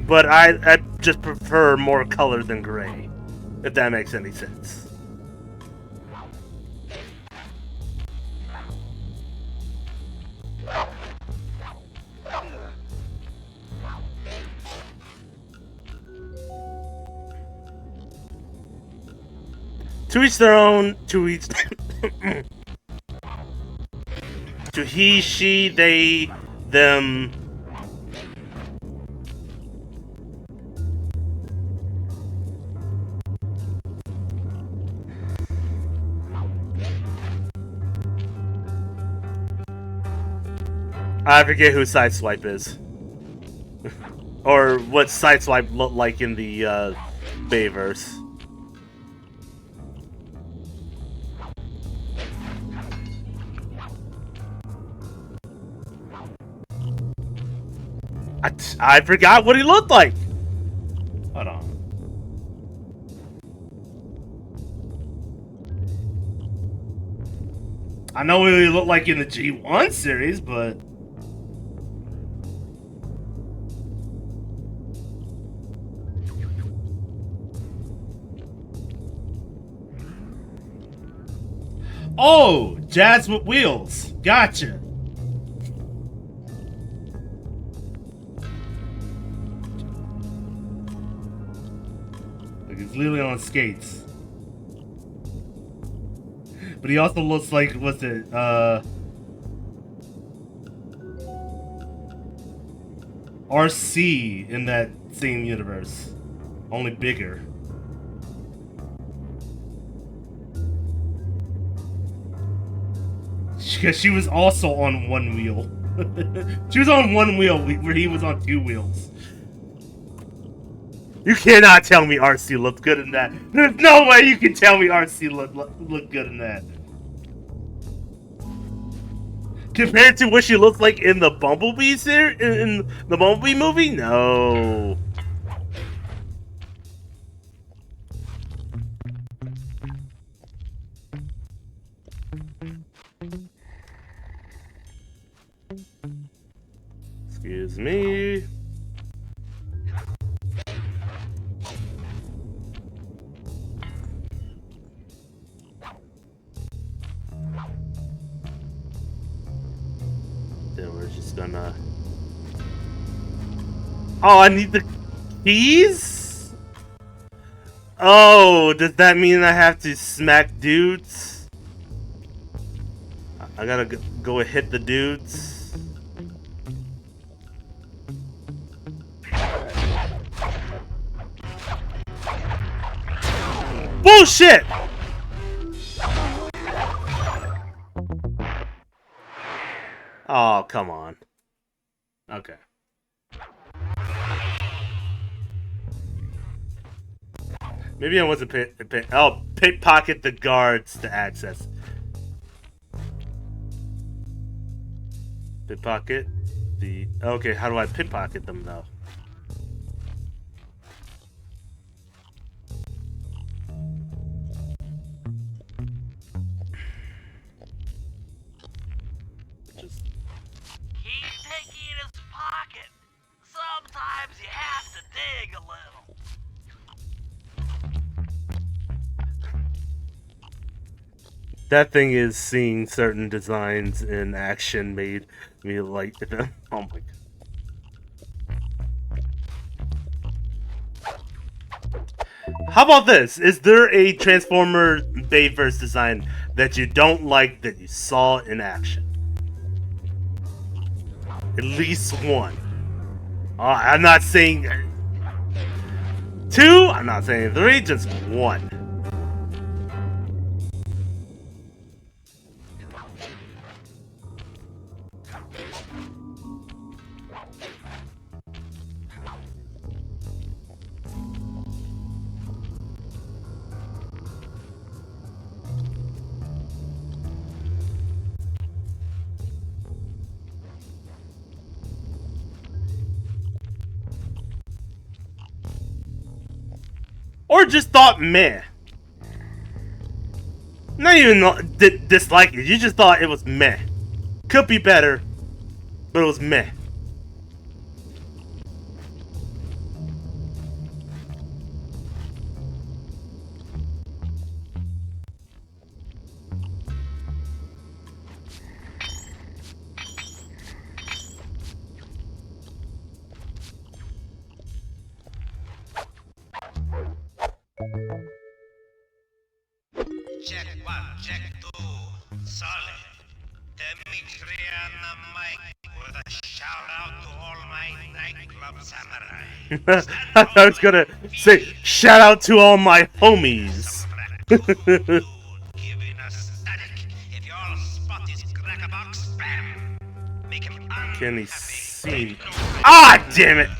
But I just prefer more color than gray, if that makes any sense. To each their own, to each... to he, she, they, them... I forget who Sideswipe is. Or what Sideswipe looked like in the Bayverse. I forgot what he looked like. Hold on. I know what he looked like in the G1 series, but... Oh, Jazz with Wheels. Gotcha. Like he's literally on skates. But he also looks like, what's it, RC in that same universe. Only bigger. Because she was also on one wheel. She was on one wheel where he was on two wheels. You cannot tell me RC looked good in that. There's no way you can tell me RC looked good in that. Compared to what she looks like in the Bumblebee series, in the Bumblebee movie, no. Excuse me. Then we're just gonna... Oh, I need the keys? Oh, does that mean I have to smack dudes? I gotta go and hit the dudes. Bullshit! Oh, come on. Okay. Maybe I wasn't pickpocket the guards to access. Pickpocket the... Okay, how do I pickpocket them though? Sometimes you have to dig a little. That thing is seeing certain designs in action made me like them. Oh my god. How about this? Is there a Transformer Bayverse design that you don't like that you saw in action? At least one. I'm not saying 2, I'm not saying 3, just 1. Or just thought meh. Not even dislike it. You just thought it was meh. Could be better, but it was meh. Check 1, check 2. Solid. Demetria on the mic with a shout out to all my nightclub samurai. I was gonna say, shout out to all my homies. Giving us static. If your spot is crackerbox, spam. Make him Can he unhappy. see? Ah, damn it! Go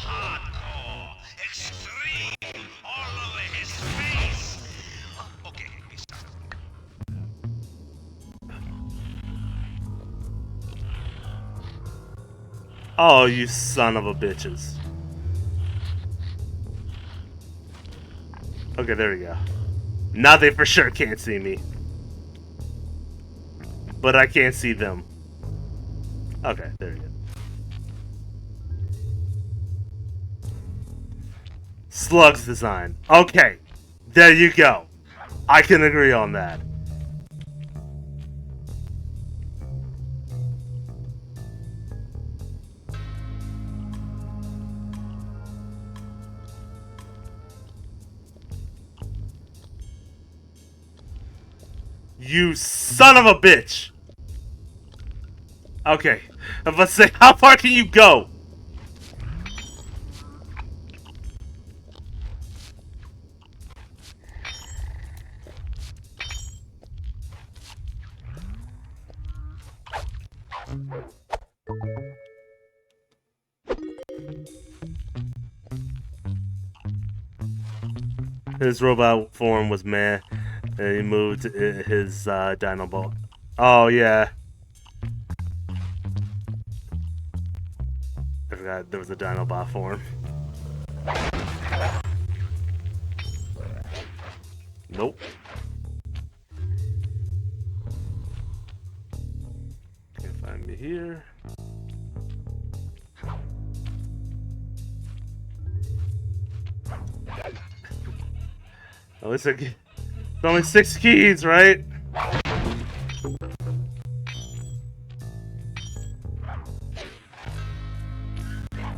hardcore. Extreme. All over his face. Okay, we stop. Oh, you son of a bitches. Okay, there we go. Now they for sure can't see me. But I can't see them. Okay, there we go. Slugs design. Okay, there you go. I can agree on that. You son of a bitch! Okay, let's say, how far can you go? His robot form was meh, and he moved his dino ball. Oh yeah. I forgot there was a Dinobot form. Nope. Can't find me here. At least it's only 6 keys, right?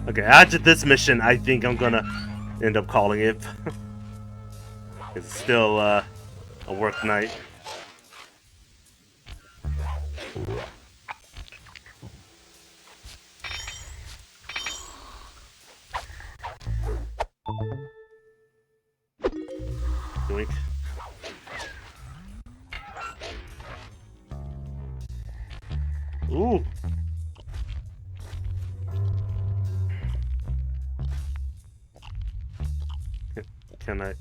Okay, after this mission, I think I'm gonna end up calling it. It's still a work night. Doink. Ooh. Can I?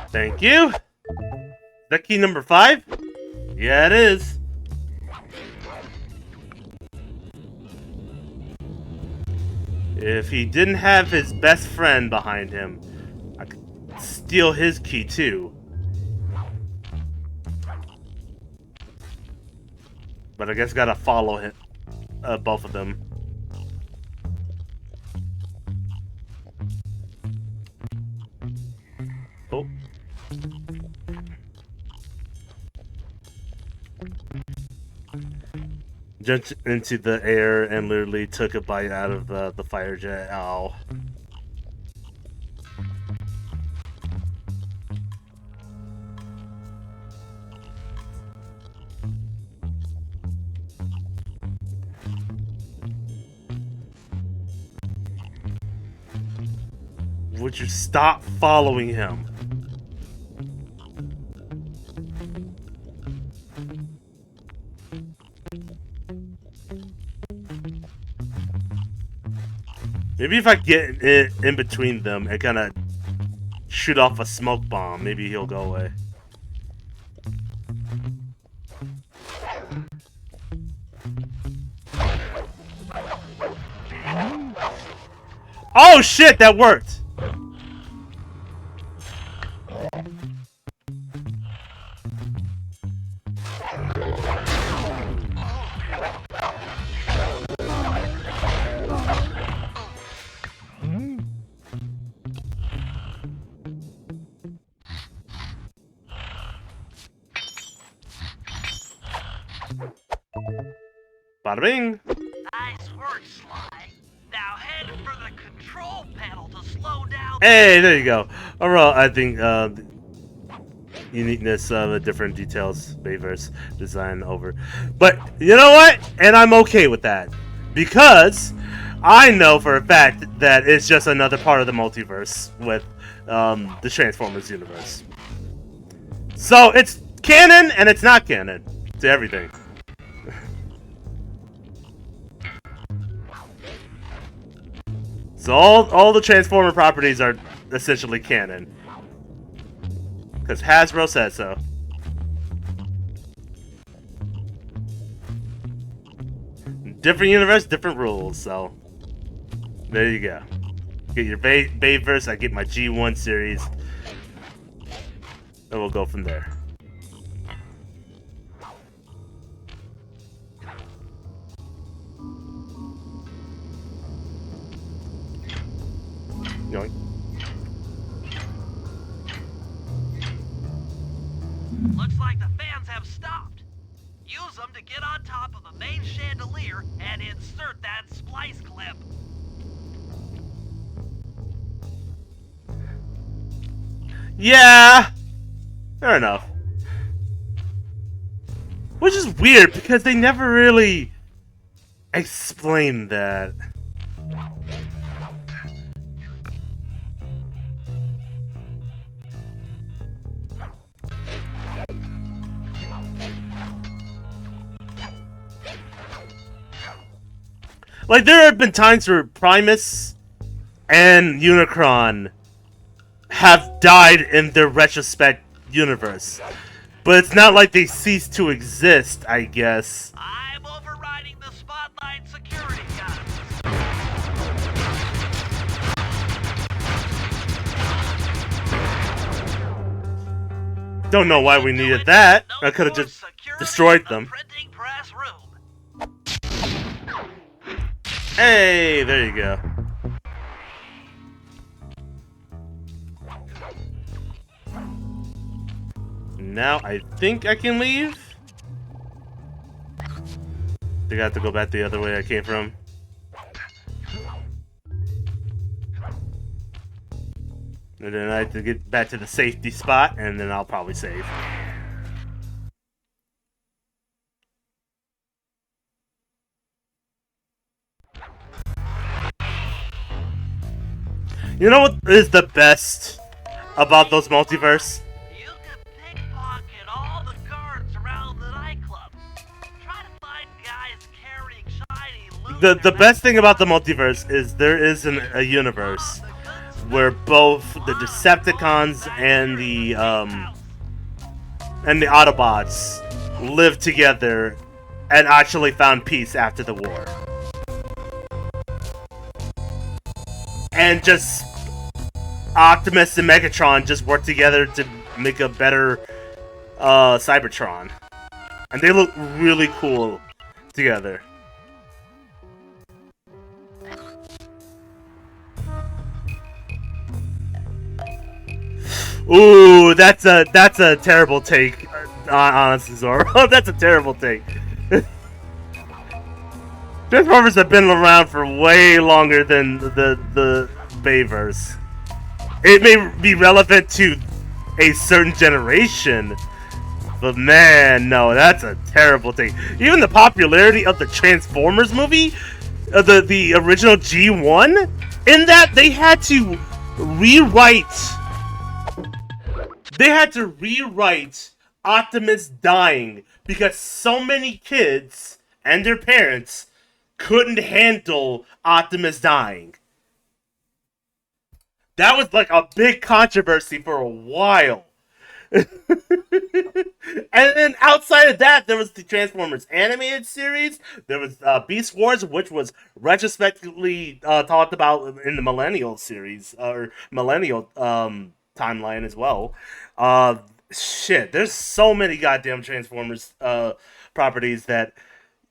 Thank you. Is that key number 5? Yeah, it is. If he didn't have his best friend behind him, I could steal his key too. But I guess gotta follow him, both of them. Oh. Jumped into the air and literally took a bite out of the fire jet. Ow. Would you stop following him? Maybe if I get in between them and kind of shoot off a smoke bomb, maybe he'll go away. Oh shit, that worked! Bada bing! Nice work, Sly. Now head for the control panel to slow down. Hey, there you go. Overall, I think uniqueness of the different details, Bayverse design over. But you know what? And I'm okay with that. Because I know for a fact that it's just another part of the multiverse with the Transformers universe. So it's canon and it's not canon to everything. So all the Transformer properties are essentially canon. Because Hasbro said so. Different universe, different rules, so there you go. Get your Bayverse, I get my G1 series. And we'll go from there. Yoink. Looks like the fans have stopped. Use them to get on top of the main chandelier and insert that splice clip. Yeah, fair enough. Which is weird because they never really explained that. Like, there have been times where Primus and Unicron have died in their retrospect universe. But it's not like they cease to exist, I guess. I'm overriding the spotlight security guns. Don't know why we needed that. I could have just destroyed them. Printing press room. Hey, there you go. Now I think I can leave. I think I have to go back the other way I came from. And then I have to get back to the safety spot, and then I'll probably save. You know what is the best about those multiverse? You can pickpocket all the guards around the nightclub. Try to find guys carrying shiny loot. The best thing about the multiverse is there is a universe where both the Decepticons and the Autobots live together and actually found peace after the war. And just Optimus and Megatron just work together to make a better Cybertron. And they look really cool together. Ooh, that's a terrible take, honestly, Zoro. That's a terrible take. Transformers have been around for way longer than the Bayverse. It may be relevant to a certain generation, but man, no, that's a terrible take. Even the popularity of the Transformers movie, the original G1, in that they had to rewrite Optimus dying because so many kids and their parents couldn't handle Optimus dying. That was like a big controversy for a while. outside of that, there was the Transformers animated series. There was Beast Wars, which was retrospectively talked about in the Millennial series or Millennial timeline as well. Shit, there's so many goddamn Transformers properties that,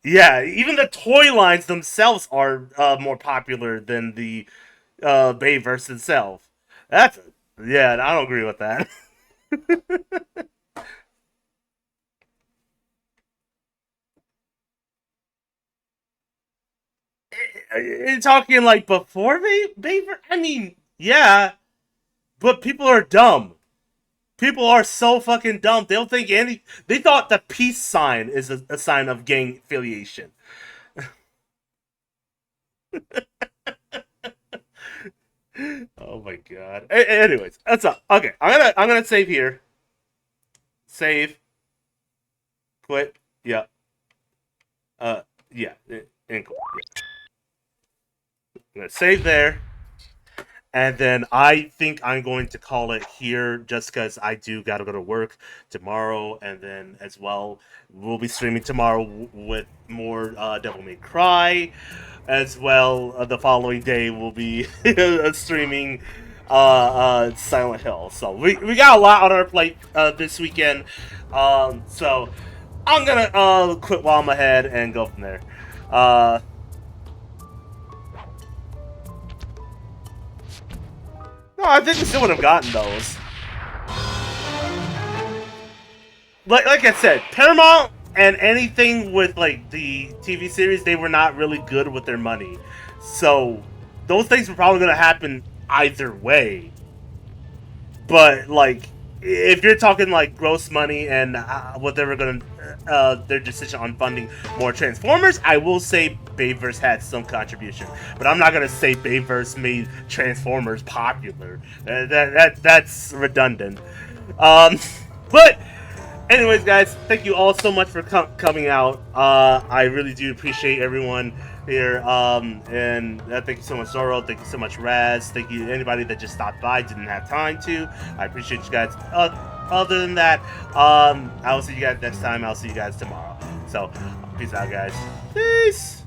yeah, even the toy lines themselves are more popular than the Bayverse itself. That's yeah, I don't agree with that. You're talking like before Bayverse? I mean, yeah, but people are dumb. People are so fucking dumb. They'll think any. They thought the peace sign is a sign of gang affiliation. Oh my god. Anyways, that's up. Okay, I'm gonna save here. Save. Quit. Yeah. Yeah. And quit. Yeah. I'm gonna save there. And then I think I'm going to call it here just because I do got to go to work tomorrow. And then as well, we'll be streaming tomorrow with more Devil May Cry. As well, the following day, we'll be streaming Silent Hill. So we got a lot on our plate this weekend. So I'm going to quit while I'm ahead and go from there. No, I think we still would have gotten those. Like I said, Paramount and anything with like the TV series, they were not really good with their money. So those things were probably going to happen either way. But like, if you're talking like gross money and what they were going to their decision on funding more Transformers, I will say Bayverse had some contribution, but I'm not gonna say Bayverse made Transformers popular. That's redundant. But anyways, guys, thank you all so much for coming out. I really do appreciate everyone here. And thank you so much, Zoro. Thank you so much, Raz. Thank you anybody that just stopped by, didn't have time to. I appreciate you guys. Other than that, I will see you guys next time. I'll see you guys tomorrow. So, peace out, guys. Peace.